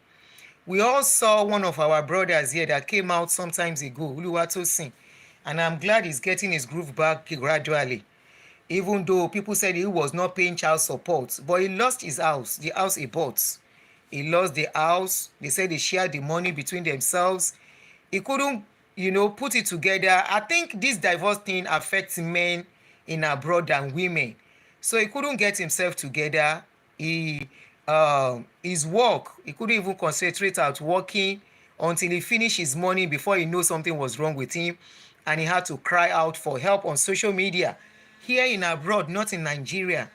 We all saw one of our brothers here that came out sometimes ago, Uluwatosin, and I'm glad he's getting his groove back gradually. Even though people said he was not paying child support, but he lost his house, the house he bought. He lost the house. They said they shared the money between themselves. He couldn't, put it together. I think this divorce thing affects men in abroad than women. So he couldn't get himself together. His work, he couldn't even concentrate at working until he finished his money before he knew something was wrong with him, and he had to cry out for help on social media here in abroad, not in Nigeria.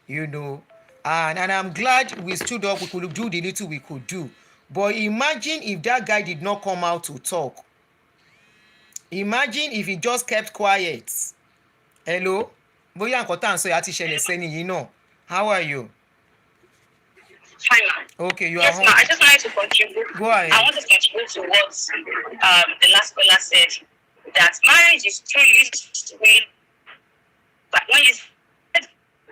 And I'm glad we stood up. We could do the little we could do. But imagine if that guy did not come out to talk. Imagine if he just kept quiet. Hello? Bóyá nǹkan tá à ń sọ yìí á ti ṣẹlẹ̀ sẹ́ni yìí náà. How are you? Fine, ma'am. Okay, you are Yes, home. ma'am. I just wanted to contribute. Go ahead. I want to contribute to what the last caller said, that marriage is truly, but when you said,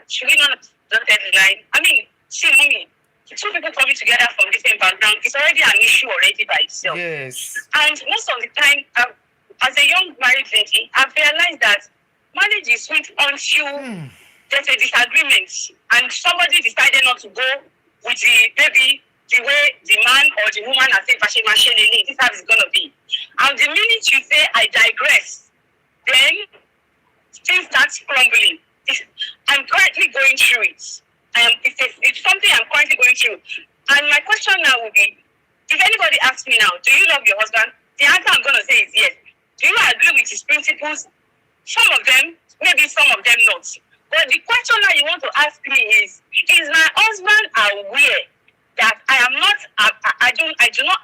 should we not the deadline? I mean, see, mommy, two people coming together from different backgrounds, it's already an issue already by itself. Yes. And most of the time, as a young married lady, I've realized that marriage is sweet until there's a disagreement and somebody decided not to go with the way the man or the woman has said, this is how it's going to be. And the minute you say, I digress, then things start crumbling. I'm currently going through it. It's something I'm currently going through. And my question now would be, if anybody asks me now, do you love your husband? The answer I'm going to say is yes. Do you agree with his principles? Some of them, maybe some of them not. But the question that you want to ask me is my husband aware that I am not, I do not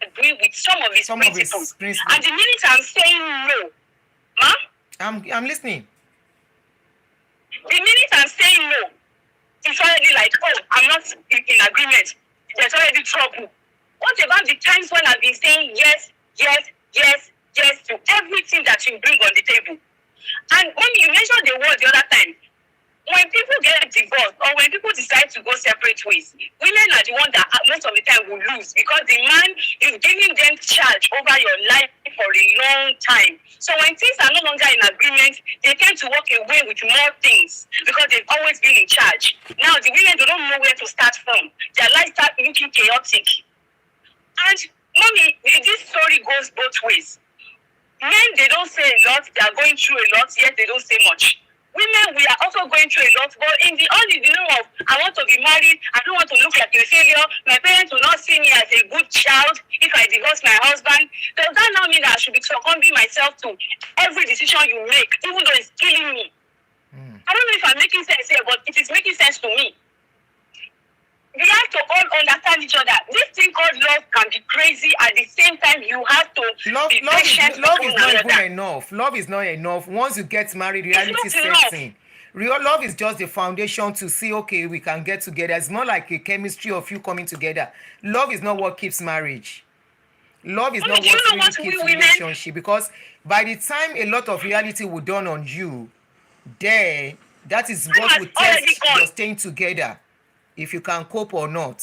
agree with some of his principles? And the minute I'm saying no, huh? I'm listening. The minute I'm saying no, it's already like, oh, I'm not in agreement. There's already trouble. What about the times when I've been saying yes, yes, yes, yes to everything that you bring on the table? And when you mentioned the word the other time, when people get divorced or when people decide to go separate ways, women are the ones that most of the time will lose because the man is giving them charge over your life for a long time. So when things are no longer in agreement, they tend to walk away with more things because they've always been in charge. Now the women, they don't know where to start from. Their life starts looking chaotic. And mommy, this story goes both ways. Men, they don't say a lot, they are going through a lot, yet they don't say much. Women, we are also going through a lot, but in the name of, I want to be married, I don't want to look like a failure, my parents will not see me as a good child if I divorce my husband. Does that now mean that I should be succumbing myself to every decision you make, even though it's killing me? I don't know if I'm making sense here, but it is making sense to me. We have to all understand each other. This thing called love can be crazy. At the same time, you have to be patient. Love is not even enough. Love is not enough. Once you get married, reality sets in. Real love is just the foundation to see, okay, we can get together. It's not like a chemistry of you coming together. Love is not what keeps marriage. Love is not what really keeps relationship. Because by the time a lot of reality will dawn on you, then that is what will test your staying together. If you can cope or not.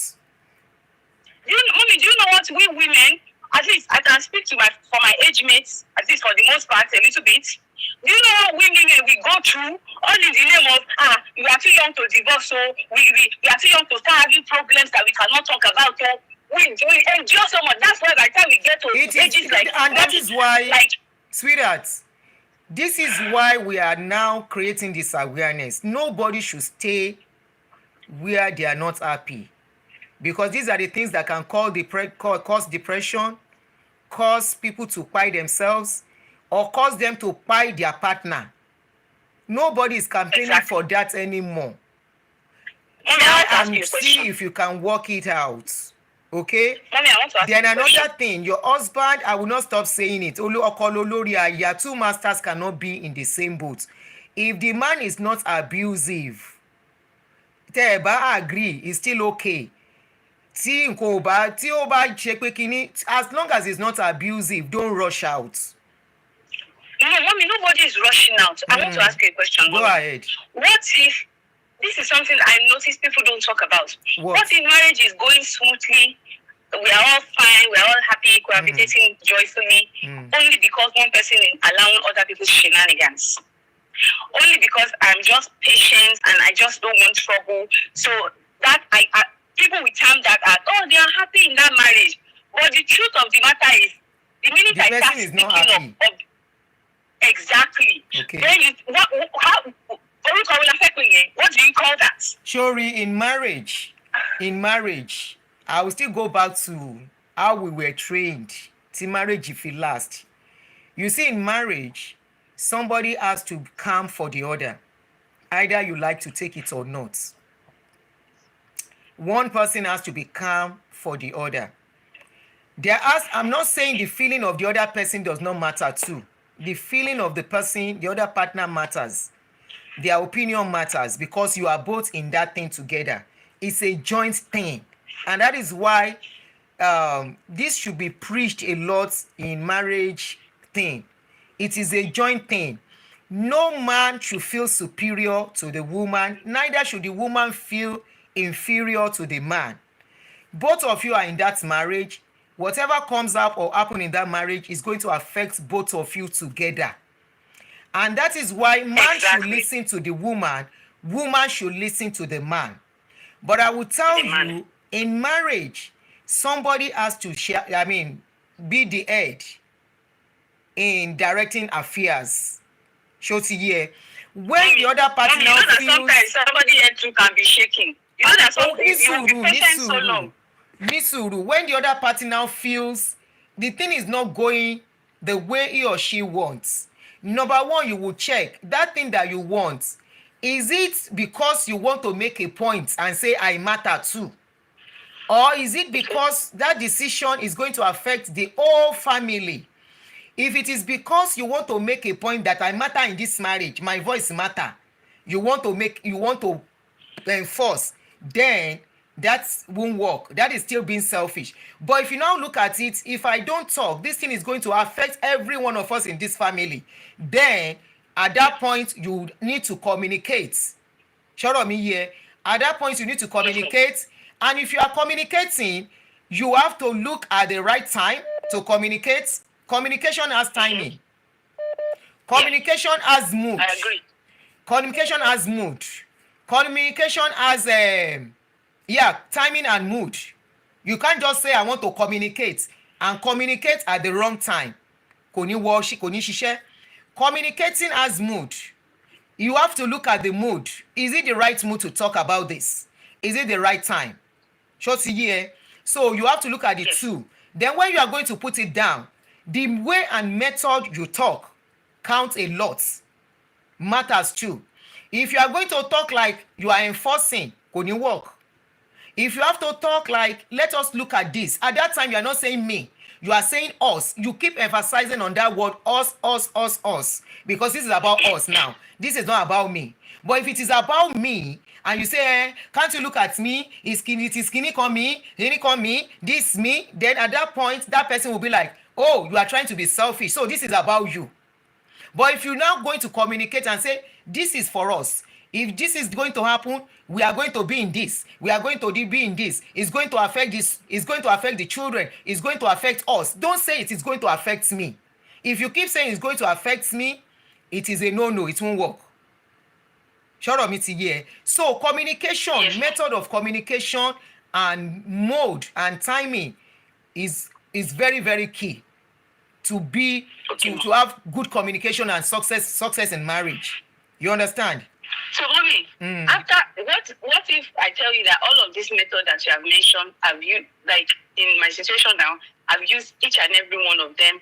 Do you know what we women, at least I can speak to for my age mates, at least for the most part, a little bit. Do you know what we women we go through? All in the name of, we are too young to divorce, so we are too young to start having problems that we cannot talk about. So we endure so much. That's why by the time we get to ages like and that is why, sweetheart, this is why we are now creating this awareness. Nobody should stay where they are not happy, because these are the things that can cause depression, cause people to kpai themselves, or cause them to kpai their partner. Nobody is campaigning for that anymore. Try and see if you can work it out. Okay? Mommy, I want to ask then another thing, your husband, I will not stop saying it. Two masters cannot be in the same boat. If the man is not abusive, Teba agree, it's still okay. tí nǹkan ò bá tí ó bá ṣe pé kínní, as long as it's not abusive, don't rush out. No, mommy, nobody is rushing out. I want to ask you a question. Go mommy. ahead. What if this is something I notice people don't talk about? What? If marriage is going smoothly, we are all fine, we are all happy, cohabitating joyfully, only because one person is allowing other people's shenanigans? Only because I'm just patient and I just don't want trouble. So that I people will term that as, oh, they are happy in that marriage. But the truth of the matter is, the minute The I start person is not speaking happy. of exactly. Okay. Then you what do you call that? Shori, in marriage, I will still go back to how we were trained till marriage if it last. You see, in marriage, somebody has to come for the other. Either you like to take it or not. One person has to be calm for the other. I'm not saying the feeling of the other person does not matter too. The feeling of the person, the other partner matters. Their opinion matters because you are both in that thing together. It's a joint thing. And that is why this should be preached a lot in marriage thing. It is a joint thing. No man should feel superior to the woman, neither should the woman feel inferior to the man. Both of you are in that marriage. Whatever comes up or happen in that marriage is going to affect both of you together. And that is why man should listen to the woman should listen to the man. But I will tell you, in marriage, somebody has to be the head in directing affairs. When the other partner feels, sometimes somebody head too can be shaking. You know that something you will be patient so long. Nisuru, when the other party now feels the thing is not going the way he or she wants, number one, you will check that thing that you want. Is it because you want to make a point and say I matter too? Or is it because that decision is going to affect the whole family? If it is because you want to make a point that I matter in this marriage, my voice matter, you want to enforce, then that won't work. That is still being selfish. But if you now look at it, if I don't talk, this thing is going to affect every one of us in this family. Then at that point, you need to communicate. Show me here. At that point, you need to communicate. And if you are communicating, you have to look at the right time to communicate. Communication has timing. Communication has mood. I agree. Communication has mood. Communication has timing and mood. You can't just say I want to communicate and communicate at the wrong time. Communicating has mood. You have to look at the mood. Is it the right mood to talk about this? Is it the right time? So you have to look at the two. Then when you are going to put it down, the way and method you talk counts a lot. Matters too. If you are going to talk like you are enforcing, can you work? If you have to talk like, let us look at this, at that time you are not saying me, you are saying us. You keep emphasizing on that word us, because this is about us now. This is not about me. But if it is about me, and you say, can't you look at me? It is skinny come me, this me, then at that point, that person will be like, oh, you are trying to be selfish. So this is about you. But if you're now going to communicate and say, this is for us. If this is going to happen, we are going to be in this. We are going to be in this. It's going to affect this. It's going to affect the children. It's going to affect us. Don't say it is going to affect me. If you keep saying it's going to affect me, it is a no-no. It won't work. Short of it here. So communication, method of communication and mode and timing is very, very key to to have good communication and success in marriage. You understand? So, mommy, after what if I tell you that all of this method that you have mentioned, I've used, like in my situation now, I've used each and every one of them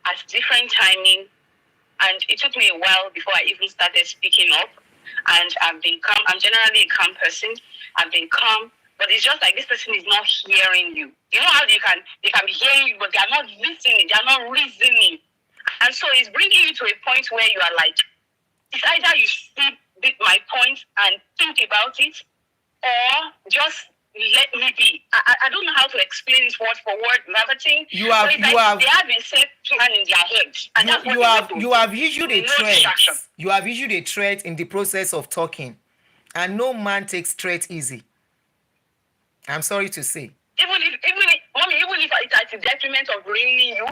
at different timing, and it took me a while before I even started speaking up. And I've been calm. I'm generally a calm person. I've been calm, but it's just like this person is not hearing you. You know how they can be hearing you, but they are not listening. They are not reasoning, and so it's bringing you to a point where you are like, it's either you see my point and think about it, or just let me be. I don't know how to explain it word for word, marketing. You have but it's you like have they have a set plan in their head, and that's what you they have want to you have issued a no threat. distraction. You have issued a threat in the process of talking, and no man takes threat easy. I'm sorry to say. Even if it's at the detriment of ruining you.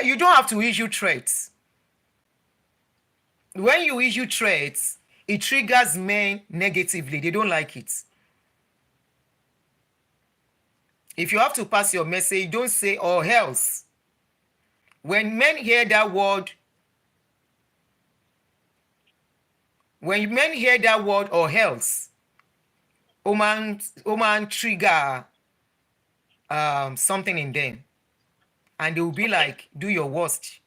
You don't have to issue threats. When you issue threats, it triggers men negatively. They don't like it. If you have to pass your message, don't say or else. When men hear that word, or else, woman trigger something in them, and they will be like, do your worst.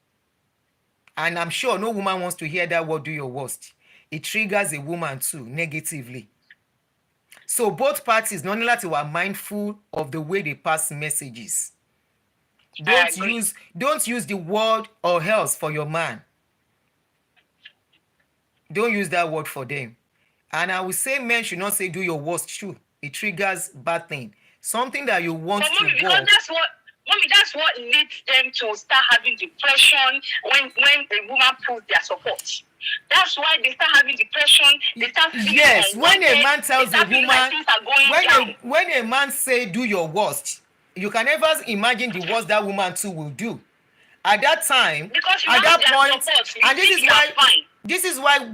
And I'm sure no woman wants to hear that word, do your worst. It triggers a woman too negatively. So both parties nonetheless are mindful of the way they pass messages. Don't use the word or else for your man. Don't use that word for them. And I will say men should not say do your worst too. It triggers bad thing. Something that you want to work. Because that's what leads them to start having depression when a woman pulls their support. That's why they start having depression. They start feeling when a man tells a woman, like when a man say do your worst, you can never imagine the worst that woman too will do. At that time, at that point, and this is why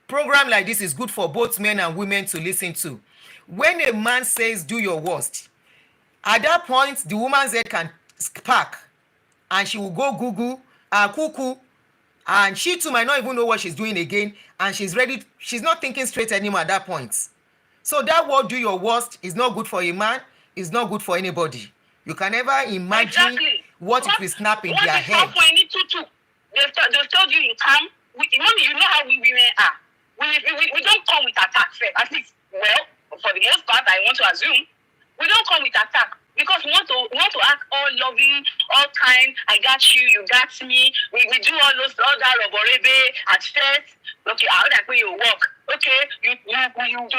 program like this is good for both men and women to listen to. When a man says do your worst, at that point the woman's head can spark and she will go Google cuckoo, and she too might not even know what she's doing again, and she's not thinking straight anymore at that point. So that word do your worst is not good for a man, it's not good for anybody. You can never imagine what it will snap in their head. They've told you in calm. Mommy, you know how we women are. We don't come with attack first. At least, well, for the most part, I want to assume, we don't come with attack. Because we want to act all loving, all kind. I got you, you got me. We do all that roborebe at first. Okay, how that way you work? Okay, you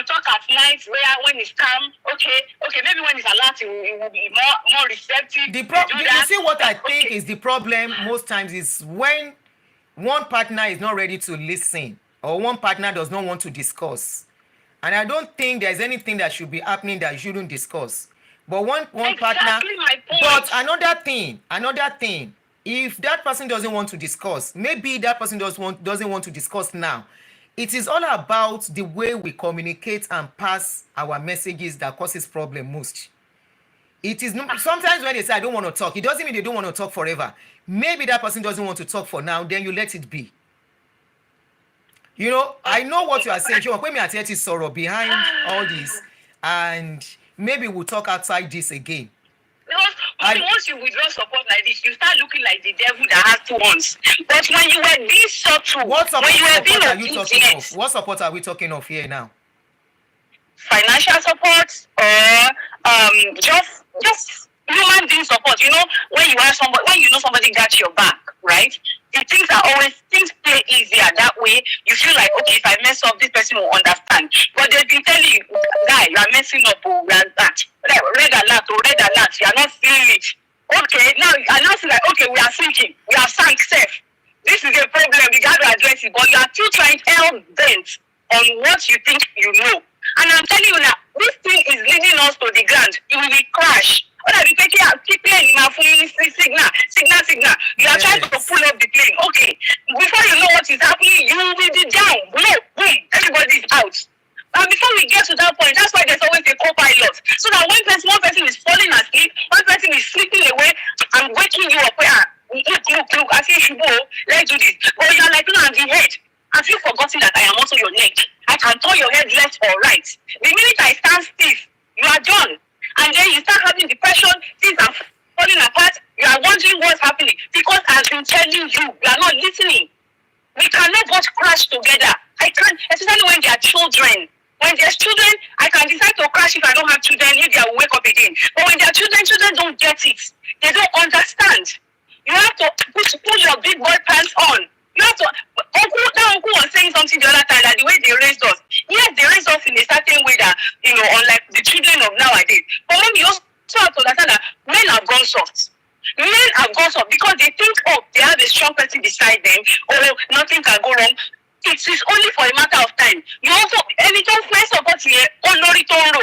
talk at night when it's calm. Okay, maybe when it's alert, it will be more receptive. You see what I think is the problem most times is when one partner is not ready to listen, or one partner does not want to discuss. And I don't think there's anything that should be happening that you shouldn't discuss. But one partner. But another thing, if that person doesn't want to discuss, maybe that person doesn't want to discuss now. It is all about the way we communicate and pass our messages that causes problem most. It is sometimes when they say I don't want to talk, it doesn't mean they don't want to talk forever. Maybe that person doesn't want to talk for now, then you let it be. You know, I know what you are saying. Sorrow behind all this, and maybe we'll talk outside this again. Because once you withdraw support like this, you start looking like the devil that has two horns. But when you were being subtle, what support are we talking of here now? Financial support, or just human being support. You know, when you know somebody got your back, right? Things play easier that way. You feel like, okay, if I mess up, this person will understand. But they've been telling you, guy, you are messing up, we are that. Red alert, you are not feeling it. Okay, now I now feel like, okay, we are sinking, we are sank safe. This is a problem, we got to address it, but you are still trying to hell bent on what you think you know. And I'm telling you now, this thing is leading us to the ground. It will be crash. What are you taking out? Keep playing my signal. You are trying to pull up the plane. Okay. Before you know what is happening, you will be down. Boom. Everybody is out. And before we get to that point, that's why there's always a co-pilot. So that one person is falling asleep, one person is sleeping away, and waking you up. Look, I say, Shubo, let's do this. But you're like, no, I'm the head. Have you forgotten that I am also your neck? I can turn your head left or right. The minute I stand stiff, you are done. And then you start having depression, things are falling apart, you are wondering what's happening. Because I've been telling you, you are not listening. We cannot both crash together. I can't, especially when they are children. When there's children, I can decide to crash if I don't have children, if they will wake up again. But when they are children don't get it. They don't understand. You have to put your big boy pants on. You that's what uncle was saying something the other time, that the way they raised us. Yes, they raised us in a certain way that, unlike the children of nowadays. But when you also have to understand that men have gone soft. Men have gone soft because they think, they have a strong person beside them, nothing can go wrong. It is only for a matter of time. You also, anytime first support here, olórí tó ń rò,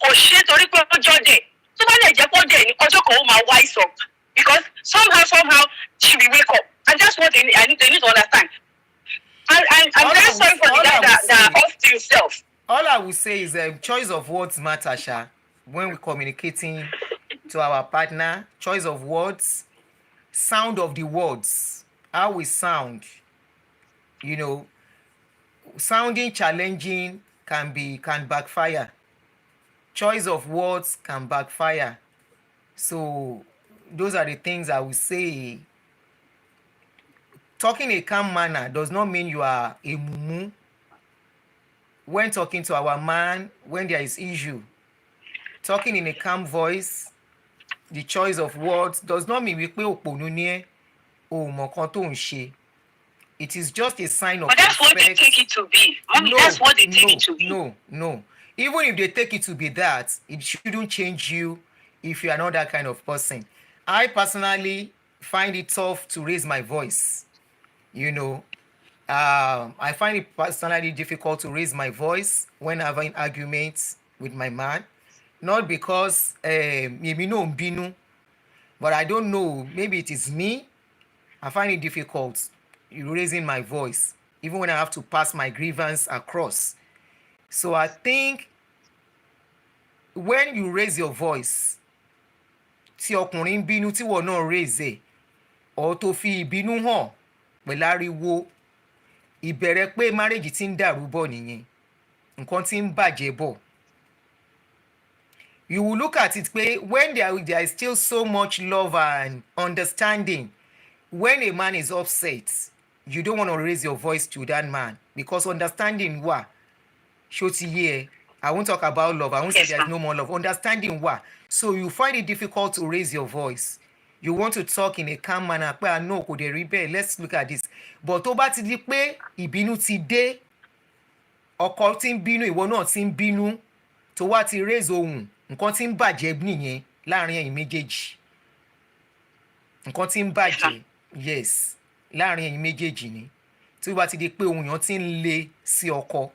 kò ṣe torí pé ó jọ́jẹ̀. Tó bá lè jẹ́ pé ó jẹ́ ní ọjọ́ kan ó máa wise up. Because somehow she will wake up. And that's what they need to understand. I'm very sorry for the guy that off to himself. All I will say is choice of words matter, Sha. When we're communicating to our partner, choice of words, sound of the words, how we sound. Sounding challenging can backfire. Choice of words can backfire. So those are the things I would say. Talking a calm manner does not mean you are a mumu. When talking to our man, when there is issue, talking in a calm voice, the choice of words does not mean wípé òpònú ni ẹ́, o mọ̀ kan tó ń ṣe. It is just a sign of respect. But that's what they take it to be. That's what they take it to be. No. Even if they take it to be that, it shouldn't change you if you are not that kind of person. I personally find it tough to raise my voice. I find it personally difficult to raise my voice when having arguments with my man. Not because but I don't know, maybe it is me. I find it difficult raising my voice, even when I have to pass my grievance across. So I think when you raise your voice, tí ọkùnrin bínú tí wọ́n náà raise or tó fi ìbínú hàn pẹ̀lú ariwo, ìbẹ̀rẹ̀ pé marriage ti ń dàrú bọ̀ nìyẹn, nǹkan ti ń bàjẹ́ bọ̀. You will look at it pé when there is still so much love and understanding, when a man is upset, you don't want to raise your voice to that man because understanding wà. Ṣó ti yé ẹ? I won't talk about love. I won't say there's no more love. Understanding wà. So you find it difficult to raise your voice. You want to talk in a calm manner. Pé no kò dé rí bẹ́ẹ̀. Let's look at this. But tó bá ti di pé ìbínú ti dé, ọkọ tí ń bínú, ìwọ náà tí ń bínú, tó wá ti raise ohùn, nǹkan tí ń bàjẹ́ nìyẹn láàrin ẹ̀yin méjèèjì. Nǹkan tí ń bàjẹ́, yes, láàrin ẹ̀yin méjèèjì ni. Tí ó bá ti di pé ohùn yẹn ti ń le sí ọkọ.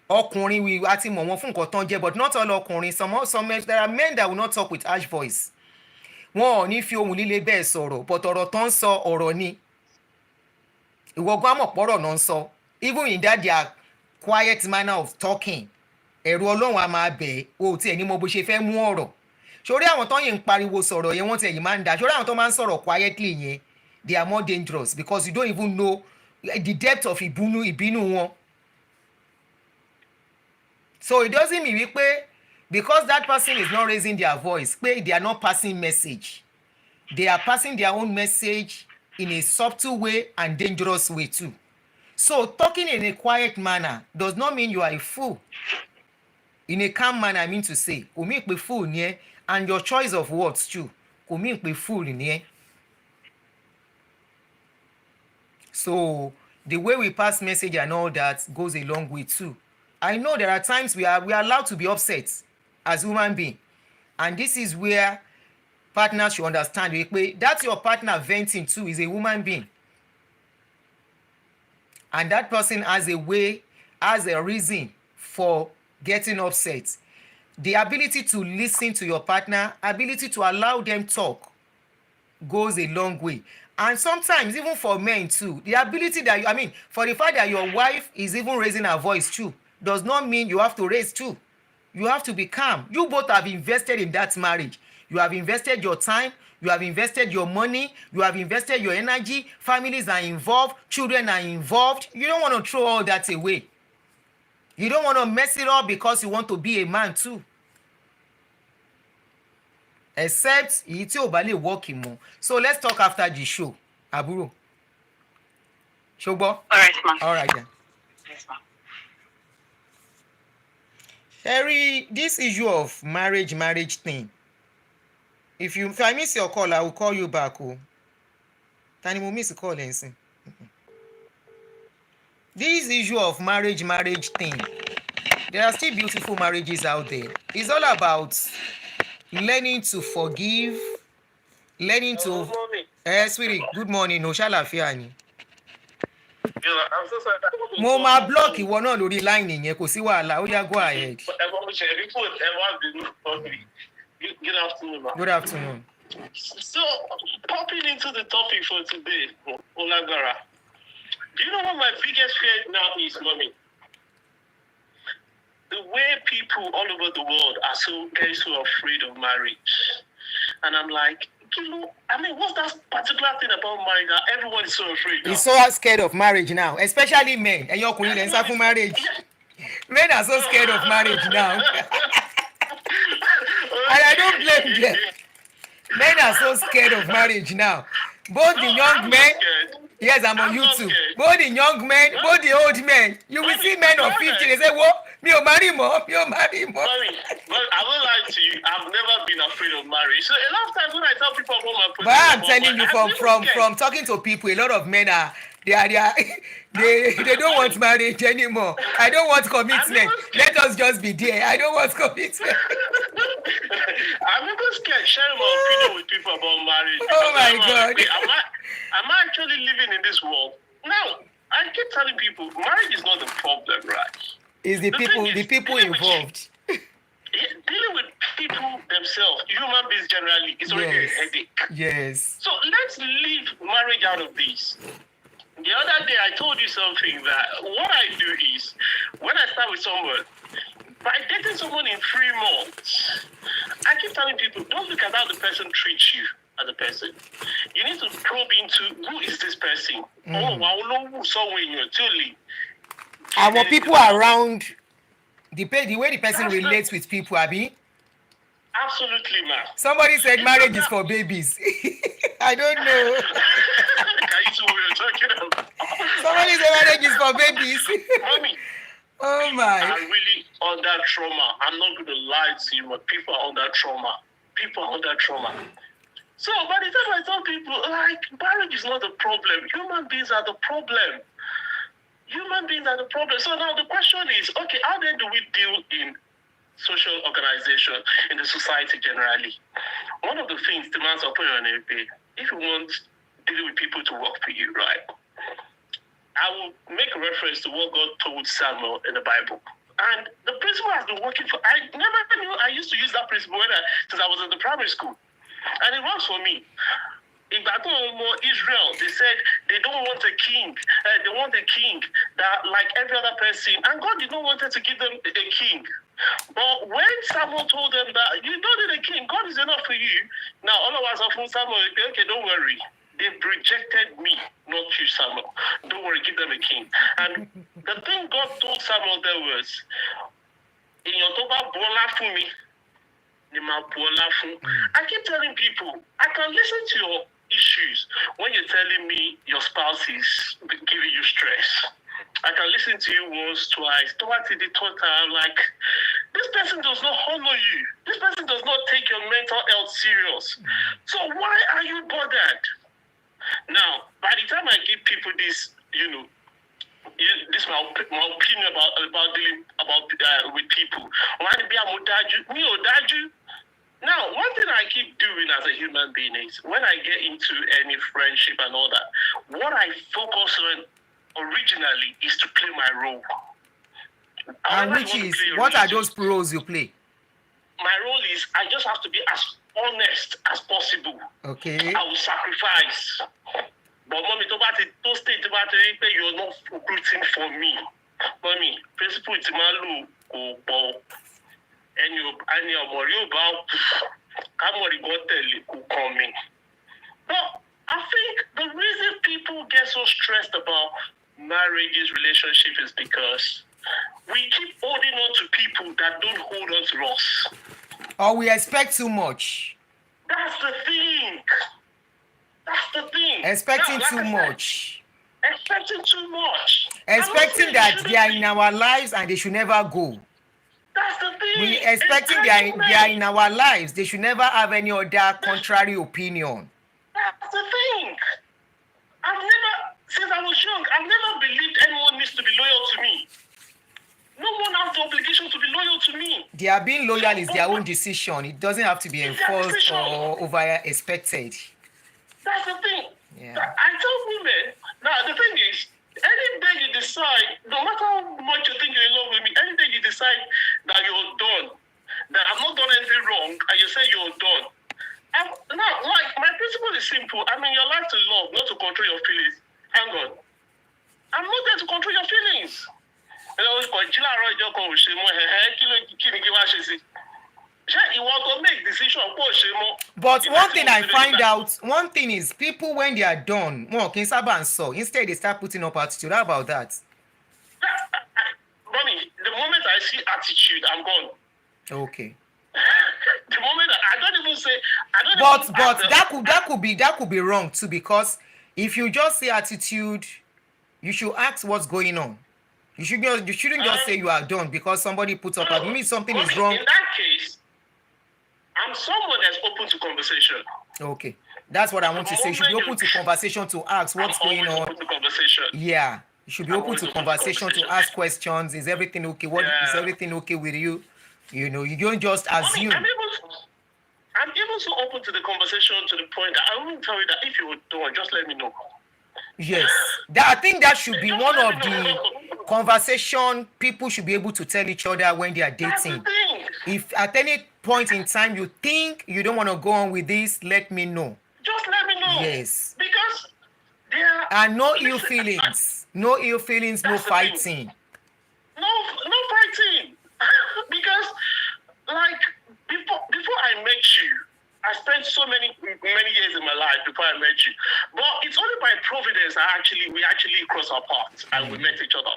Ọkùnrin we a ti mọ̀ wọ́n fún nǹkan tán jẹ́, but not all ọkùnrin. Some there are men that will not talk with harsh voice. Wọn ò ní fi ohùn líle bẹ́ẹ̀ sọ̀rọ̀, but ọ̀rọ̀ tán ń sọ ọ̀rọ̀ ni. Ìwọ gan mọ̀ pọ̀rọ̀ náà ń sọ. Even in that their quiet manner of talking, ẹ̀rù Ọlọ́run á máa bẹ̀ o tí ẹ̀ ní mo bó ṣe fẹ́ mú ọ̀rọ̀. Ṣorí àwọn tán yìí ń pariwo sọ̀rọ̀ yẹn wọ́n ti ẹ̀yìn máa ń dà. Ṣorí àwọn tán máa ń sọ̀rọ̀ quietly yẹn, they are more dangerous because you don't even know the depth of ìbínú wọn. So it doesn't mean wípé because that person is not raising their voice, pé they are not passing message. They are passing their own message in a subtle way and dangerous way too. So talking in a quiet manner does not mean you are a fool. In a calm manner, I mean to say, kò mean pé fool ni ẹ́, and your choice of words too, kò mean pé fool ni ẹ́. So the way we pass message and all that goes a long way too. I know there are times we are allowed to be upset as human beings, and this is where partners should understand that your partner venting too is a human being, and that person has a reason for getting upset. The ability to listen to your partner, ability to allow them talk goes a long way. And sometimes even for men too, the ability that for the fact that your wife is even raising her voice too does not mean you have to raise too. You have to be calm. You both have invested in that marriage. You have invested your time, you have invested your money, you have invested your energy, families are involved, children are involved. You don't want to throw all that away. You don't want to mess it up because you want to be a man too. Except èyí tí ò bá lè work mọ́. So let's talk after the show. Àbúrò. Ṣó gbọ́? All right, ma. All right then. Yes, ma. Harry, this issue of marriage thing. If I miss your call, I will call you back. Oh. Tani mo miss call ẹ̀ ń sìn. this issue of marriage thing, there are still beautiful marriages out there. It's all about learning to forgive, learning to sweetie, good morning, no ṣàlàfíà ni. I'm so sorry. Mo máa block ìwọ náà lórí line yẹn, kò sí wàhálà, ó yá go ahead. Good afternoon, ma. Good afternoon. So, popping into the topic for today, Olagara, do you know what my biggest fear now is, mommy? The way people all over the world are so afraid of marriage. And I'm like, what's that particular thing about marriage that everyone is so afraid of? He's so scared of marriage now, especially men. And you're calling them for marriage. Men are so scared of marriage now. And I don't blame them. Men are so scared of marriage now. Both the young men, yes, I'm on YouTube. Both the young men, both the old men. You will see men of 50, they say, "What? Me marry more, me marry more." Sorry, but I won't lie to you. I've never been afraid of marriage. So a lot of times when I tell people about my position, but I'm telling you from talking to people, a lot of men are they don't want marriage anymore. I don't want commitment. Let us just be there. I don't want commitment. I'm even scared sharing my opinion with people about marriage. Oh my God. Am I actually living in this world? No. I keep telling people marriage is not the problem, right? It's the people involved. Dealing with people themselves, human beings generally, is already a headache. Yes. So let's leave marriage out of this. The other day I told you something that what I do is when I start with someone, by dating someone in 3 months, I keep telling people, don't look at how the person treats you as a person. You need to probe into who is this person. Oh, wow, so when you're truly. And when people around, the way the person relates with people, Abi. Absolutely, ma'am. Somebody said marriage is for babies. I don't know. Somebody said marriage is for babies. Mommy, oh my. People are really under trauma. I'm not going to lie to you, but people are under trauma. People are under trauma. So by the time I tell people, like, marriage is not the problem. Human beings are the problem. Human beings are the problem. So now the question is, okay, how then do we deal in social organization, in the society generally? One of the things demands opinion, if you want dealing with people to work for you, right? I will make a reference to what God told Samuel in the Bible. And the principle has been working for, I never knew I used to use that principle since I was in the primary school. And it works for me. In Israel, they said they don't want a king. They want a king that, like every other person, and God did not want to give them a king. But when Samuel told them that you don't need a king, God is enough for you. Now, all of us are from Samuel. Okay, don't worry. They've rejected me, not you, Samuel. Don't worry, give them a king. And the thing God told Samuel there was, in your toba bola for me, I keep telling people, I can listen to your issues when you're telling me your spouse is giving you stress. I can listen to you once, twice, I'm like, this person does not honor you. This person does not take your mental health serious. So why are you bothered? Now, by the time I give people this, this is my opinion about dealing with people. Now, one thing I keep doing as a human being is when I get into any friendship and all that, what I focus on originally is to play my role. And which is, what are those roles you play? My role is I just have to be as honest as possible. Okay. I will sacrifice. But mommy, to state about it, you're not recruiting for me. Mommy, principle is my law. And your worry about Kamori got coming. But I think the reason people get so stressed about marriages, relationships is because we keep holding on to people that don't hold on to us. Or we expect too much. That's the thing. Expecting too much. Expecting too much. Expecting that they are in our lives and they should never go. That's the thing. We expecting they are in our lives. They should never have any other contrary opinion. That's the thing. Since I was young, I've never believed anyone needs to be Their being loyal is their own decision. It doesn't have to be It's their enforced decision. or over expected. That's the thing. Yeah. I tell women, now the thing is, any day you decide, no matter how much you think you're in love with me, any day you decide that you're done, that I've not done anything wrong, and you say you're done. Now, like, my principle is simple. I'm in your life to love, not to control your feelings. Hang on. I'm not there to control your feelings. You know, you want to make decision. But one thing I find out, one thing is people when they are done, instead they start putting up attitude. How about that? Mommy, the moment I see attitude, I'm gone. Okay. The moment I don't even say, But that could be wrong too, because if you just say attitude, you should ask what's going on. You shouldn't just say you are done because somebody puts up attitude. Means something is wrong. In that case, I'm someone that's open to conversation. Okay, that's what I want to say. You should be open to conversation to ask what's going on. Open to conversation. Yeah, you should be open to conversation to ask questions. Is everything okay? Is everything okay with you? You know, you don't just assume. I'm even so open to the conversation to the point that I will tell you that if you don't, just let me know. Yes, I think that should be one of the conversation people should be able to tell each other when they are dating. If at any point in time you think you don't want to go on with this, let me know. Just let me know. Yes. Because there and no ill feelings. No ill feelings, no fighting. No fighting. Because like before I met you, I spent so many years in my life before I met you. But it's only by providence we actually crossed our paths and we met each other.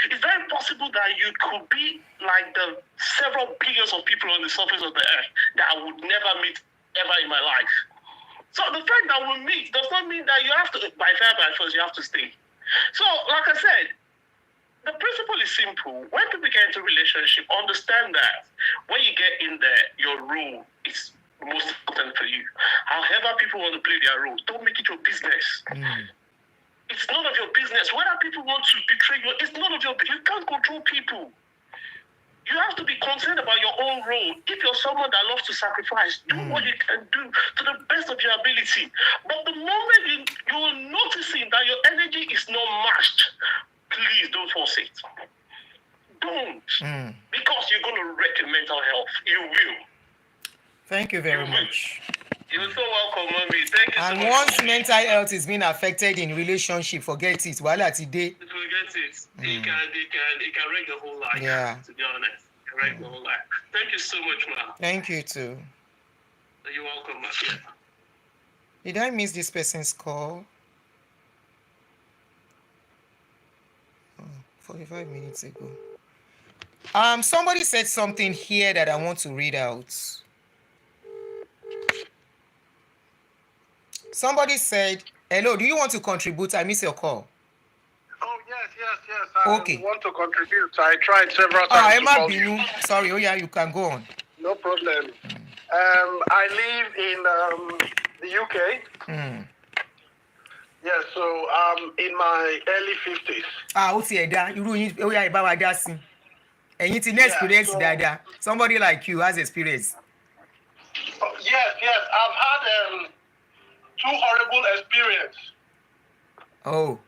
It's very possible that you could be like the several billions of people on the surface of the earth that I would never meet ever in my life. So the fact that we meet does not mean that you have to, by fire by force, you have to stay. So, like I said, the principle is simple. When people get into a relationship, understand that when you get in there, your role is most important for you. However people want to play their role, don't make it your business. It's none of your business. Whether people want to betray you, it's none of your business. You can't control people. You have to be concerned about your own role. If you're someone that loves to sacrifice, do what you can do to the best of your ability. But the moment you're noticing that your energy is not matched, please don't force it. Don't. Because you're going to wreck your mental health. You will. Thank you very much. You're so welcome, mommy. Thank you and so much. Once mental health is being affected in relationship, forget it. Wahala today. Forget it. It can wreck the whole life. Yeah. To be honest, it can wreck the whole life. Thank you so much, ma. Thank you too. You're welcome, ma. Did I miss this person's call? 45 minutes ago. Somebody said something here that I want to read out. Somebody said, hello, do you want to contribute? I missed your call. Oh, yes. I want to contribute. I tried several times. Emma Binu. Sorry, you can go on. No problem. I live in the UK. Yes, so I'm in my early 50s. Somebody like you has experience. Yes. I've had 2 horrible experiences. Oh.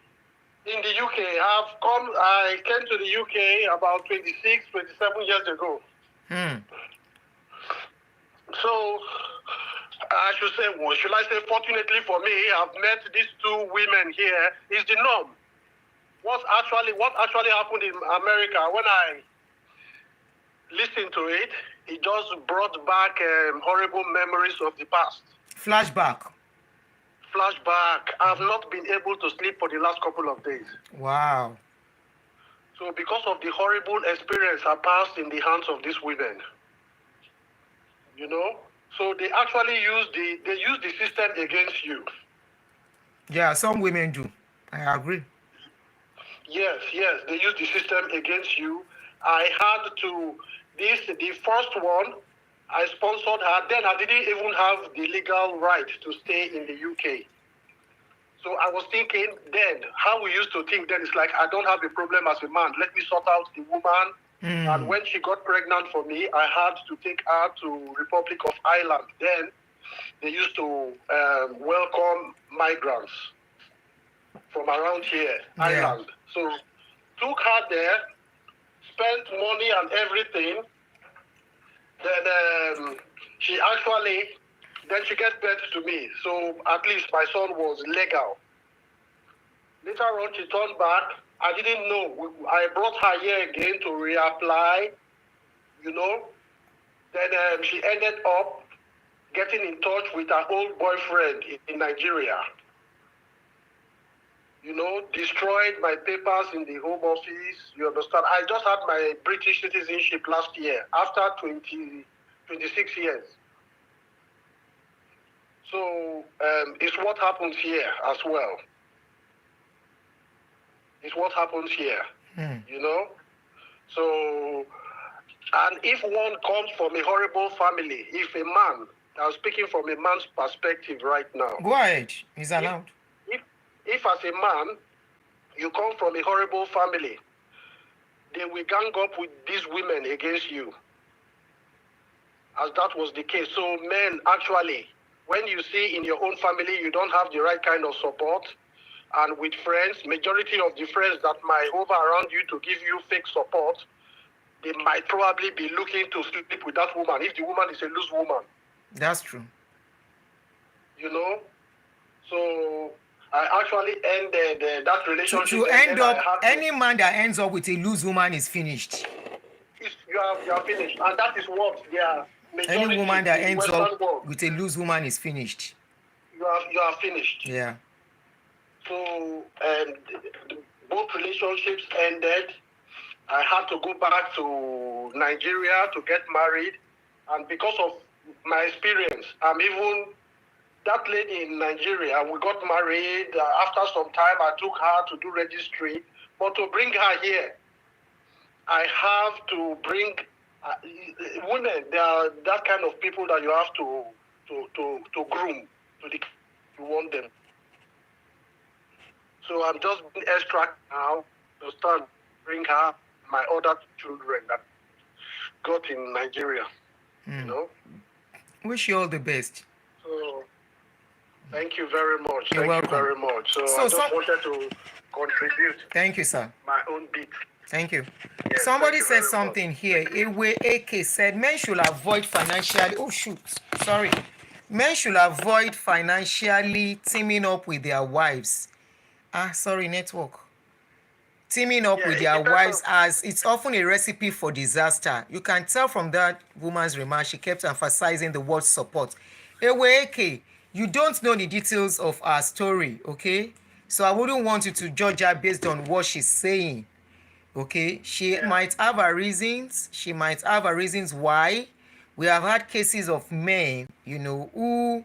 In the UK. I came to the UK about 26, 27 years ago. So, I should say, fortunately for me, I've met these 2 women here. Is the norm. What actually happened in America, when I listened to it, it just brought back horrible memories of the past. Flashback. I've not been able to sleep for the last couple of days. Wow. So because of the horrible experience I passed in the hands of these women, so they actually use the system against you. Yeah, some women do. I agree. Yes, they use the system against you. I had to, the first one, I sponsored her. Then I didn't even have the legal right to stay in the UK. So I was thinking then, how we used to think then, it's like, I don't have a problem as a man. Let me sort out the woman And when she got pregnant for me, I had to take her to Republic of Ireland. Then they used to welcome migrants from around here, Ireland. So took her there, spent money and everything. Then she gave birth to me. So at least my son was legal. Later on, she turned back. I didn't know. I brought her here again to reapply, you know. Then she ended up getting in touch with her old boyfriend in Nigeria. You know, destroyed my papers in the Home Office. You understand? I just had my British citizenship last year after 26 years. So it's what happens here as well. It's what happens here, you know? So, and if one comes from a horrible family, if a man, I'm speaking from a man's perspective right now. Go ahead, it's allowed. If as a man, you come from a horrible family, they will gang up with these women against you. As that was the case. So men, actually, when you see in your own family, you don't have the right kind of support, and with friends, majority of the friends that might hover around you to give you fake support, they might probably be looking to sleep with that woman if the woman is a loose woman. That's true. You know? So I actually ended that relationship. To end up, any man that ends up with a loose woman is finished. You are finished. And that is what they are. Any woman that ends up with a loose woman is finished. You are finished. Yeah. So both relationships ended. I had to go back to Nigeria to get married, and because of my experience, that lady in Nigeria, we got married. After some time, I took her to do registry, but to bring her here, I have to bring women. They are that kind of people that you have to groom. You want them. So I'm just being extra now to start bring her my other children that got in Nigeria. You know. Wish you all the best. So thank you very much. You're welcome. Thank you very much. So I just wanted to contribute. Thank you, sir. My own bit. Thank you. Yes, Somebody thank you said something here. Ewe AK said men should avoid financially. Oh shoot, sorry. Men should avoid financially teaming up with their wives. Sorry, network. Teaming up with their wives, as it's often a recipe for disaster. You can tell from that woman's remark, she kept emphasizing the word support. Ewe AK, you don't know the details of our story, okay? So I wouldn't want you to judge her based on what she's saying. Okay, she might have her reasons. She might have her reasons why. We have had cases of men, you know, who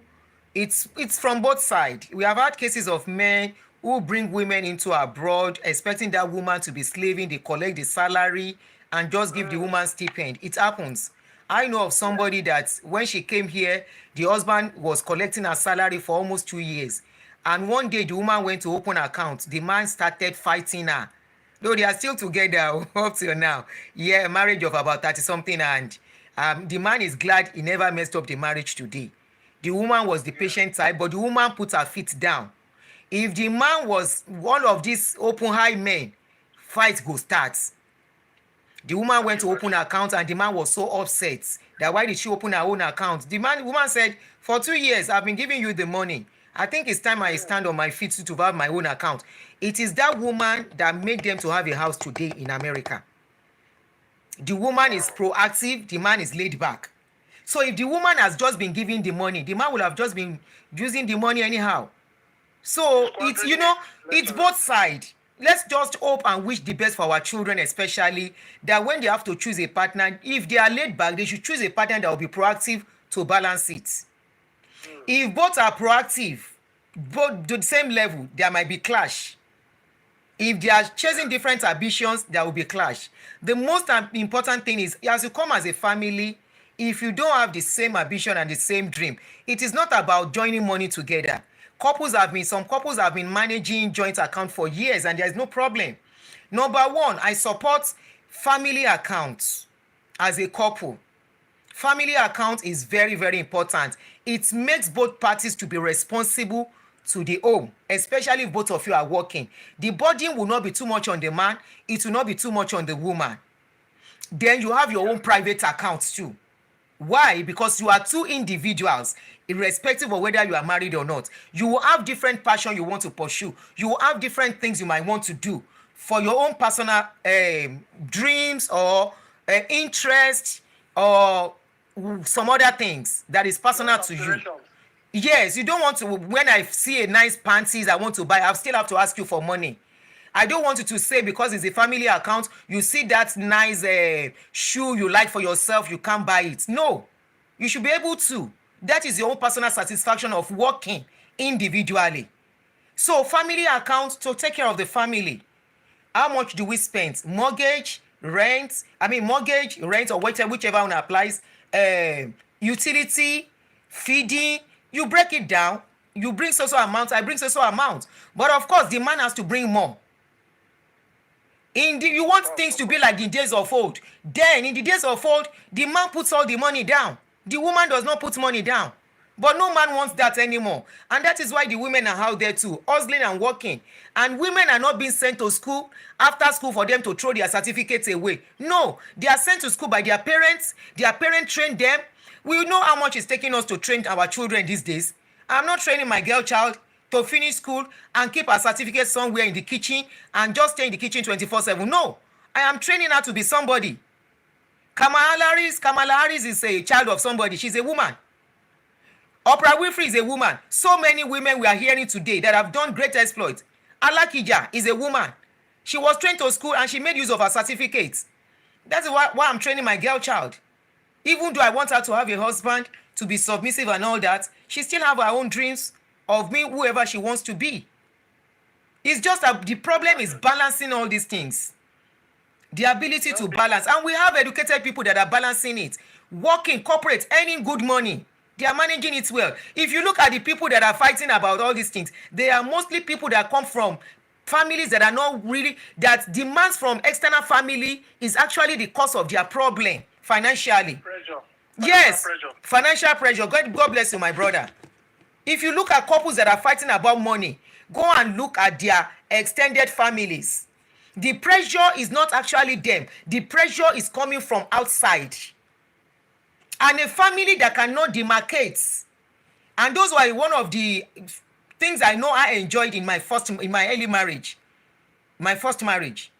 it's from both sides. We have had cases of men who bring women into abroad, expecting that woman to be slaving. They collect the salary and just give the woman stipend. It happens. I know of somebody that when she came here, the husband was collecting her salary for almost 2 years. And one day the woman went to open an account. The man started fighting her. Though they are still together up till now. Yeah, marriage of about 30-something, and the man is glad he never messed up the marriage today. The woman was the patient type, but the woman put her feet down. If the man was one of these open high men, fight go start. The woman went to open an account and the man was so upset that why did she open her own account? The woman said, for 2 years, I've been giving you the money. I think it's time I stand on my feet to have my own account. It is that woman that made them to have a house today in America. The woman is proactive, the man is laid back. So if the woman has just been giving the money, the man will have just been using the money anyhow. So it's, you know, it's both sides. Let's just hope and wish the best for our children, especially that when they have to choose a partner, if they are laid back, they should choose a partner that will be proactive to balance it. If both are proactive, both to the same level, there might be clash. If they are chasing different ambitions, there will be clash. The most important thing is, as you come as a family, if you don't have the same ambition and the same dream, it is not about joining money together. Some couples have been managing joint account for years and there's no problem. Number one, I support family account as a couple. Family account is very, very important. It makes both parties to be responsible to the home, especially if both of you are working. The burden will not be too much on the man, it will not be too much on the woman. Then you have your own private accounts too. Why? Because you are two individuals, irrespective of whether you are married or not. You will have different passion you want to pursue. You will have different things you might want to do for your own personal dreams or interest or some other things that is personal to you. Yes, you don't want to, when I see a nice panties I want to buy, I still have to ask you for money. I don't want you to say because it's a family account, you see that nice shoe you like for yourself, you can't buy it. No, you should be able to. That is your own personal satisfaction of working individually. So family account to take care of the family. How much do we spend? Mortgage, rent, mortgage, rent, or whichever one applies. Utility, feeding. You break it down. You bring so amount, I bring so amount. But of course, the man has to bring more. You want things to be like the days of old. Then in the days of old, the man puts all the money down. The woman does not put money down. But no man wants that anymore. And that is why the women are out there too, hustling and working. And women are not being sent to school after school for them to throw their certificates away. No, they are sent to school by their parents. Their parents train them. We know how much it's taking us to train our children these days. I'm not training my girl child to finish school and keep her certificate somewhere in the kitchen and just stay in the kitchen 24/7. No, I am training her to be somebody. Kamala Harris is a child of somebody. She's a woman. Oprah Winfrey is a woman. So many women we are hearing today that have done great exploits. Alakija is a woman. She was trained to school and she made use of her certificates. That's why I'm training my girl child. Even though I want her to have a husband, to be submissive and all that, she still have her own dreams of being whoever she wants to be. It's just that the problem is balancing all these things. The ability to balance. And we have educated people that are balancing it. Working, corporate, earning good money. They are managing it well. If you look at the people that are fighting about all these things, they are mostly people that come from families that are not really, that demands from external family is actually the cause of their problem financially. Pressure. Yes, Pressure. financial pressure. God bless you, my brother. If you look at couples that are fighting about money, go and look at their extended families. The pressure is not actually them. The pressure is coming from outside. And a family that cannot demarcate. And those were one of the things I know I enjoyed in my early marriage. My first marriage.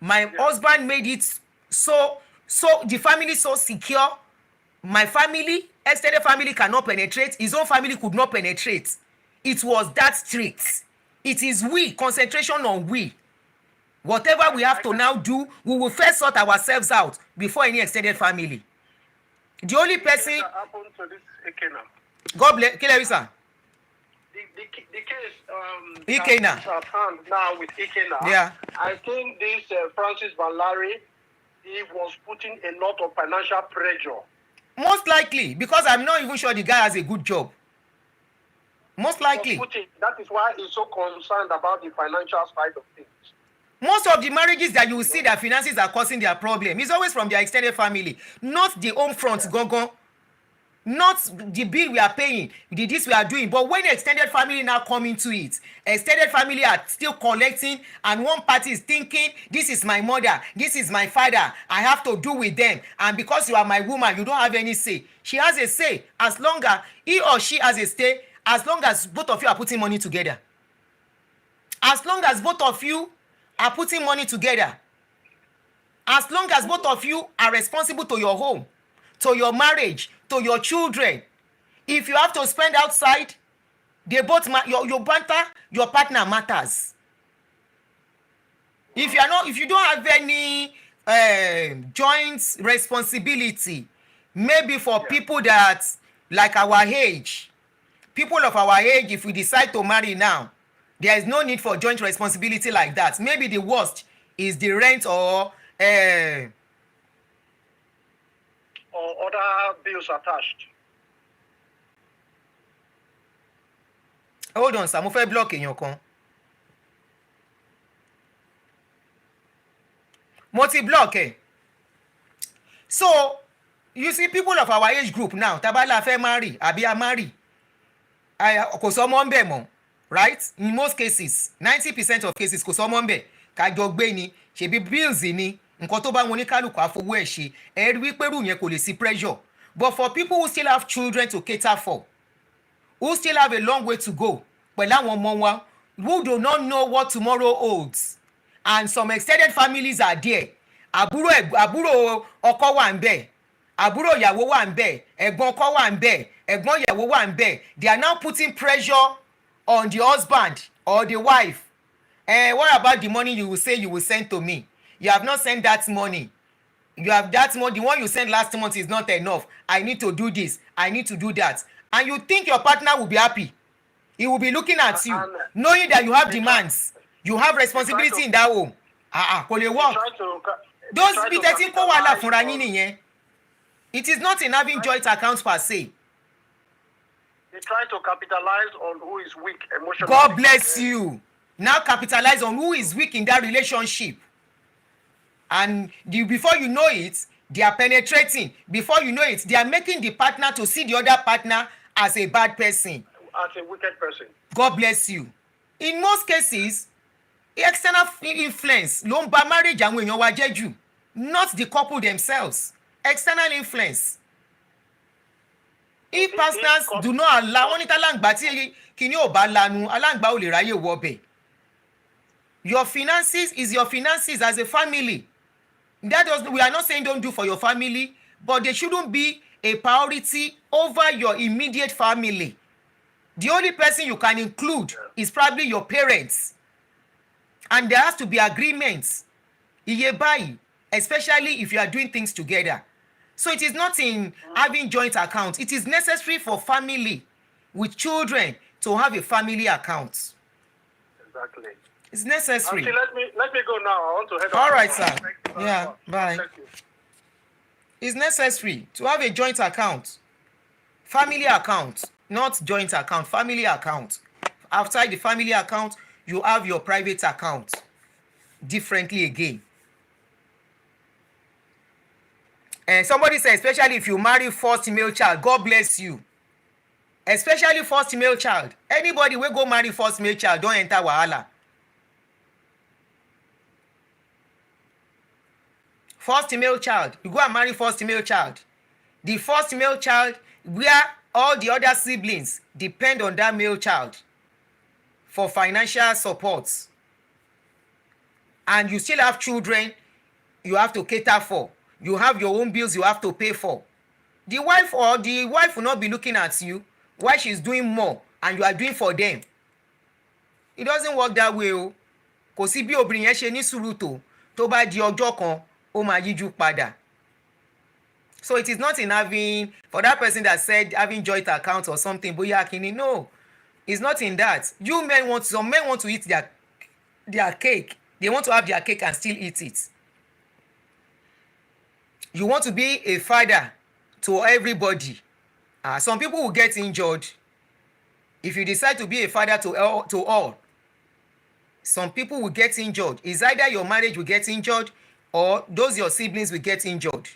My husband made it so the family so secure. My family, extended family cannot penetrate. His own family could not penetrate. It was that strict. It is we, concentration on we. Whatever we have to now do, we will first sort ourselves out before any extended family. The only person. That happened to this Ikena. God bless. Kill sir. The case Ikena. at hand now with Ikena. Yeah. I think this Francis Van Larry, he was putting a lot of financial pressure. Most likely, because I'm not even sure the guy has a good job. Most likely. That is why he's so concerned about the financial side of things. Most of the marriages that you will see that finances are causing their problem is always from their extended family, not the home front gongon, not the bill we are paying, the this we are doing. But when the extended family now come into it, extended family are still collecting, and one party is thinking, this is my mother, this is my father, I have to do with them, and because you are my woman, you don't have any say. She has a say as long as he or she has a say, as long as both of you are putting money together. As long as both of you are putting money together, as long as both of you are responsible to your home, to your marriage, to your children. If you have to spend outside, they both your banter, your partner matters. If you don't have any joint responsibility, maybe for people that like our age, people of our age, if we decide to marry now, there is no need for joint responsibility like that. Maybe the worst is the rent or other bills attached. Hold on, sir. Mo fẹ́ block èèyàn kan. mo ti block ẹ̀. So you see people of our age group now tabala fẹ́ marry àbí a marry kò sọmọ ń bẹ̀ mọ́, right? In most cases 90% of cases kò sọmọ ń bẹ̀, kájọ gbé ni, ṣebí bills ni, nǹkan tó bá wọn oníkálukú àfowó ẹ̀ ṣe, ẹ rí wípé rú yẹn kò lè sí pressure. But for people who still have children to cater for, who still have a long way to go pẹ̀lú àwọn ọmọ wọn, who do not know what tomorrow holds, and some extended families are there, àbúrò ọkọ wà ń bẹ̀, àbúrò ìyàwó wà ń bẹ̀, ẹ̀gbọ́n ọkọ wà ń bẹ̀, ẹ̀gbọ́n ìyàwó wà ń bẹ̀. They are now putting pressure on the husband or the wife. What about the money you will say you will send to me? You have not sent that money. You have that money, the one you sent last month is not enough. I need to do this, I need to do that. And you think your partner will be happy. He will be looking at you, knowing that you have demands, you have responsibility in that home. Kò lè work. Those bí tẹ́tí kó wàhálà fúnra yín nìyẹn. It is not in having joint accounts per se. They try to capitalize on who is weak emotionally. God bless you. Now capitalize on who is weak in that relationship. And before you know it, they are penetrating. Before you know it, they are making the partner to see the other partner as a bad person. As a wicked person. God bless you. In most cases, external influence ló ń ba marriage àwọn èèyàn wa jẹ́ jù, not the couple themselves. External influence. If partners do not allow, wọ́n ní tálàǹgbá tí kìíní ò bá lanu, aláǹgbá ò lè ráyè wọbẹ̀. Your finances is your finances as a family. We are not saying don't do for your family, but they shouldn't be a priority over your immediate family. The only person you can include is probably your parents. And there has to be agreements. Iye báyìí, especially if you are doing things together. So it is not in having joint accounts. It is necessary for family with children to have a family account. Exactly. It's necessary. Auntie, let me go now. I want to head All out. right, sir. Yeah, bye. Thank you. It's necessary to have a joint account. Family account, not joint account, family account. Outside the family account, you have your private account. Differently again. And somebody said, especially if you marry first male child, God bless you. Especially first male child. Anybody wey go marry first male child don enter wahala. First male child, you go and marry first male child. The first male child, where all the other siblings depend on that male child for financial support. And you still have children you have to cater for. You have your own bills you have to pay for. The wife will not be looking at you while she's doing more and you are doing for them. It doesn't work that way o. Kò sí bí obìnrin yẹn ṣe ní sùúrù tó bá di ọjọ́ kan ó máa yíjú padà. So it is not in having, for that person that said having joint account or something, bóyá kini, no. It's not in that. Some men want to eat their cake. They want to have their cake and still eat it. You want to be a father to everybody. Some people will get injured if you decide to be a father to all. Some people will get injured. It's either your marriage will get injured or those your siblings will get injured.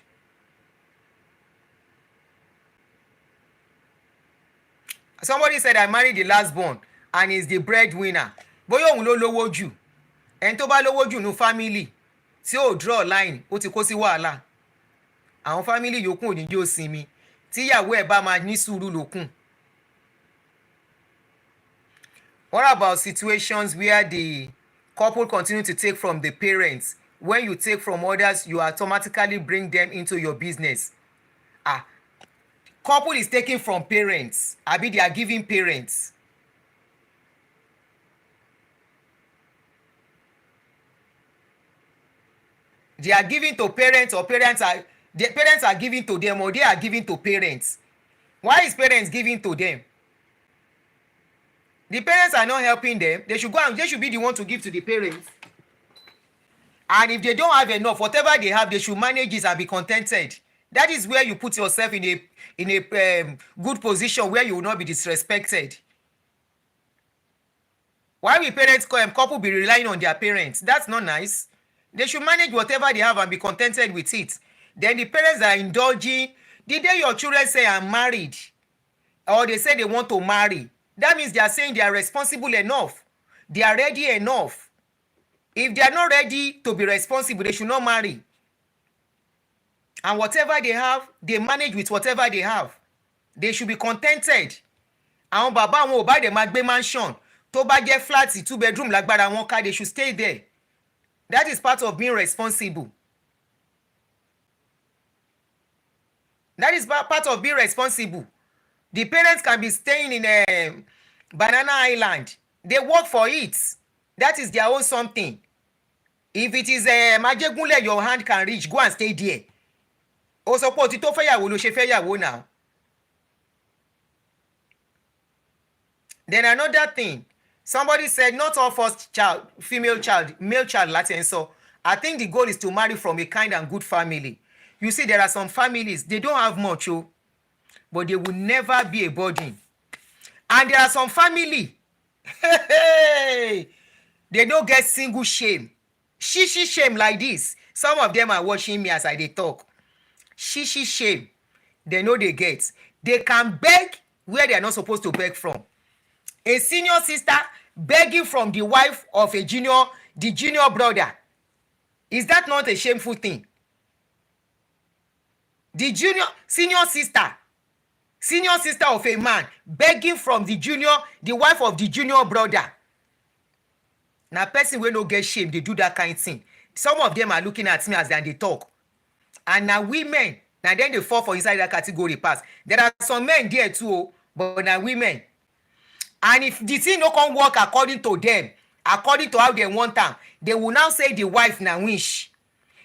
Somebody said I married the last born and is the breadwinner. Bóyá òun ló lówó jù. Ẹni tó bá lówó jù nú family tí ó draw line ó ti kó sí wàhálà. Àwọn family yòókù ò ní jẹ́ ó sinmi. Tíyàwó ẹ̀ bá máa ní sùúrù lókun. What about situations where the couple continue to take from the parents? When you take from others, you automatically bring them into your business. Couple is taking from parents. Abi they are giving parents. They are giving to parents or parents are giving to them or they are giving to parents. Why is parents giving to them? The parents are not helping them. They should be the one to give to the parents. And if they don't have enough, whatever they have, they should manage it and be contented. That is where you put yourself in a good position where you will not be disrespected. Why will couple be relying on their parents? That's not nice. They should manage whatever they have and be contented with it. Then the parents are indulging. The day your children say I'm married, or they say they want to marry, that means they are saying they are responsible enough. They are ready enough. If they are not ready to be responsible, they should not marry. And whatever they have, they manage with whatever they have. They should be contented. Àwọn bàbá àwọn ò bá dẹ̀ máa gbé mansion tó bá jẹ́ flat 2 bedroom lágbára wọn ká, they should stay there. That is part of being responsible. That is part of being responsible. The parents can be staying in a Banana Island. They work for it. That is their own something. If it is Majegunle your hand can reach, go and stay there. O sọ pé o ti tó fẹ́yàwó ló ṣe fẹ́yàwó now. Then another thing, somebody said not all first child, female child, male child láti ẹ̀ ń sọ. I think the goal is to marry from a kind and good family. You see, there are some families, they don't have much, but they will never be a burden. And there are some family, they don't get single shame. Shishi shame like this. Some of them are watching me as I dey talk. Shishi shame, they know they get. They can beg where they are not supposed to beg from. A senior sister begging from the wife of the junior brother. Is that not a shameful thing? The senior sister of a man begging from the wife of the junior brother. Now, person wey no get shame, they do that kind of thing. Some of them are looking at me as they talk. And now women, now then they fall for inside that category pass. There are some men there too, but now women. And if the thing no come work according to them, according to how they want them, they will now say the wife na wish.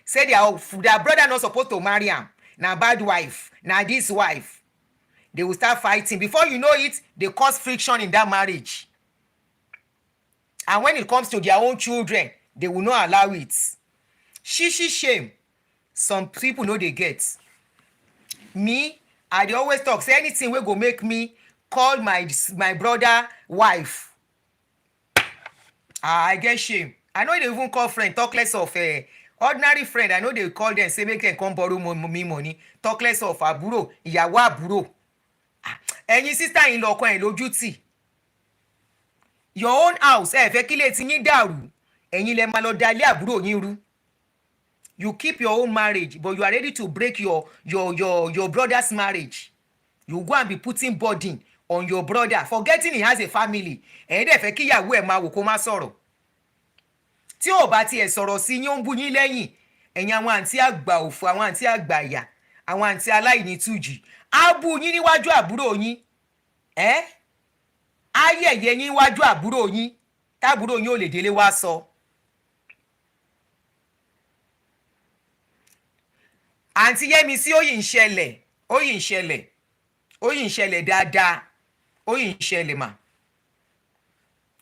Say their brother not supposed to marry him. Now bad wife, now this wife. They will start fighting. Before you know it, they cause friction in that marriage. And when it comes to their own children, they will not allow it. Shishi shame. Some people know they get. Me, I dey always talk, say anything wey go make me call my brother wife. I get shame. I know they even call friend, talk less of ordinary friend. I know they call them, say make them come borrow me money. Talk less of àbúrò, ìyàwó àbúrò. Ẹ̀yin sister in law kan ẹ̀ lójú tì. Your own house, fẹ́ kí lè ti yín dàrú. Ẹ̀yin lẹ máa lọ da ilé àbúrò yín rú. You keep your own marriage, but you are ready to break your brother's marriage. You go and be putting burden on your brother, forgetting he has a family. Ẹ̀yin dẹ̀ fẹ́ kí ìyàwó ẹ̀ máa wò kó má sọ̀rọ̀. Tí ò bá tiẹ̀ sọ̀rọ̀ sí yín ó ń bú yín lẹ́yìn. Ẹ̀yin àwọn àǹtí àgbà òfò, àwọn àǹtí àgbà ìyà, àwọn àǹtí aláìní tújì. Á bú yín níwájú àbúrò yín. Á yẹ̀yẹ́ yín níwájú àbúrò yín. Tábúrò yín ò lè délé wá sọ. Àǹtí Yẹ́misí ó yìí ń ṣẹlẹ̀ dáadáa, ó yìí ń ṣẹlẹ̀ mà.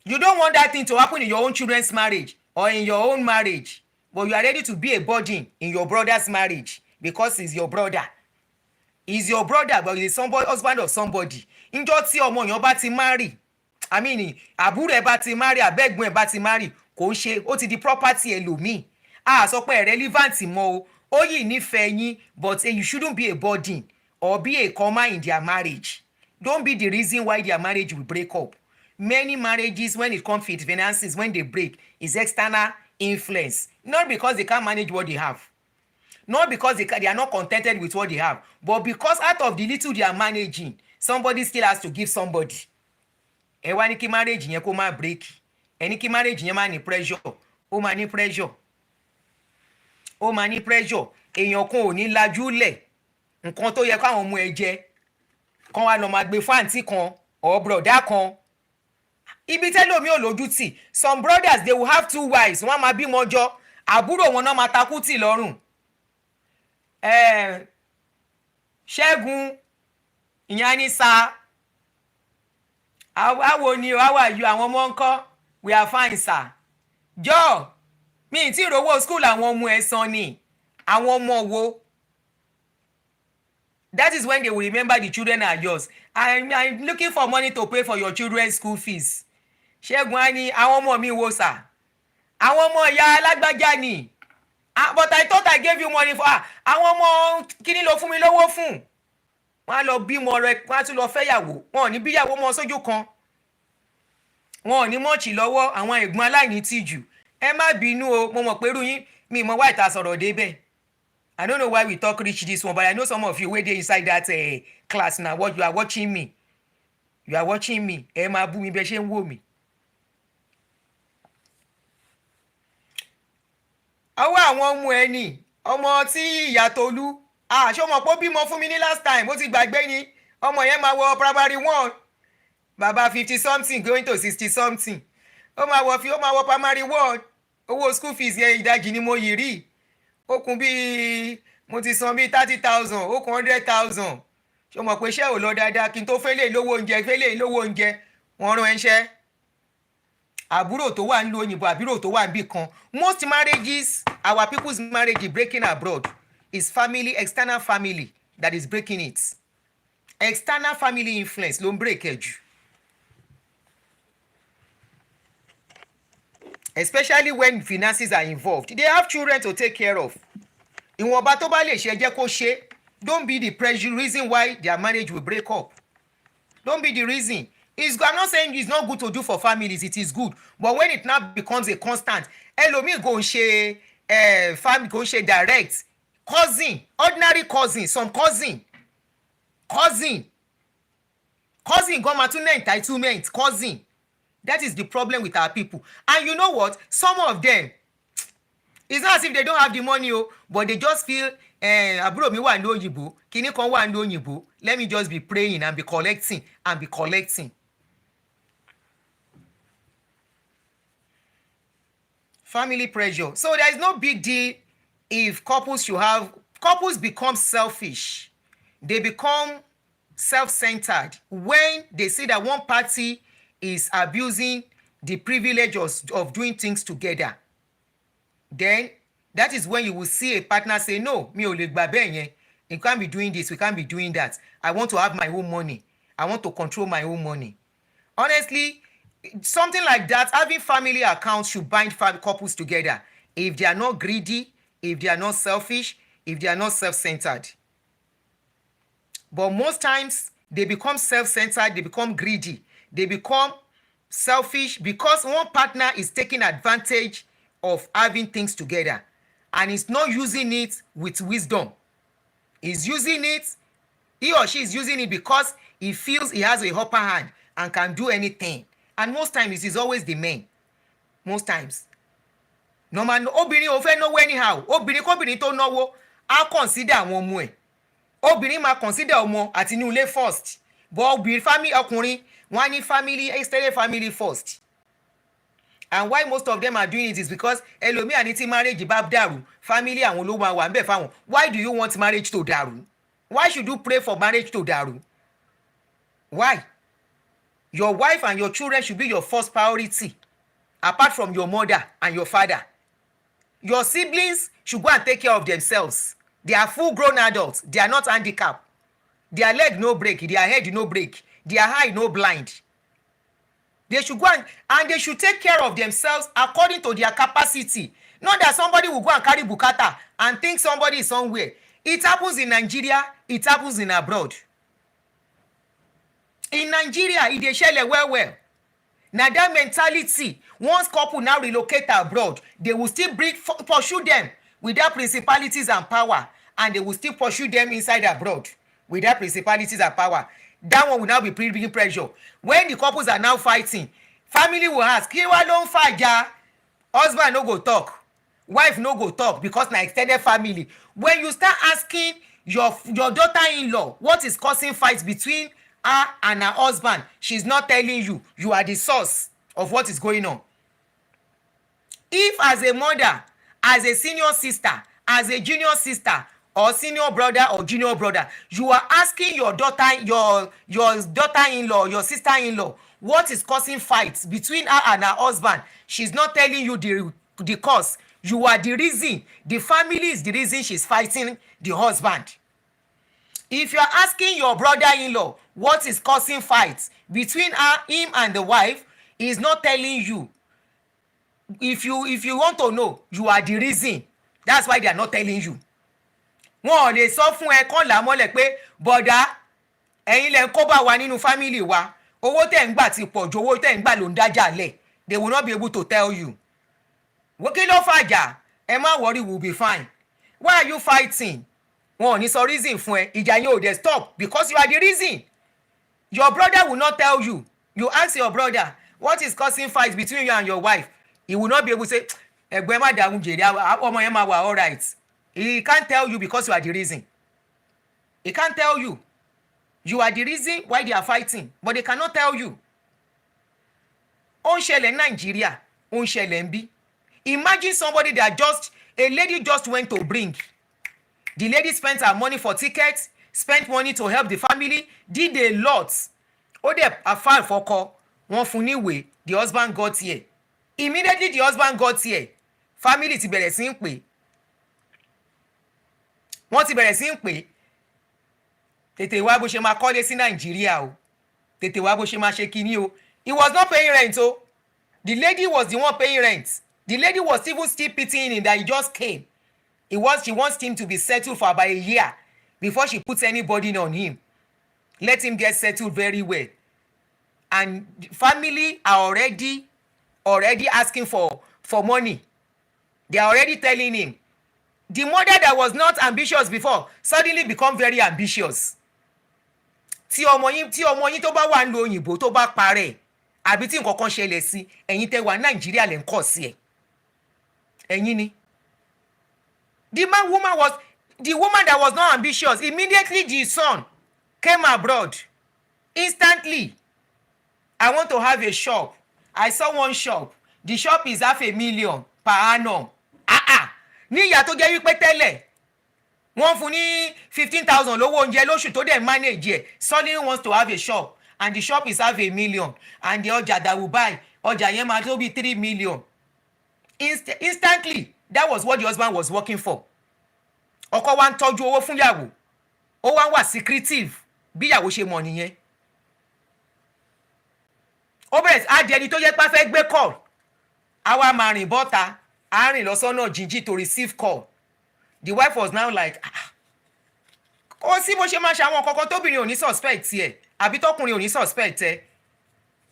You don't want that thing to happen in your own children's marriage or in your own marriage, but you are ready to be a burden in your brother's marriage because he's your brother. He's your brother, but he's somebody, husband of somebody. Ńjọ́ tí ọmọ yẹn bá ti marry, I mean, àbúrò ẹ̀ bá ti marry, àbẹ́gbọ́n ẹ̀ bá ti marry, kò ń ṣe, ó ti di property ẹlòmíì. Sọ pé relevant mọ́ o. Ó yìí nífẹ̀ẹ́ yín, but you shouldn't be a burden or be a comma in their marriage. Don't be the reason why their marriage will break up. Many marriages, when it comes to finances, when they break, is external influence. Not because they can't manage what they have. Not because they are not contented with what they have. But because out of the little they are managing, somebody still has to give somebody. Ẹ wá ní kí marriage yẹn kó má break. Ẹ ní kí marriage yẹn má ní pressure. Ó má ní pressure. Ó máa ní pressure. Èèyàn kan ò ní lajú lẹ̀ nǹkan tó yẹ káwọn ọmọ ẹ jẹ kan wá lọ máa gbé fáǹtì kan or broda kan. Ibi tẹ́lómi ò lójú tì. Some brothers, they will have 2 wives. Wọ́n máa bímọ jọ. Àbúrò wọn náà máa takú tì lọ́rùn. Ṣẹ́gun ìyẹn ní sá. Àwo ni how are you? Àwọn ọmọ ńkọ́? We are fine, sir. Jọ́ mi ti rówó school àwọn ọmọ ẹ san ni. Àwọn ọmọ wo? That is when they will remember the children are yours. I'm looking for money to pay for your children's school fees. Ṣẹ́gun á ní àwọn ọmọ mi wo sà? Àwọn ọmọ ìyá alágbájá ni. But I thought I gave you money for àwọn ọmọ kíní ló fún mi lówó fún. Wọ́n á lọ bímọ rẹ, wọ́n á tún lọ fẹ́yàwó. Wọn ò ní bíyàwó mọ́ sójú kan. Wọn ò ní mọ́ọ̀chì lọ́wọ́ àwọn ẹ̀gbọ́n aláìní tìjú. Ẹ má bínú o, mo mọ̀ pé irú yín mi mọ̀ wá ìta sọ̀rọ̀ débẹ̀. I don't know why we talk reach this one, but I know some of you wey dey inside that class na what you are watching me. You are watching me. Ẹ máa bú mi bẹ́ẹ̀ ṣe ń wò mí. Ọwọ́ àwọn ọmọ ẹni ọmọ tí ìyá Tolú ṣé ọmọ pọ́ bímọ fún mi ní last time ó ti gbàgbé ni ọmọ yẹn máa wọ primary 1 bàbá 50 something going to 60 something ó máa wọ primary 1 owó school fees yẹn ìdajì ni mo yìí rí ó kún bíi mo ti san bíi 30,000 ó kún 100,000 ṣé o mọ̀ pé iṣẹ́ ò lọ dáadáa kí n tó fẹ́lẹ̀ lówó oúnjẹ wọ́n rán ẹṣẹ́ àbúrò tó wà nílùú òyìnbó àbúrò tó wà níbì kan. Most marriages, our people's marriage breaking abroad is family, external family that is breaking it. External family influence ló ń break ẹ̀ jù. Especially when finances are involved. They have children to take care of. Ìwọ̀nba tó bá lè ṣe jẹ́ kó ṣe. Don't be the reason why their marriage will break up. Don't be the reason. I'm not saying it's not good to do for families, it is good. But when it now becomes a constant, ẹlòmíì kò ń ṣe family kò ń ṣe direct cousin, ordinary cousin, some cousin gan ma tún ní entitlement cousin. That is the problem with our people. And you know what? Some of them, it's not as if they don't have the money, but they just feel àbúrò mi wà ní òyìnbó, kíní kan wà ní òyìnbó. Let me just be praying and be collecting. Family pressure. So there is no big deal if couples become selfish. They become self-centered when they see that one party is abusing the privilege of doing things together. Then that is when you will see a partner say, no, mi ò lè gbà bẹ́ẹ̀ yẹn. We can't be doing this, we can't be doing that. I want to have my own money. I want to control my own money. Honestly, something like that, having family accounts should bind couples together. If they are not greedy, if they are not selfish, if they are not self-centered. But most times, they become self-centered, they become greedy, they become selfish because one partner is taking advantage of having things together and is not using it with wisdom. He's using it, he or she is using it because he feels he has a upper hand and can do anything. And most times, it is always the men. Most times. No man, obìnrin ò fẹ́ náwó anyhow. Obìnrin kóbìnrin tó náwó, á consider àwọn ọmọ ẹ̀. Obìnrin máa consider ọmọ àti inú ilé first. But obìnrin family ọkùnrin, wọ́n ní family, extended family first. And why most of them are doing it is because ẹlòmíà ní tí marriage bá dàrú, family àwọn ló máa wà ńbẹ̀ fáwọn. Why do you want marriage to dàrú? Why should you pray for marriage to dàrú? Why? Your wife and your children should be your first priority, apart from your mother and your father. Your siblings should go and take care of themselves. They are full-grown adults. They are not handicapped. Their leg no break, their head no break, their eye no blind. They should go and they should take care of themselves according to their capacity. Not that somebody will go and carry bukata and think somebody is somewhere. It happens in Nigeria, it happens in abroad. In Nigeria, it dey shele well. Now that mentality, once couple now relocate abroad, they will still pursue them with their principalities and power, and they will still pursue them inside abroad with their principalities and power. That one will now be bringing pressure. When the couples are now fighting, family will ask, kí wá ló ń fàjà? Husband no go talk, wife no go talk because na extended family. When you start asking your daughter-in-law what is causing fights between her and her husband, she's not telling you. You are the source of what is going on. If as a mother, as a senior sister, as a junior sister, or senior brother or junior brother, you are asking your daughter-in-law, your sister-in-law, what is causing fights between her and her husband. She's not telling you the cause. You are the reason. The family is the reason she's fighting the husband. If you are asking your brother-in-law what is causing fights between him and the wife, he is not telling you. If you want to know, you are the reason. that's why they are not telling you. wọn ò lè sọ fún ẹ kán là á mọ́lẹ̀ pé bọ̀dá ẹ̀yin lẹ ń kó bá wa nínú fámìlì wa, owó tẹ̀ ń gbà ti pọ̀ ju owó tẹ̀ ń gbà ló ń dájà lẹ̀. They will not be able to tell you. Kí ló fàjà? Ẹ má worry, we will be fine. Why are you fighting? Wọn ò ní sọ reason fún ẹ, ìjà yẹn ò dé stop because you are the reason. Your brother will not tell you. You ask your brother what is causing fight between you and your wife. He will not be able to say ẹ̀gbọ́n má dàrú jèrè ọmọ yẹn máa wà all right. He can't tell you because you are the reason. He can't tell you. You are the reason why they are fighting, but they cannot tell you. Ó ń ṣẹlẹ̀ ní Nàìjíríà, ó ń ṣẹlẹ̀ ń bí. Imagine somebody that a lady just went to bring. The lady spent her money for tickets, spent money to help the family, did a lot. Ó dẹ̀ afáàn fọkọ, wọ́n fún níwèé, the husband got here. Immediately the husband got here, family ti bẹ̀rẹ̀ sí ń pè. Wọ́n ti bẹ̀rẹ̀ sí ń pè. Tètè wá bó ṣe máa kọ́lé sí Nàìjíríà o. Tètè wá bó ṣe máa ṣe kíní o. He was not paying rent o. The lady was the one paying rent. The lady was even still pitying him that he just came. She wants him to be settled for about a year before she puts any burden on him. Let him get settled very well. And family are already asking for money. They are already telling him. The mother that was not ambitious before suddenly become very ambitious. Tí ọmọ yín tó bá wà ń lo òyìnbó tó bá parẹ́ àbí tí nǹkan kan ṣẹlẹ̀ sí ẹ̀yin tẹ́ wà Nàìjíríà lẹ́ ń kọ̀ sí ẹ̀. Ẹ̀yin ni. The woman that was not ambitious, immediately the son came abroad. Instantly, I want to have a shop. I saw one shop. The shop is $500,000 per annum. Ní ìyá tó jẹ́ wípé tẹ́lẹ̀ wọ́n fún ní 15,000 lówó oúnjẹ lóṣù tó dẹ̀ manage ẹ̀, suddenly wants to have a shop and the shop is $500,000 and the ọjà that will buy ọjà yẹn máa tó bí 3 million. Instantly, that was what the husband was working for. Ọkọ wa ń tọ́jú owó fún ìyàwó, ó wá ń wà secretive bí ìyàwó ṣe mọ̀ nìyẹn. Ó bẹ̀rẹ̀ á di ẹni tó yẹ pé fẹ́ gbé call, á wá máa rìn bọ́ta, á rìn lọ sọ́nà jíjìn to receive call. The wife was now like, ó sí bó ṣe máa ṣe àwọn kankan tóbìnrin ò ní suspect ẹ̀ àbí tọkùnrin ò ní suspect ẹ̀.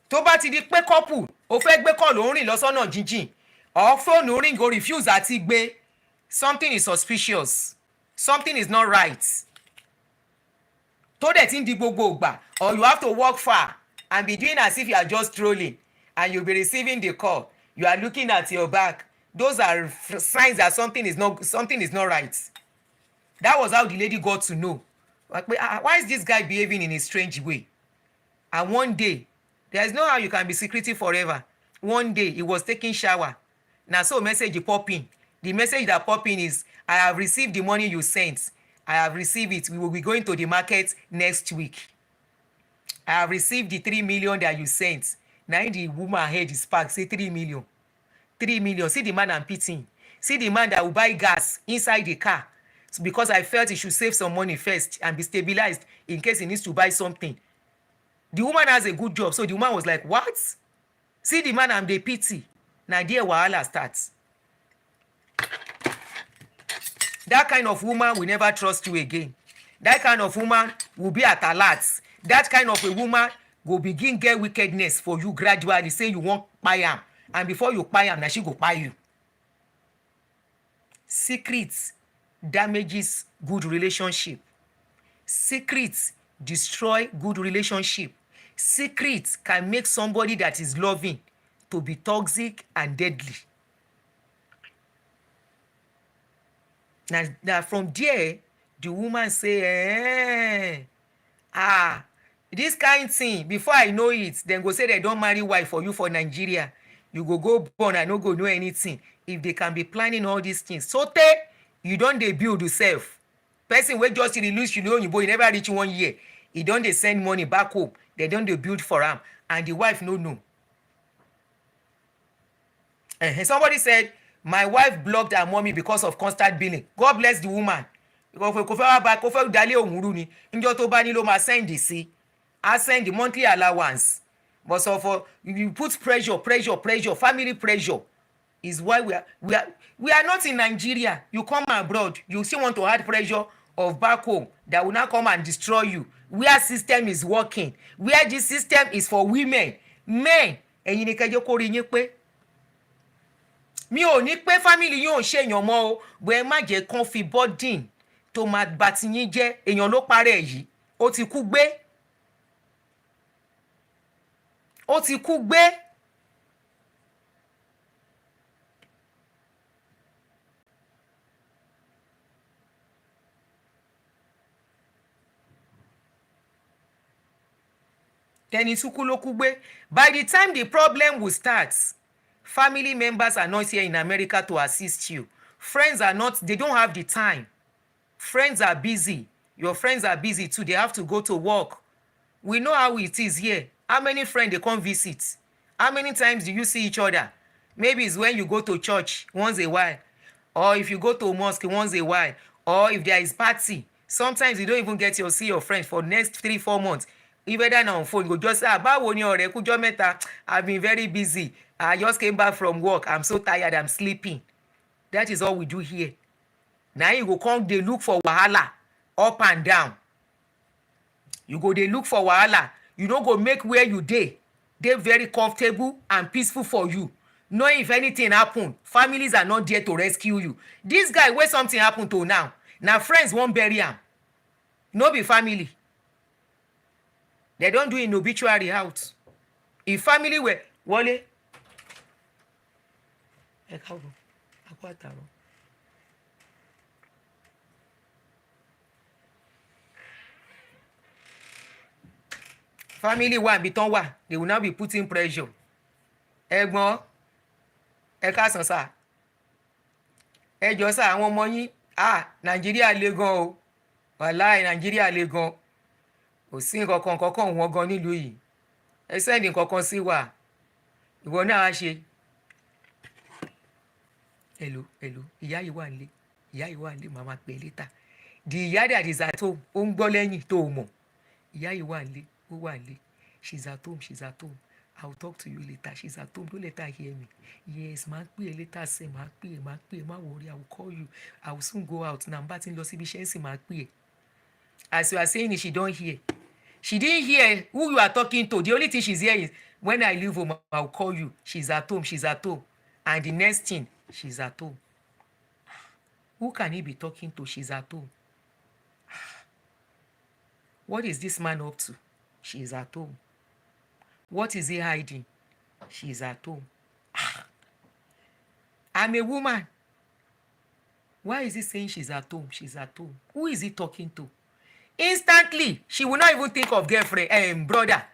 Tó bá ti di pé couple ó fẹ́ gbé call ó ń rìn lọ sọ́nà jíjìn, or phone ring go refuse àti gbé, something is suspicious, something is not right. Tó dẹ̀ ti ń di gbogbo ìgbà, or you have to walk far and be doing as if you are just strolling and you'll be receiving the call, you are looking at your back. Those are signs that something is not right. That was how the lady got to know. Like, why is this guy behaving in a strange way? And one day, there is no how you can be secretive forever. One day, he was taking shower. Now, so message pop in. The message that pop in is, I have received the money you sent. I have received it. We will be going to the market next week. I have received the 3 million that you sent. Now the woman head is packed. Say 3 million. 3 million. See the man I'm pitying. See the man that will buy gas inside the car. So because I felt he should save some money first and be stabilized in case he needs to buy something. The woman has a good job. So the woman was like, what? See the man I'm the pity. Now there wahala starts. That kind of woman will never trust you again. That kind of woman will be at alert. That kind of a woman will begin get wickedness for you gradually. Say you won't buy am. And before you buy am, now she go buy you. Secrets damages good relationship. Secrets destroy good relationship. Secrets can make somebody that is loving to be toxic and deadly. Now from there, the woman say, this kind thing, before I know it, then go say they don't marry wife for you for Nigeria. You go born and no go know anything. If they can be planning all these things. So you don't dey build yourself. Person wey just release you never reach 1 year. He don't dey send money back home. They don't dey build for am. And the wife no know. Somebody said, my wife blocked her mommy because of constant billing. God bless the woman. Send the monthly allowance. But so for you put pressure, family pressure. is why we are not in Nigeria. You come abroad, you still want to add pressure of back home that will now come and destroy you. Where system is working, where this system is for women, men, ẹ̀yin ni kẹjọ kórè yín pé mi ò ní pé family yóò ṣèyàn mọ́ o bó ẹ má jẹ́ kán fi burden tó máa bà ti yín jẹ́ èèyàn ló parẹ́ yìí ó ti kú gbé ó ti kú gbé. Tẹni tún kú ló kú gbé. By the time the problem will start, family members are not here in America to assist you. Friends are not, they don't have the time. Friends are busy. Your friends are busy too. They have to go to work. We know how it is here. How many friends they come visit? How many times do you see each other? Maybe it's when you go to church once a while, or if you go to a mosque once a while, or if there is party. Sometimes you don't even get to see your friends for the next 3-4 months. Even then on phone, you go just say, báwo ni ọ̀rẹ́ kújọ́ mẹ́ta, I've been very busy. I just came back from work. I'm so tired. I'm sleeping. That is all we do here. Now you go come, they look for wahala up and down. You go, they look for wahala. You don't go make where you dey very comfortable and peaceful for you. Knowing if anything happen, families are not there to rescue you. This guy, where something happen to now friends won't bury him. No be family. They don't do an obituary out. If family were Wale, family wa ibi tán wà, they will now be putting pressure. Ẹ̀gbọ́n, ẹ káàsán sà. Ẹ jọ̀ọ́ sà, àwọn ọmọ yín, Nàìjíríà le gan o. Wàláì Nàìjíríà le gan. Kò sí nǹkan kan wọn gan nílùú yìí. Ẹ sẹ́ndì nǹkan kan sí wa. Ìwọ náà á ṣe. Hello, ìyá yìí wà nílé. Ìyá yìí wà nílé, màmá pè later. The ìyá that is at home, ó ń gbọ́ lẹ́yìn tó o mọ̀. Ìyá yìí wà nílé, ó wà nílé. She's at home. I'll talk to you later. She's at home. Don't let her hear me. Yes, máa pè é later say, máa pè é, má worry, I will call you. I will soon go out. Now, bá ti ń lọ síbi iṣẹ́ ń sìn, máa pè é. As you are saying it, she don't hear. She didn't hear who you are talking to. The only thing she's hearing is, when I leave home, I'll call you. She's at home. And the next thing, she's at home. Who can he be talking to? She's at home. What is this man up to? She's at home. What is he hiding? She's at home. I'm a woman. Why is he saying she's at home? She's at home. Who is he talking to? Instantly, she will not even think of girlfriend, brother.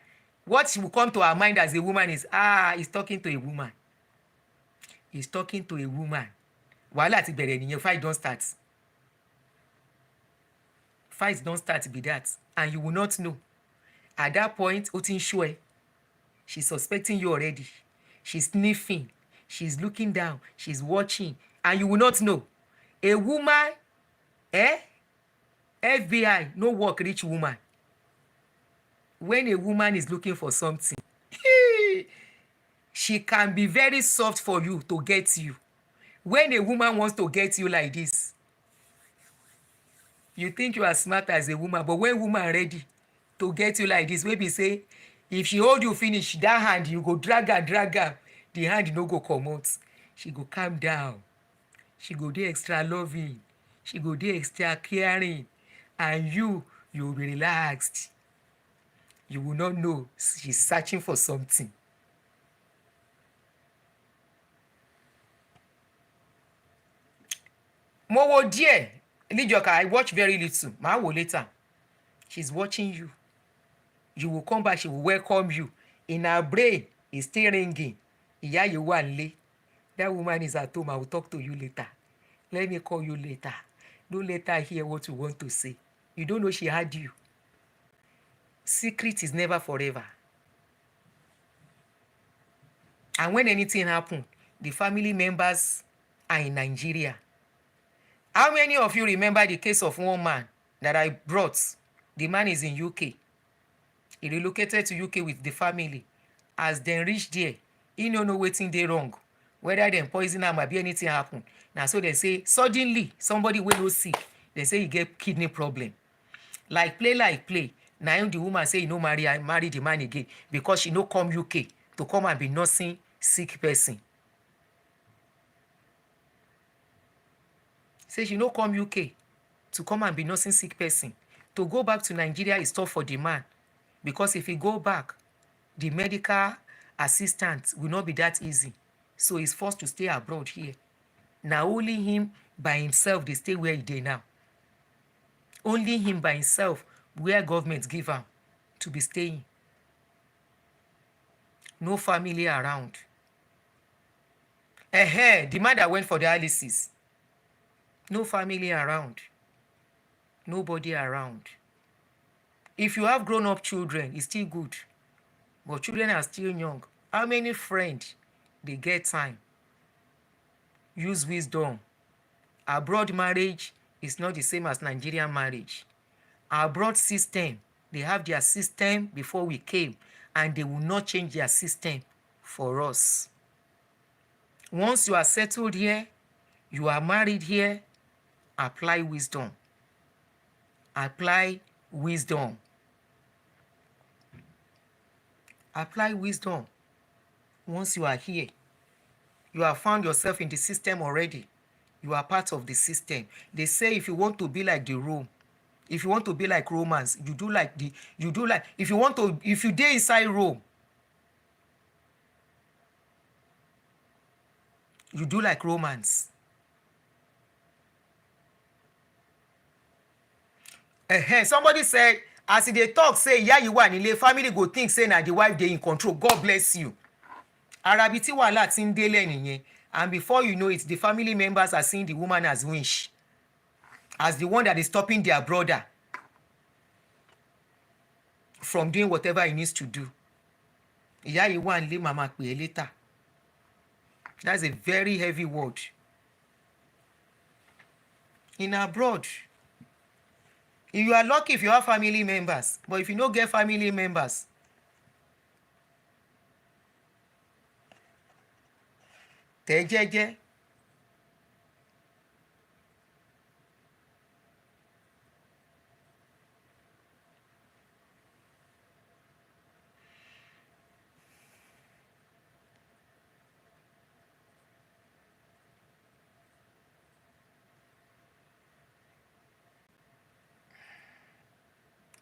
What will come to her mind as a woman is, he's talking to a woman. He's talking to a woman. Wàhálà ti bẹ̀rẹ̀ nìyẹn, fight don't start. Fight don't start be that. And you will not know. At that point, ó ti ń show ẹ. She's suspecting you already. She's sniffing. She's looking down. She's watching. And you will not know. A woman, FBI, no work rich woman. When a woman is looking for something, she can be very soft for you to get you. When a woman wants to get you like this, you think you are smart as a woman, but when woman ready to get you like this, maybe say, if she hold you finish, that hand, you go drag her, the hand no go come out. She go calm down. She go dey extra loving. She go dey extra caring. And you will be relaxed. You will not know she's searching for something. Mo wo díẹ̀, Lijoka, I watch very little. Ma wo later. She's watching you. You will come back, she will welcome you. In her brain, it's still ringing. Ìyá yìí wà nílé. That woman is at home. I will talk to you later. Let me call you later. Don't let her hear what you want to say. You don't know she had you. Secret is never forever. And when anything happens, the family members are in Nigeria. How many of you remember the case of one man that I brought? The man is in UK. He relocated to UK with the family. As they reached there, he no know wetin dey wrong. whether dem poison am abi anything happen. Na so dem say suddenly somebody wey no sick, dem say e get kidney problem. Like play, na im the woman say e no marry the man again because she no come UK to come and be nursing sick person. Say she no come UK to come and be nursing sick person. To go back to Nigeria is tough for the man because if he go back, the medical assistant will not be that easy. So he's forced to stay abroad here. Na only him by himself dey stay where he dey now. Only him by himself where government give am to be staying. No family around. The man that went for dialysis, no family around. Nobody around. If you have grown-up children, it's still good. But children are still young. How many friends they get time? Use wisdom. Abroad marriage is not the same as Nigerian marriage. Abroad system, they have their system before we came, and they will not change their system for us. Once you are settled here, you are married here, apply wisdom. Apply wisdom. Apply wisdom. Once you are here, you have found yourself in the system already. You are part of the system. They say if you want to be like the Rome, if you want to be like Romans, you do like if you dey inside Rome, you do like Romans. Somebody said, as they talk, say, yeah, you are in the family go think, say, na the wife they in control. God bless you. Arabiti wala tin dele nìyẹn. And before you know it, the family members are seeing the woman as winch, as the one that is stopping their brother from doing whatever he needs to do. Ìyá yìí wà nílé, màmá pè é later. That's a very heavy word. In abroad, if you are lucky if you have family members, but if you don't get family members, tẹ́ jẹ́jẹ́.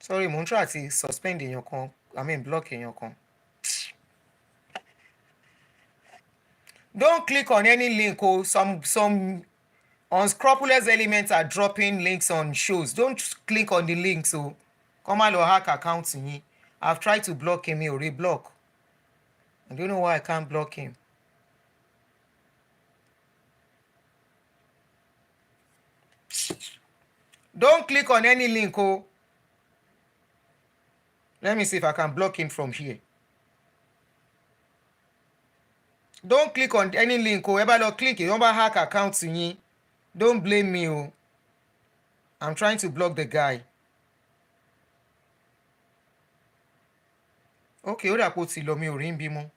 Sorry, mo ń try àti suspend èèyàn kan, block èèyàn kan. Don't click on any link. Some unscrupulous elements are dropping links on shows. Don't click on the link. So come on, hack account to me. I've tried to block him or reblock. I don't know why I can't block him. Don't click on any link. Let me see if I can block him from here. Don't click on any link. Ever not click it. Don't hack account to me. Don't blame me. I'm trying to block the guy. Okay, ó dà pé ó ti lọ, mi ò rí ń bí mọ́.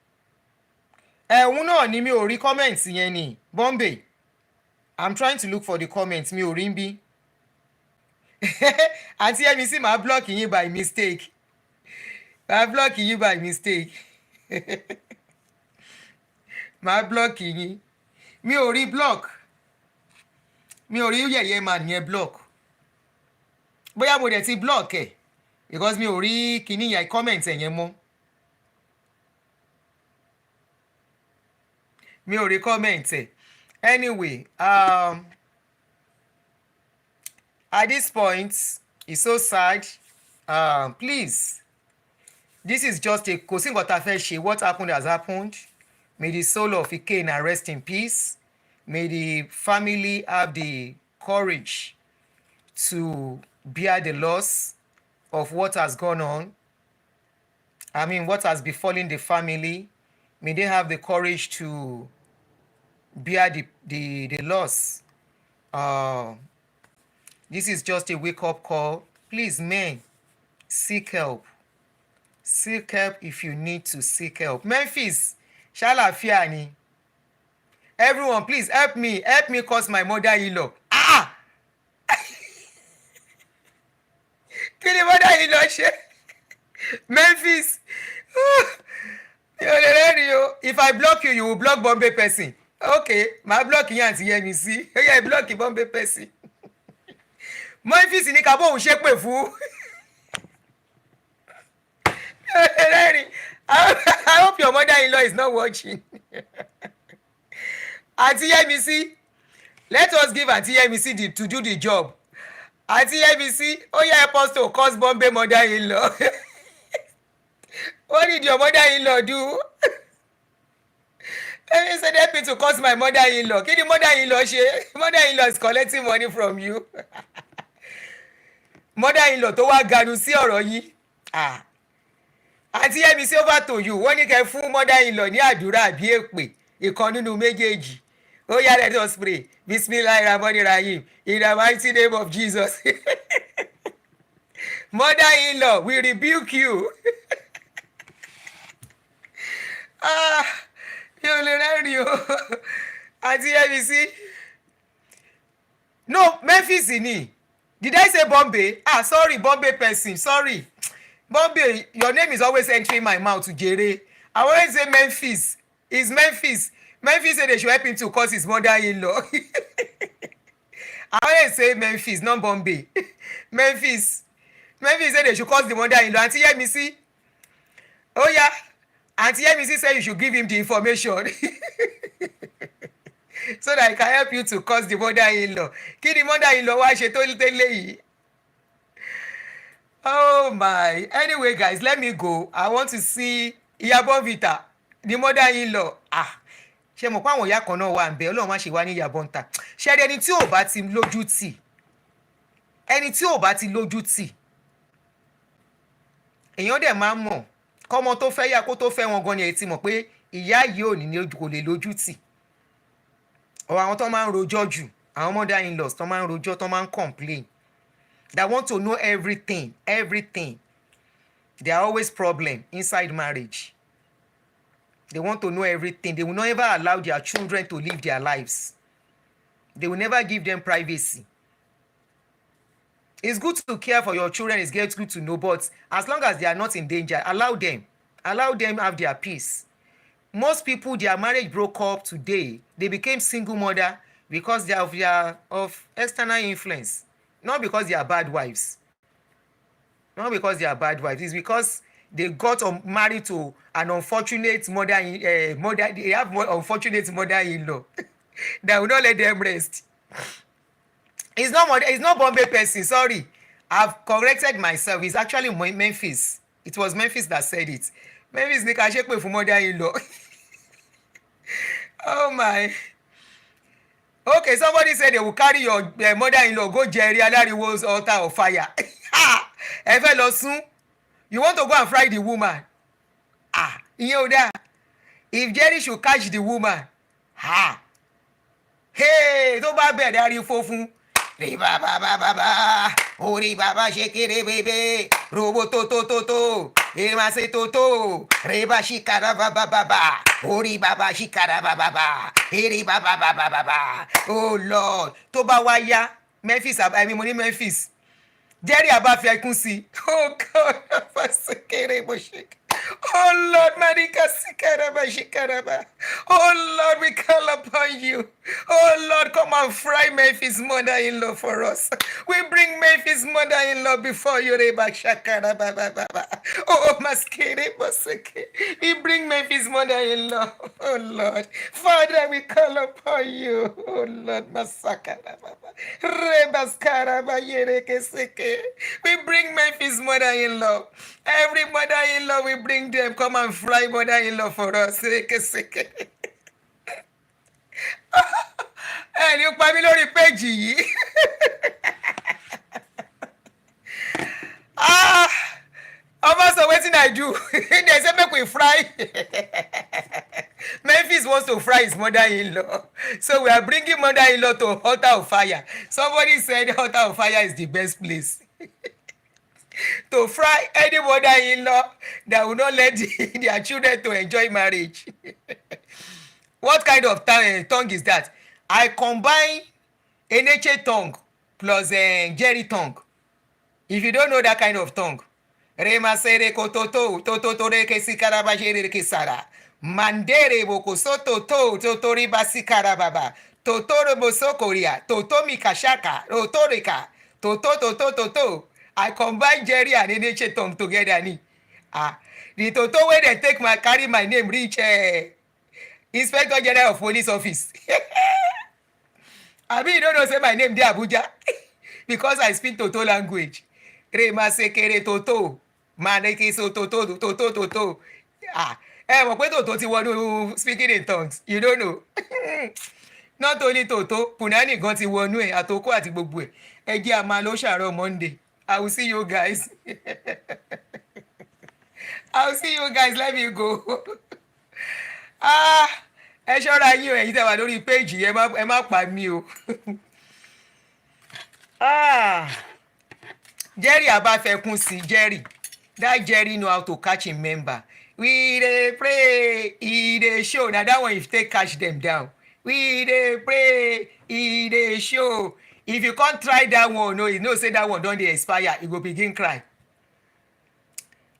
Òun náà ni mi ò rí comments yẹn ni. Bombay. I'm trying to look for the comments. Mi ò rí ń bí. Àǹtí Yẹ́misí, màá block yín by mistake. Màá block yín by mistake. Màá block yín. Mi ò rí block. Mi ò rí yẹ̀yẹ́ man yẹn block. Bóyá mo dẹ̀ ti block ẹ̀ because mi ò rí kíní yẹn comment yẹn mọ́. Mi ò rí comment ẹ̀. Anyway, at this point, it's so sad. Please, this is just a kò sí nǹkan tá a fẹ́ ṣe. What happened has happened. May the soul of Ikena rest in peace. May the family have the courage to bear the loss of what has gone on. What has befallen the family. May they have the courage to bear the loss. This is just a wake-up call. Please, men, seek help. Seek help if you need to seek help. Memphis, ṣàlàáfíà ni. Everyone, please help me cause my mother-in-law. Ah, kí ni mother-in-law ṣe? Memphis. If I block you, you will block Bombay person. Okay, my block yín àti Yẹ́misí. Ó yẹ block Bombay person. Memphis ní ká bóun ṣépè fún. I hope your mother-in-law is not watching. Aunty Yẹ́misí, let us give Aunty Yẹ́misí to do the job. Aunty Yẹ́misí, ó yẹ help us to cause Bombay mother-in-law. What did your mother-in-law do? He said help me to cause my mother-in-law. Kí ni mother-in-law ṣe? Mother-in-law is collecting money from you. Mother-in-law tó wá ganu sí ọ̀rọ̀ yín. Aunty Yẹ́misí over to you. Wọ́n ní kẹ́ fún mother-in-law ní àdúrà àbí èpè. Ìkan nínú méjèèjì. Ó yá, let us pray. Bismillahirrahmanirrahim. In the mighty name of Jesus. Mother-in-law, we rebuke you. Yóò lè rẹ́rìn o. Aunty Yẹ́misí. No, Memphis ni. Did I say Bombay? Sorry, Bombay person. Sorry. Bombay, your name is always entering my mouth, Jere. I always say Memphis. It's Memphis. Memphis said they should help him to cause his mother-in-law. I always say Memphis, not Bombay. Memphis. Memphis said they should cause the mother-in-law. Aunty Yẹ́misí. Oh yeah. Aunty Yẹ́misí said you should give him the information. So that I can help you to cause the mother-in-law. Kí ni mother-in-law wá ṣe tó tẹ́lẹ̀ yìí? Oh my. Anyway, guys, let me go. I want to see Iyabonvita, the mother-in-law. Ṣé mo pa àwọn ìyá kan náà wà ń bẹ? Ọlọ́run má ṣe wá ní Iyabonta. Ṣé ẹni tí ò bá ti lójú tì? Ẹni tí ò bá ti lójú tì. Èèyàn dẹ̀ máa ń mọ̀. Kọ́mọ tó fẹ́ yá kó tó fẹ́ wọn gan ni ẹ ti mọ̀ pé ìyá yìí ò ní kò lè lójú tì. Ọ̀rọ̀ àwọn tó máa ń rojọ́ jù, àwọn mother-in-laws tó máa ń rojọ́ tó máa ń complain. That want to know everything. There are always problems inside marriage. They want to know everything. They will not ever allow their children to live their lives. They will never give them privacy. It's good to care for your children. It's good to know, but as long as they are not in danger, allow them have their peace. Most people, their marriage broke up today. They became single mother because they are of external influence. Not because they are bad wives. It's because they got married to an unfortunate they have unfortunate mother-in-law that will not let them rest. It's not Bombay person, sorry. I've corrected myself. It's actually Memphis. It was Memphis that said it. Memphis ní ká ṣépè fún mother-in-law. Oh my. Okay, somebody said they will carry your mother-in-law go Jerry Alariwo's altar of fire. Ẹ fẹ́ lọ sún. You want to go and fry the woman? Ìyẹn ò dáa. If Jerry should catch the woman, hey, tó bá bẹ̀rẹ̀ ariwo fún. Rí bàbá, orí bàbá ṣe kéré bèbè, robo tó, èèmà ṣe tó, rí bá ṣìkàrà bàbá, orí bàbá ṣìkàrà bàbá, èrè bàbá. Oh Lord, tó bá wá yá, mo ní Memphis. Jerry àbá fi ẹkún sí. Oh God, bàbá ṣe kéré bó ṣe. Oh Lord, Marika Sikaraba Shikaraba. Oh Lord, we call upon you. Oh Lord, come and fry Memphis mother-in-law for us. We bring Memphis mother-in-law before you, Reba Shakaraba. Oh, Maskere Boseke. We bring Memphis mother-in-law. Oh Lord, Father, we call upon you. Oh Lord, Masakaraba. Reba Skaraba Yereke Seke. We bring Memphis mother-in-law. Every mother-in-law we bring them, come and fry mother-in-law for us. Ẹni ó pa mí lórí péjì yìí. Ọmọ sọ wetin I do? They say make we fry. Memphis wants to fry his mother-in-law. So we are bringing mother-in-law to altar of fire. Somebody said altar of fire is the best place. To fry any mother-in-law that will not let their children to enjoy marriage. What kind of tongue is that? I combine Eneche tongue plus Jerry tongue. If you don't know that kind of tongue, Rema sere kototo, tototore kesikaraba jere kesara. Mandere boko soto to, totori basikarababa. Totoro bosokoria, totomi kashaka, rotorika, toto. I combine Jerry and Eneche tongue together ni. The toto wey dem take carry my name reach Inspector General of Police Office. Abi you don't know say my name dey Abuja because I speak Toto language. Rema sekere Toto, maneke so Toto. Mọ̀ pé Toto ti wọnú speaking in tongues, you don't know. Not only Toto, Punani gan ti wọnú ẹ̀ àtòkò àti gbogbo ẹ̀. Ẹ jẹ́ àmà ló ṣàárọ̀ Monday. I will see you guys. I will see you guys. Let me go. Ẹ ṣọ́ra yín o, ẹ̀yin tẹ́ wà lórí péjì ẹ má pa mí o. Jerry Abafekun sí Jerry. That Jerry know how to catch a member. We dey pray, e dey show. Na that one if take catch them down. We dey pray, e dey show. If you can't try that one, no, you know say that one don dey expire, you go begin cry.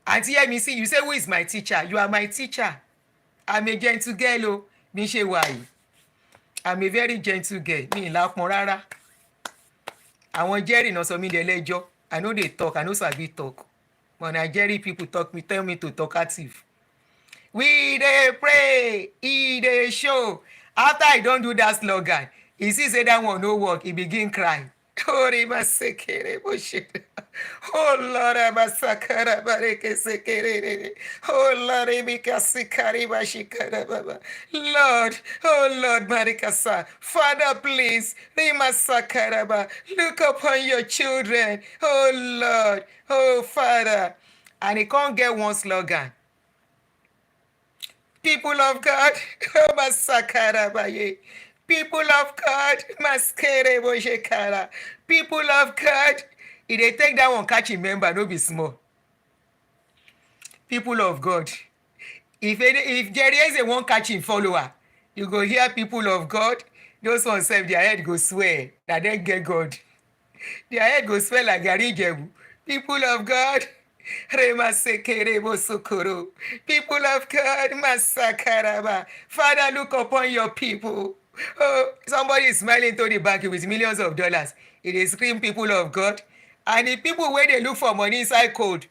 Aunty Yemisi, you say who is my teacher? You are my teacher. I'm a gentle girl o. Mi ṣe wà yìí. I'm a very gentle girl. Mi ì lápọn rárá. Àwọn Jerry náà sọ mí dẹ lẹ́jọ́. I no dey talk, I no sabi talk. But na Jerry people tell me to talk active. We dey pray, e dey show. After I don do that slogan, he see say that one no work, he begin cry. Orima sekere bo shit. Oh Lord, abasakara bareke sekere. Oh Lord, ebika sikari bashikara baba. Lord, oh Lord, marikasa. Father, please, rima sakaraba. Look upon your children. Oh Lord, oh Father. And he can't get one slogan. People of God, oh masakara baye. People of God, maskere boshekara. People of God, if they take that one catch him member, no be small. People of God, if Jerry Eze won't catch him follower, you go hear people of God, those ones sef their head go swear that they get God. Their head go swell like Gary Jebu. People of God, Rema Sekerebo Sokoro. People of God, Masakaraba. Father, look upon your people. Oh, somebody is smiling to the bank with millions of dollars. It is scream people of God. And the people where they look for money inside cold,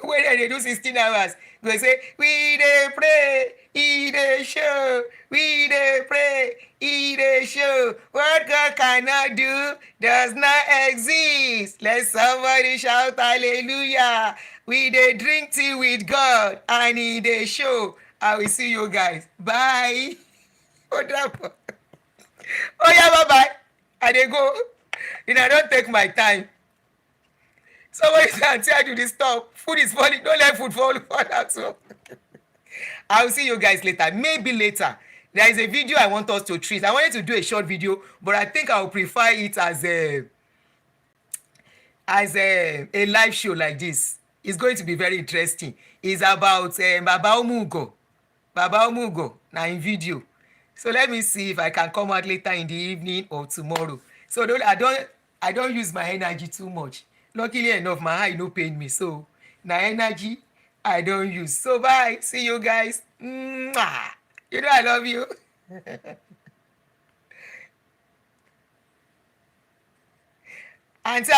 where they do 16 hours, they say, we dey pray, e dey show. We dey pray, e dey show. What God cannot do does not exist. Let somebody shout hallelujah. We dey drink tea with God and e dey show. I will see you guys. Bye. Oh yeah, bye-bye. I dey go. And I don't take my time. Somebody can tell you this stuff. Food is falling. Don't let food fall out. So I'll see you guys later. Maybe later. There is a video I want us to treat. I wanted to do a short video, but I think I'll prefer it as a live show like this. It's going to be very interesting. It's about Baba Omugo. Now in video. So let me see if I can come out later in the evening or tomorrow. So I don't use my energy too much. Luckily enough, my eye no pain me. So na energy I don't use. So bye. See you guys. Mwah. You know I love you. Until